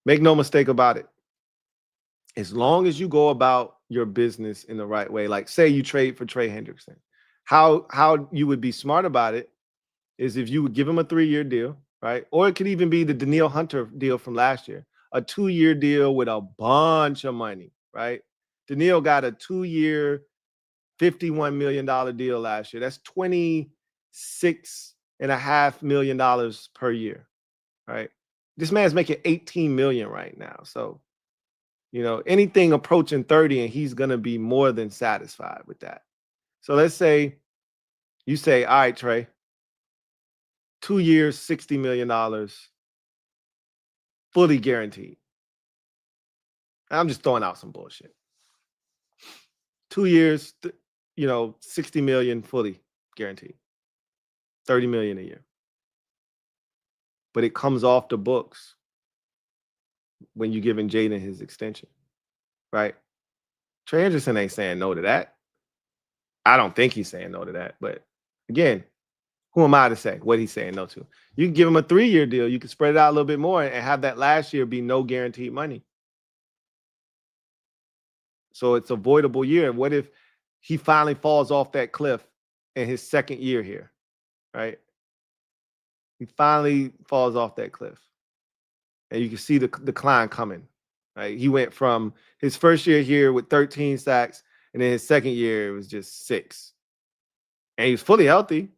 make no mistake about it. As long as you go about your business in the right way, like say you trade for Trey Hendrickson, how you would be smart about it is if you would give him a 3-year deal, right? Or it could even be the Danielle Hunter deal from last year, a 2-year deal with a bunch of money, right? Danielle got a 2-year, $51 million deal last year. That's $26.5 million per year, right? This man's making $18 million right now. So, anything approaching 30 and he's going to be more than satisfied with that. So let's say you say, all right, Trey, 2 years, $60 million. fully guaranteed. I'm just throwing out some bullshit. 2 years, $60 million fully guaranteed. $30 million a year. But it comes off the books when you're giving Jaden his extension, right? Trey Hendrickson ain't saying no to that. I don't think he's saying no to that. But again, who am I to say what he's saying no to? You can give him a 3-year deal. You can spread it out a little bit more and have that last year be no guaranteed money. So it's an avoidable year. What if he finally falls off that cliff in his second year here, right? He finally falls off that cliff. And you can see the decline coming, right? He went from his first year here with 13 sacks, and then his second year, it was just 6. And he was fully healthy,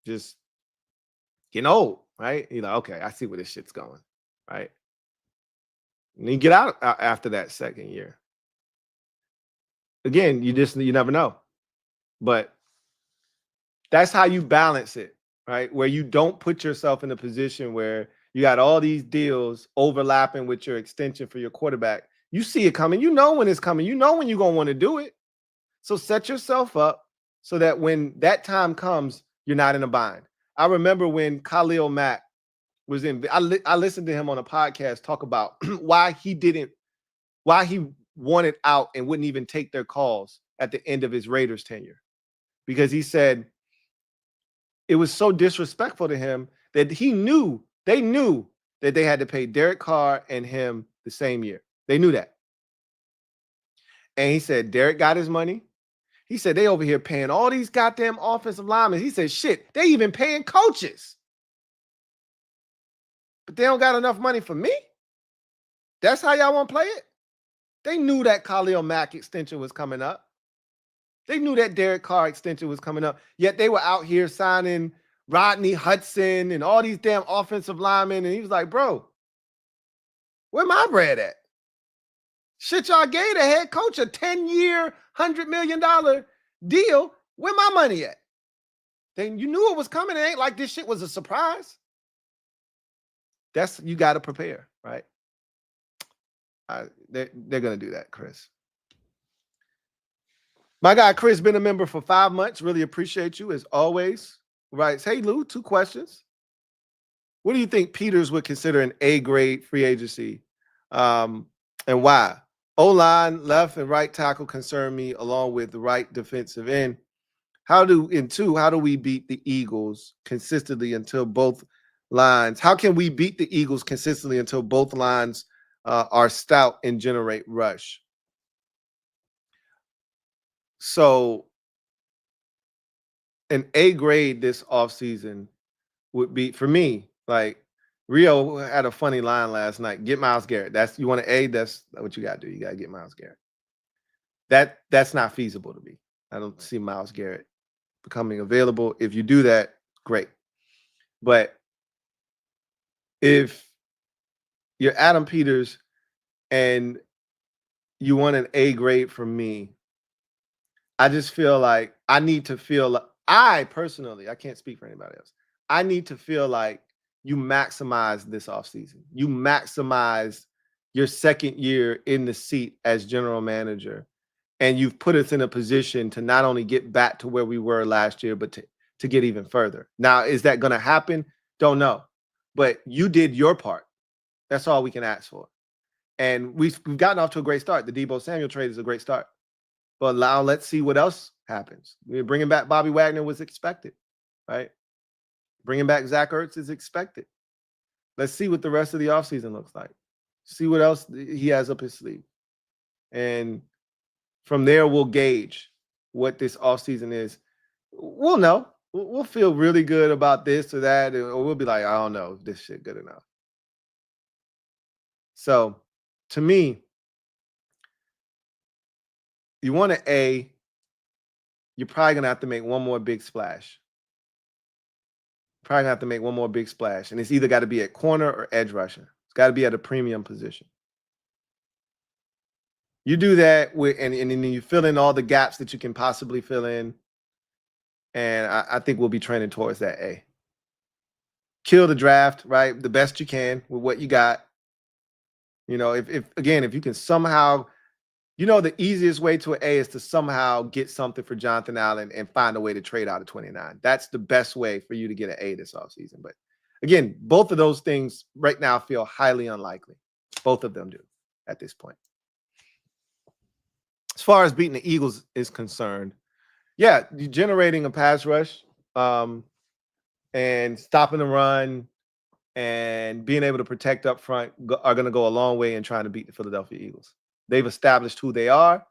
just getting old, right? You're like, okay, I see where this shit's going, right? And you get out after that second year. Again, you never know. But that's how you balance it, right? Where you don't put yourself in a position where you got all these deals overlapping with your extension for your quarterback. You see it coming. You know when it's coming. You know when you're going to want to do it. So set yourself up so that when that time comes, you're not in a bind. I remember when Khalil Mack was in, I listened to him on a podcast talk about why he wanted out and wouldn't even take their calls at the end of his Raiders tenure. Because he said it was so disrespectful to him that they knew that they had to pay Derek Carr and him the same year. They knew that. And he said, Derek got his money. He said, they over here paying all these goddamn offensive linemen. He said, shit, they even paying coaches. But they don't got enough money for me? That's how y'all want to play it? They knew that Khalil Mack extension was coming up. They knew that Derek Carr extension was coming up. Yet they were out here signing Rodney Hudson and all these damn offensive linemen. And he was like, bro, where my bread at? Shit, y'all gave the head coach a 10-year, $100 million deal. Where my money at? Then you knew it was coming. It ain't like this shit was a surprise. You got to prepare, right? They're going to do that, Chris. My guy, Chris, been a member for 5 months. Really appreciate you as always. Right. Hey, Lou, 2 questions. What do you think Peters would consider an A-grade free agency and why? O-line, left and right tackle concern me along with the right defensive end. How do we beat the Eagles consistently until both lines? How can we beat the Eagles consistently until both lines are stout and generate rush? So an A grade this offseason would be, for me, like Rio had a funny line last night. Get Myles Garrett. You want an A, that's what you got to do. You got to get Myles Garrett. That's not feasible to me. I don't see Myles Garrett becoming available. If you do that, great. But if you're Adam Peters and you want an A grade from me, I just feel like I need to feel, I personally, I can't speak for anybody else. I need to feel like you maximize this offseason. You maximize your second year in the seat as general manager. And you've put us in a position to not only get back to where we were last year, but to get even further. Now, is that going to happen? Don't know. But you did your part. That's all we can ask for. And we've gotten off to a great start. The Deebo Samuel trade is a great start. But now let's see what else happens. Bringing back Bobby Wagner was expected, right? Bringing back Zach Ertz is expected. Let's see what the rest of the offseason looks like. See what else he has up his sleeve. And from there, we'll gauge what this offseason is. We'll know. We'll feel really good about this or that, or we'll be like, I don't know if this shit good enough. So, to me, you want an A, you're probably going to have to make one more big splash. Probably going to have to make one more big splash. And it's either got to be at corner or edge rusher. It's got to be at a premium position. You do that, and then you fill in all the gaps that you can possibly fill in. And I think we'll be trending towards that A. Kill the draft, right? The best you can with what you got. You know, if you can somehow, the easiest way to an A is to somehow get something for Jonathan Allen and find a way to trade out of 29. That's the best way for you to get an A this offseason. But again, both of those things right now feel highly unlikely. Both of them do at this point. As far as beating the Eagles is concerned, yeah, generating a pass rush and stopping the run and being able to protect up front are going to go a long way in trying to beat the Philadelphia Eagles. They've established who they are,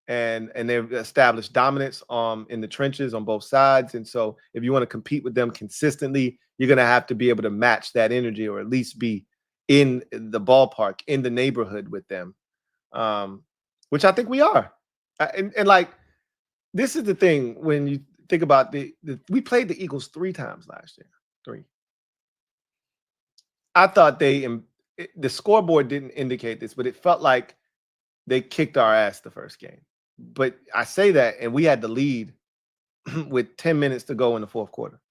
and they've established dominance in the trenches on both sides. And so if you want to compete with them consistently, you're going to have to be able to match that energy, or at least be in the ballpark, in the neighborhood with them, which I think we are. And like, this is the thing when you think about we played the Eagles 3 times last year. 3. I thought the scoreboard didn't indicate this, but it felt like they kicked our ass the first game. But I say that, and we had the lead with 10 minutes to go in the fourth quarter.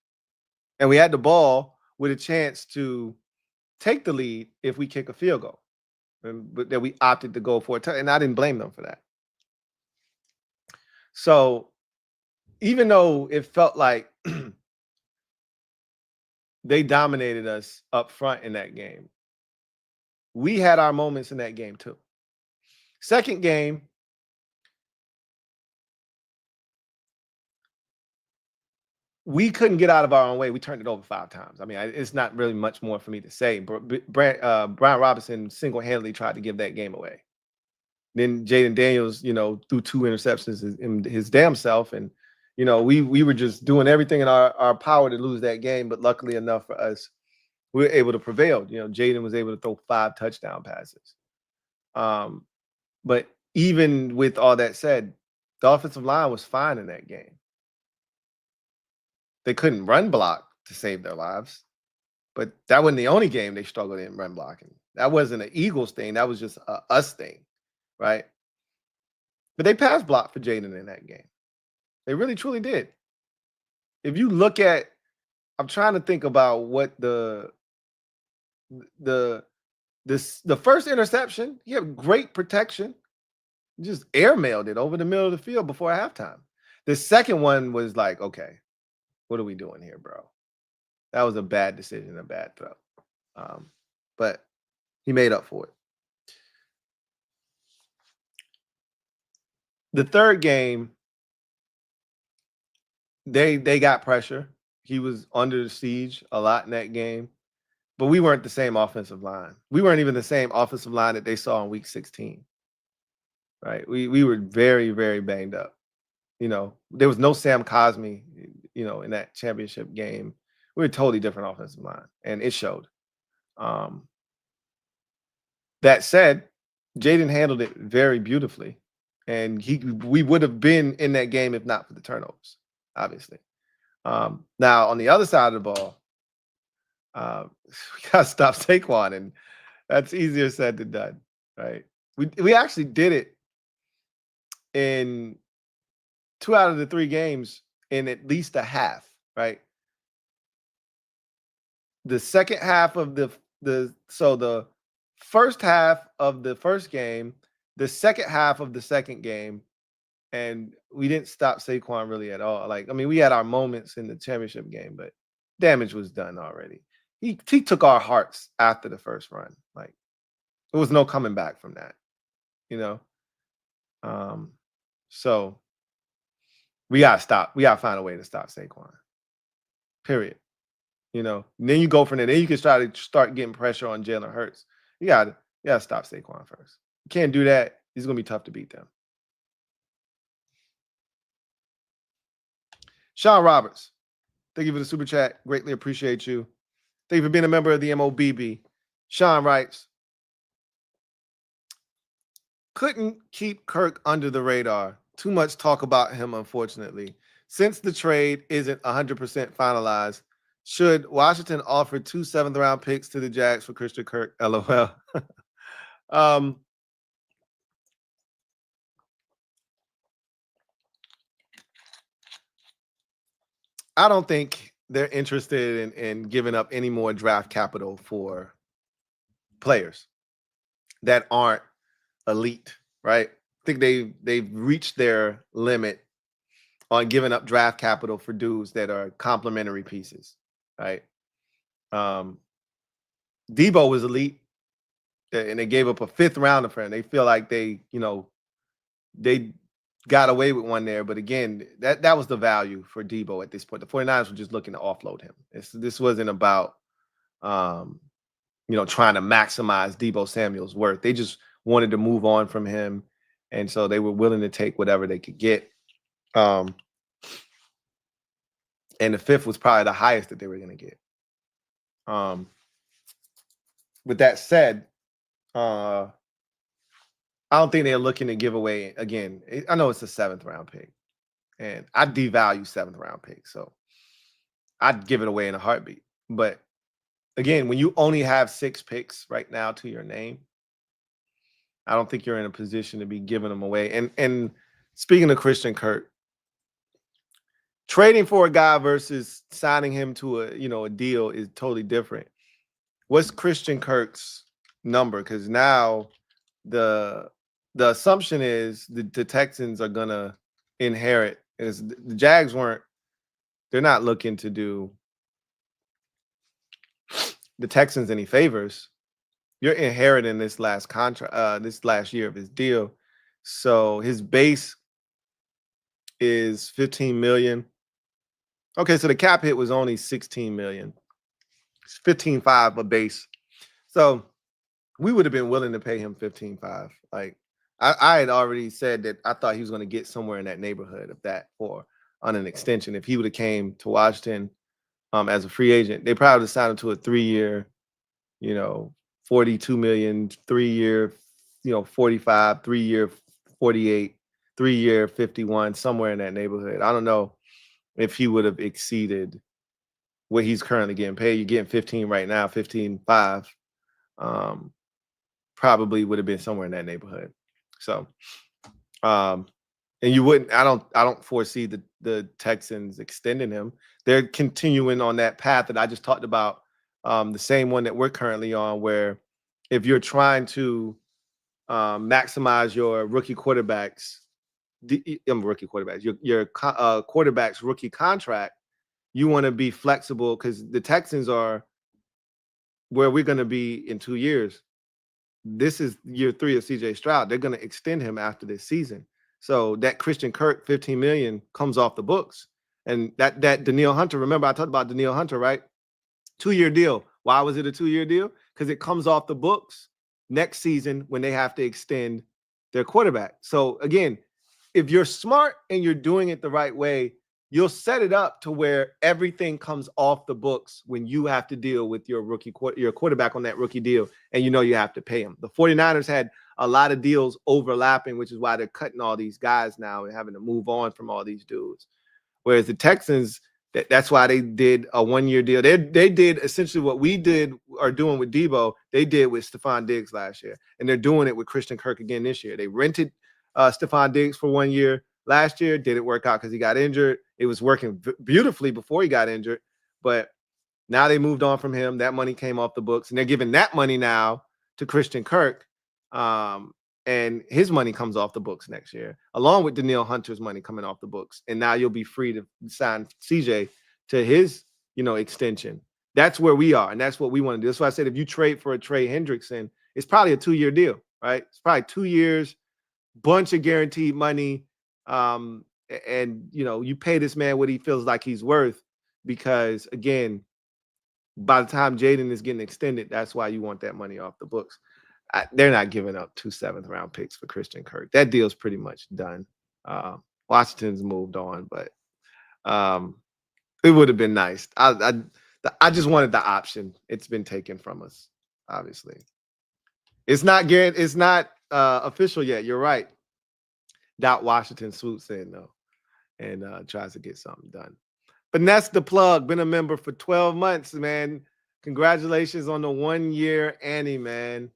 And we had the ball with a chance to take the lead if we kick a field goal. But that we opted to go for it. And I didn't blame them for that. So even though it felt like they dominated us up front in that game, we had our moments in that game too. Second game, we couldn't get out of our own way. We turned it over 5 times. I mean, it's not really much more for me to say. Brian Robinson single-handedly tried to give that game away. Then Jaden Daniels, threw 2 interceptions in his damn self. And, we were just doing everything in our power to lose that game. But luckily enough for us, we were able to prevail. Jaden was able to throw 5 touchdown passes. But even with all that said, the offensive line was fine in that game. They couldn't run block to save their lives. But that wasn't the only game they struggled in run blocking. That wasn't an Eagles thing. That was just a us thing, right? But they pass blocked for Jaden in that game. They really, truly did. If you look at, I'm trying to think about what the first interception, he had great protection. Just airmailed it over the middle of the field before halftime. The second one was like, okay, what are we doing here, bro? That was a bad decision, a bad throw. But he made up for it. The third game, they got pressure. He was under the siege a lot in that game. But we weren't the same offensive line. We weren't even the same offensive line that they saw in week 16. Right? We were very, very banged up. There was no Sam Cosmi, in that championship game. We were a totally different offensive line, and it showed. That said, Jaden handled it very beautifully, and we would have been in that game if not for the turnovers, obviously. Now, on the other side of the ball, we got to stop Saquon, and that's easier said than done, right? We actually did it in 2 out of the 3 games in at least a half, right? The second half of the first half of the first game, the second half of the second game, and we didn't stop Saquon really at all. We had our moments in the championship game, but damage was done already. He took our hearts after the first run. There was no coming back from that, So we gotta stop. We gotta find a way to stop Saquon. Period. And then you go from there. Then you can start getting pressure on Jalen Hurts. You gotta stop Saquon first. You can't do that. It's gonna be tough to beat them. Sean Roberts, thank you for the super chat. Greatly appreciate you. Thank you for being a member of the MOBB. Sean writes, couldn't keep Kirk under the radar. Too much talk about him, unfortunately. Since the trade isn't 100% finalized, should Washington offer 2 7th-round picks to the Jags for Christian Kirk? LOL. I don't think they're interested in giving up any more draft capital for players. that aren't elite, right? I think they've reached their limit on giving up draft capital for dudes that are complementary pieces, right? Deebo was elite, and they gave up a 5th rounder for him. They feel like they got away with one there, but again, that was the value for Deebo at this point. The 49ers were just looking to offload him. This wasn't about trying to maximize Deebo Samuel's worth. They just wanted to move on from him, and so they were willing to take whatever they could get. And the 5th was probably the highest that they were going to get. With that said, I don't think they're looking to give away again. I know it's a 7th round pick, and I devalue 7th round picks, so I'd give it away in a heartbeat. But again, when you only have 6 picks right now to your name, I don't think you're in a position to be giving them away. And speaking of Christian Kirk, trading for a guy versus signing him to a deal is totally different. What's Christian Kirk's number? Because now the assumption is the Texans are gonna inherit. The Jags they're not looking to do the Texans any favors. You're inheriting this last contract, this last year of his deal. So his base is $15 million. Okay, so the cap hit was only $16 million. It's $15.5 a base. So we would have been willing to pay him $15.5. Like I had already said that I thought he was going to get somewhere in that neighborhood of that or on an extension. If he would have came to Washington as a free agent, they probably would have signed him to a 3-year, $42 million, 3-year, 45, 3-year, 48, 3-year, 51, somewhere in that neighborhood. I don't know if he would have exceeded what he's currently getting paid. You're getting 15 right now, 15.5. Probably would have been somewhere in that neighborhood. So, and you wouldn't. I don't foresee the Texans extending him. They're continuing on that path that I just talked about, the same one that we're currently on, where if you're trying to maximize your rookie quarterbacks, your quarterback's rookie contract, you want to be flexible because the Texans are where we're going to be in 2 years. This is year 3 of CJ Stroud. They're going to extend him after this season. So that Christian Kirk $15 million comes off the books. And that Danielle Hunter, remember I talked about Danielle Hunter, right? 2-year deal. Why was it a 2-year deal? Because it comes off the books next season when they have to extend their quarterback. So again, if you're smart and you're doing it the right way, you'll set it up to where everything comes off the books when you have to deal with your quarterback on that rookie deal, and you have to pay him. The 49ers had a lot of deals overlapping, which is why they're cutting all these guys now and having to move on from all these dudes. Whereas the Texans, that's why they did a 1-year deal. They did essentially what we are doing with Deebo, they did with Stephon Diggs last year. And they're doing it with Christian Kirk again this year. They rented Stephon Diggs for 1 year. Last year, didn't work out because he got injured. It was working beautifully before he got injured. But now they moved on from him. That money came off the books. And they're giving that money now to Christian Kirk. And his money comes off the books next year, along with Danielle Hunter's money coming off the books. And now you'll be free to sign CJ to his, extension. That's where we are. And that's what we want to do. That's why I said if you trade for a Trey Hendrickson, it's probably a 2-year deal, right? It's probably 2 years, bunch of guaranteed money. And you pay this man what he feels like he's worth, because again, by the time Jaden is getting extended, that's why you want that money off the books. They're not giving up 2 7th-round picks for Christian Kirk. That deal's pretty much done. Washington's moved on, but it would have been nice. I just wanted the option. It's been taken from us, obviously. It's not guaranteed. It's not official yet. You're right. Washington swoops in though and tries to get something done. But that's the plug. Been a member for 12 months, man. Congratulations on the 1-year Annie, man.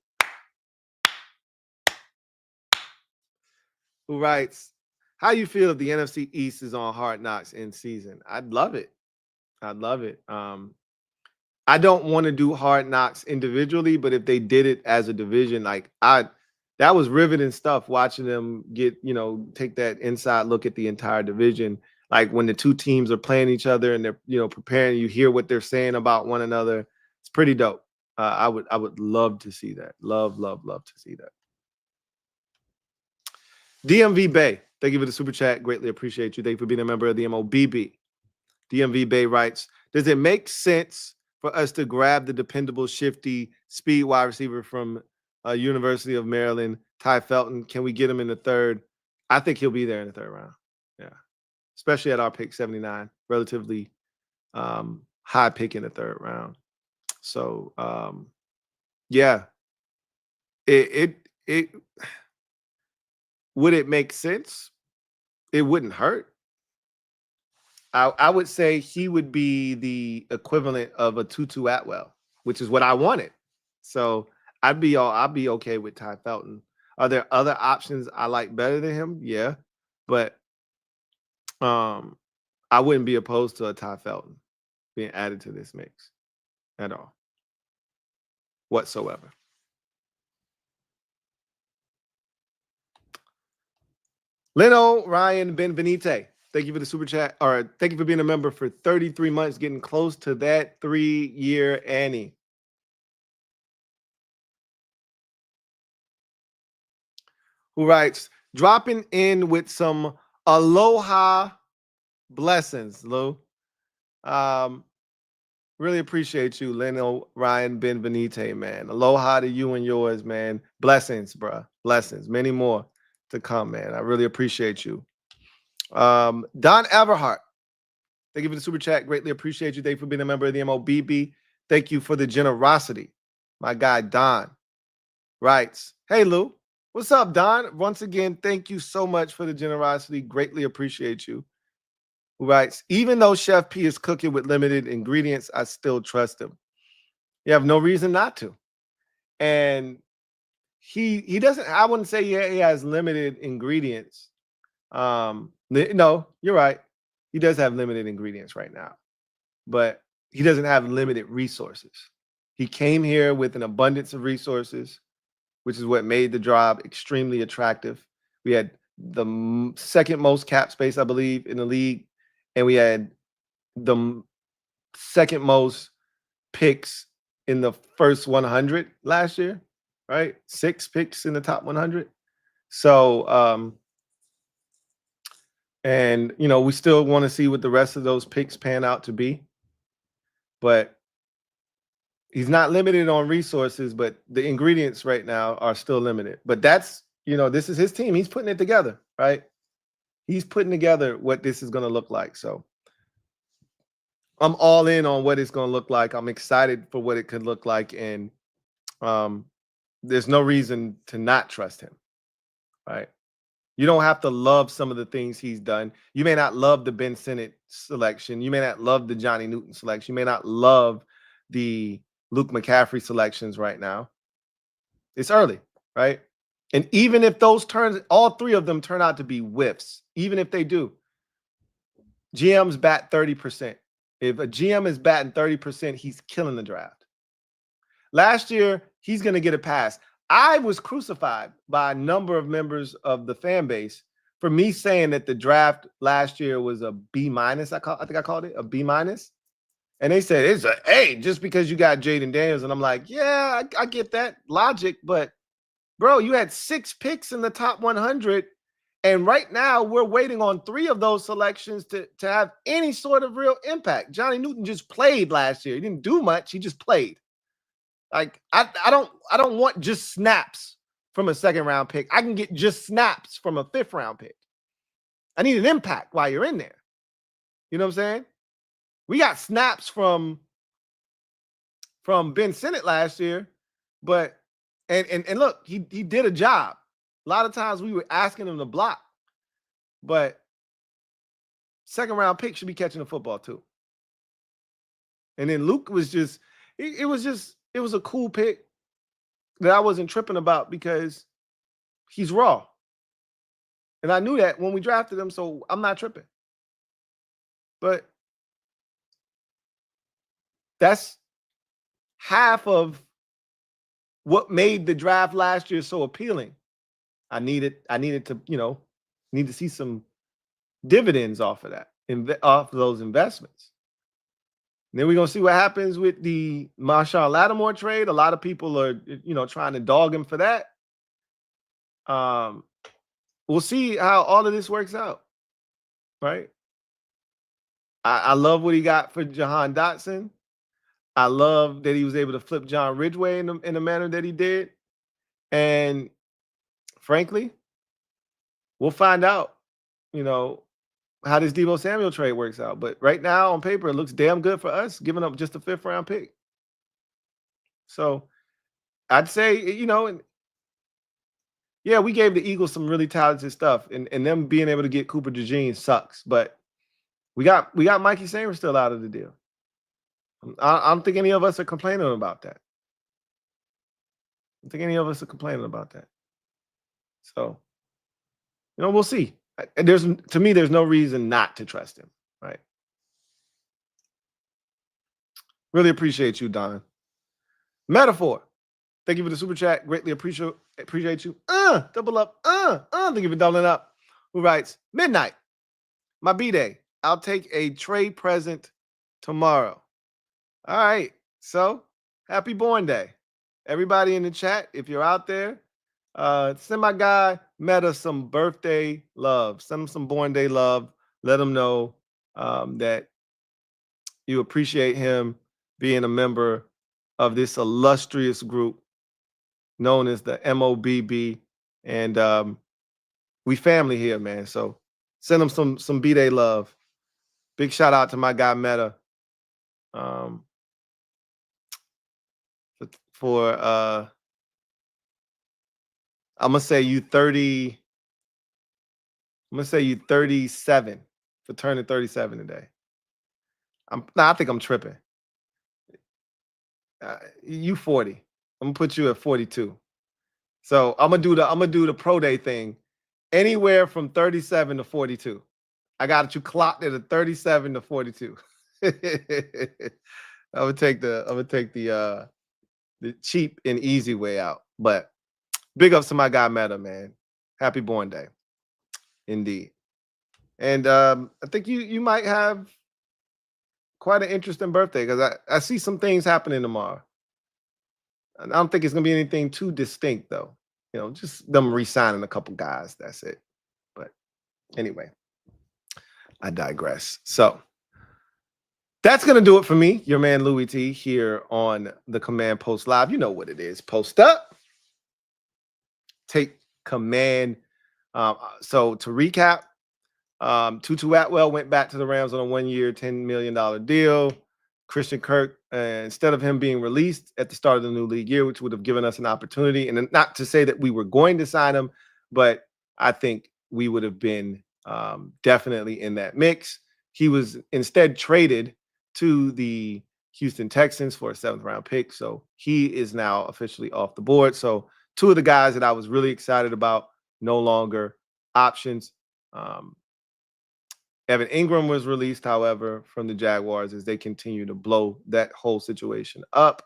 Who writes, how you feel if the NFC East is on Hard Knocks in season? I'd love it. I'd love it. I don't want to do Hard Knocks individually, but if they did it as a division, like that was riveting stuff watching them get, take that inside look at the entire division. Like when the two teams are playing each other and they're, preparing, you hear what they're saying about one another. It's pretty dope. I would love to see that. Love to see that. DMV Bay, thank you for the super chat. Greatly appreciate you. Thank you for being a member of the MOBB. DMV Bay writes, does it make sense for us to grab the dependable, shifty, speed wide receiver from University of Maryland, Ty Felton? Can we get him in the third? I think he'll be there in the third round. Yeah, especially at our pick 79, relatively high pick in the third round. So, yeah, it would it make sense? It wouldn't hurt. I would say he would be the equivalent of a Tutu Atwell, which is what I wanted. So I'd be okay with Ty Felton. Are there other options I like better than him? Yeah, but I wouldn't be opposed to a Ty Felton being added to this mix at all, whatsoever. Leno Ryan Benvenite, thank you for the super chat, or thank you for being a member for 33 months, getting close to that 3-year Annie. Who writes, dropping in with some aloha blessings, Lou. Really appreciate you, Leno Ryan Benvenite, man. Aloha to you and yours, man. Blessings, bruh. Blessings. Many more to come, man. I really appreciate you. Don Everhart, thank you for the super chat. Greatly appreciate you. Thank you for being a member of the MOBB. Thank you for the generosity. My guy Don writes, hey, Lou. What's up, Don? Once again, thank you so much for the generosity. Greatly appreciate you. Who writes, even though Chef P is cooking with limited ingredients, I still trust him. You have no reason not to. And he doesn't, I wouldn't say he has limited ingredients. No, you're right. He does have limited ingredients right now, but he doesn't have limited resources. He came here with an abundance of resources, which is what made the job extremely attractive. We had the second most cap space, I believe, in the league, and we had the second most picks in the first 100 last year, right? 6 picks in the top 100. So, and, we still want to see what the rest of those picks pan out to be. But he's not limited on resources, but the ingredients right now are still limited. But that's, this is his team. He's putting it together, right? He's putting together what this is going to look like. So I'm all in on what it's going to look like. I'm excited for what it could look like. And there's no reason to not trust him, right? You don't have to love some of the things he's done. You may not love the Ben Sinnott selection. You may not love the Johnny Newton selection. You may not love the Luke McCaffrey selections right now. It's early, right? And even if all 3 of them turn out to be whiffs, even if they do, GMs bat 30%. If a GM is batting 30%, he's killing the draft. Last year, he's going to get a pass. I was crucified by a number of members of the fan base for me saying that the draft last year was a B-. I think I called it a B-. And they said it's an A just because you got Jaden Daniels. And I'm like, yeah, I get that logic. But, bro, you had 6 picks in the top 100. And right now, we're waiting on 3 of those selections to have any sort of real impact. Johnny Newton just played last year. He didn't do much. He just played. Like, I don't want just snaps from a 2nd-round pick. I can get just snaps from a 5th-round pick. I need an impact while you're in there. You know what I'm saying? We got snaps from Ben Sinnott last year, but and look, he did a job. A lot of times we were asking him to block, but 2nd-round pick should be catching the football too. And then Luke was just, it was a cool pick that I wasn't tripping about because he's raw. And I knew that when we drafted him, so I'm not tripping. But that's half of what made the draft last year so appealing. I needed to, need to see some dividends off of that, off of those investments. And then we're gonna see what happens with the Marshawn Lattimore trade. A lot of people are, trying to dog him for that. We'll see how all of this works out, right? I love what he got for Jahan Dotson. I love that he was able to flip John Ridgeway in the manner that he did. And frankly, we'll find out, how this Deebo Samuel trade works out. But right now, on paper, it looks damn good for us, giving up just a 5th-round pick. So I'd say, yeah, we gave the Eagles some really talented stuff, and them being able to get Cooper DeJean sucks. But we got Mikey Sanders still out of the deal. I don't think any of us are complaining about that. I don't think any of us are complaining about that. So, we'll see. To me, there's no reason not to trust him, right? Really appreciate you, Don. Metaphor. Thank you for the super chat. Greatly appreciate you. Double up. Thank you for doubling up. Who writes, midnight, my B-day. I'll take a trade present tomorrow. All right. So, happy born day. Everybody in the chat, if you're out there, send my guy Meta some birthday love. Send him some born day love. Let him know that you appreciate him being a member of this illustrious group known as the MOBB. And we family here, man. So send him some B-Day love. Big shout out to my guy Meta. For I'm gonna say you 30. I'm gonna say you 37 for turning 37 today. I think I'm tripping. You 40. I'm gonna put you at 42. So I'm gonna do the pro day thing, anywhere from 37 to 42. I got you clocked at a 37 to 42. I would take the cheap and easy way out. But big ups to my guy Meta, man. Happy born day. Indeed. And I think you might have quite an interesting birthday, because I see some things happening tomorrow. I don't think it's going to be anything too distinct, though. Just them re-signing a couple guys. That's it. But anyway, I digress. So that's going to do it for me, your man Louie T, here on the Command Post Live. You know what it is. Post up. Take command. So to recap, Tutu Atwell went back to the Rams on a 1-year, $10 million deal. Christian Kirk, instead of him being released at the start of the new league year, which would have given us an opportunity, and not to say that we were going to sign him, but I think we would have been definitely in that mix. He was instead traded to the Houston Texans for a 7th-round pick, so he is now officially off the board. So 2 of the guys that I was really excited about, no longer options. Evan Ingram was released, however, from the Jaguars as they continue to blow that whole situation up.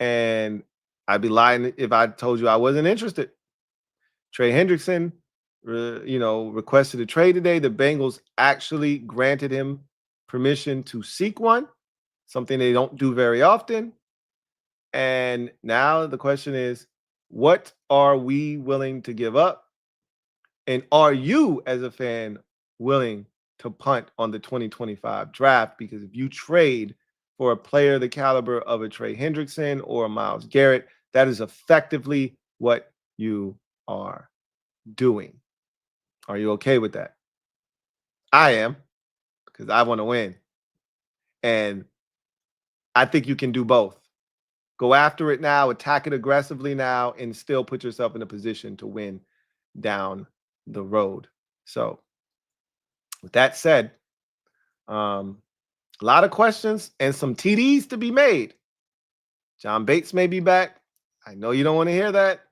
And I'd be lying if I told you I wasn't interested. Trey Hendrickson, requested a trade today. The Bengals actually granted him permission to seek one, something they don't do very often. And now the question is, what are we willing to give up? And are you, as a fan, willing to punt on the 2025 draft? Because if you trade for a player the caliber of a Trey Hendrickson or a Myles Garrett, that is effectively what you are doing. Are you okay with that? I am, because I want to win. And I think you can do both. Go after it now, attack it aggressively now, and still put yourself in a position to win down the road. So with that said, a lot of questions and some TDs to be made. John Bates may be back. I know you don't want to hear that,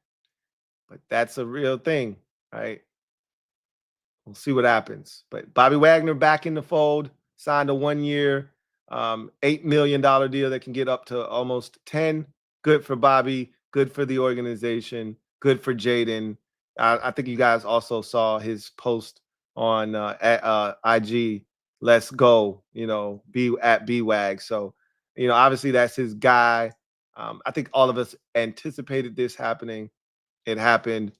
but that's a real thing, right? We'll see what happens. But Bobby Wagner back in the fold, signed a 1-year, $8 million deal that can get up to almost 10. Good for Bobby. Good for the organization. Good for Jaden. I think you guys also saw his post on IG. Let's go. Be at BWagz. So, obviously that's his guy. I think all of us anticipated this happening. It happened.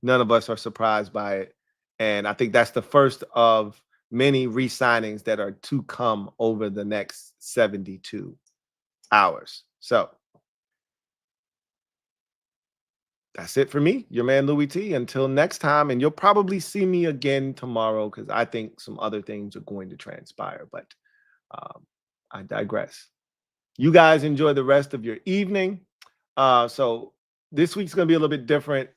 None of us are surprised by it. And I think that's the first of many re-signings that are to come over the next 72 hours. So that's it for me, your man Louie T. Until next time, and you'll probably see me again tomorrow because I think some other things are going to transpire, but I digress. You guys enjoy the rest of your evening. So this week's going to be a little bit different,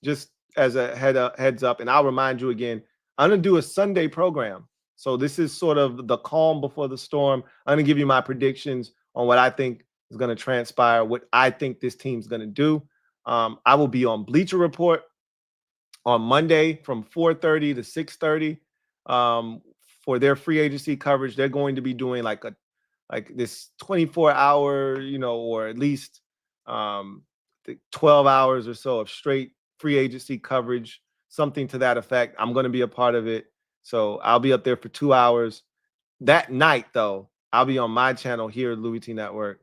just as a heads up, and I'll remind you again, I'm going to do a Sunday program. So this is sort of the calm before the storm. I'm going to give you my predictions on what I think is going to transpire, what I think this team's going to do. I will be on Bleacher Report on Monday from 4:30 to 6:30 for their free agency coverage. They're going to be doing like this 24-hour, or at least 12 hours or so of straight free agency coverage, something to that effect. I'm going to be a part of it. So I'll be up there for 2 hours. That night, though, I'll be on my channel here at LouieTeeNetwork.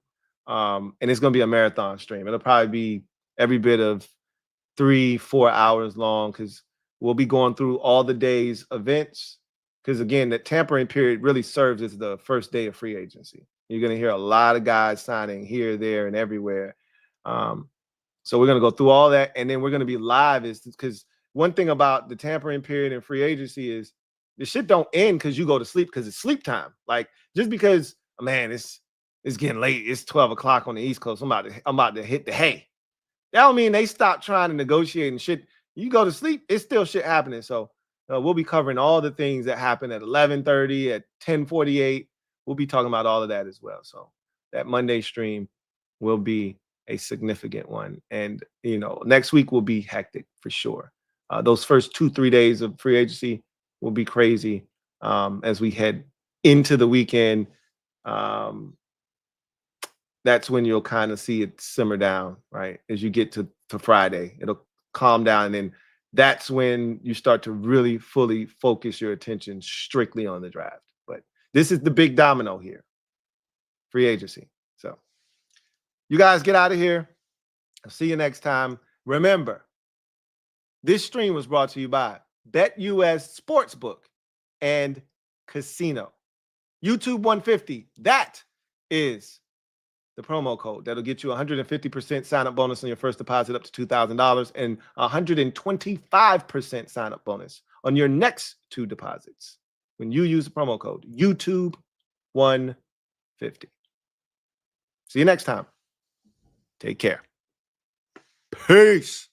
And it's going to be a marathon stream. It'll probably be every bit of 3-4 hours long because we'll be going through all the day's events. Because, again, that tampering period really serves as the first day of free agency. You're going to hear a lot of guys signing here, there, and everywhere. So we're going to go through all that, and then we're going to be live. Is because one thing about the tampering period and free agency is the shit don't end because you go to sleep because it's sleep time. Like, just because, man, it's getting late. It's 12 o'clock on the East Coast. I'm about to hit the hay. That don't mean they stop trying to negotiate and shit. You go to sleep, it's still shit happening. So we'll be covering all the things that happen at 11:30, at 10:48. We'll be talking about all of that as well. So that Monday stream will be a significant one. And, next week will be hectic for sure. Those first 2-3 days of free agency will be crazy as we head into the weekend. That's when you'll kind of see it simmer down, right? As you get to Friday, it'll calm down. And then that's when you start to really fully focus your attention strictly on the draft. But this is the big domino here, free agency. So you guys get out of here. I'll see you next time. Remember, this stream was brought to you by BetUS Sportsbook and Casino. YouTube 150, that is the promo code that'll get you 150% sign-up bonus on your first deposit up to $2,000 and 125% sign-up bonus on your next 2 deposits when you use the promo code YouTube 150. See you next time. Take care. Peace.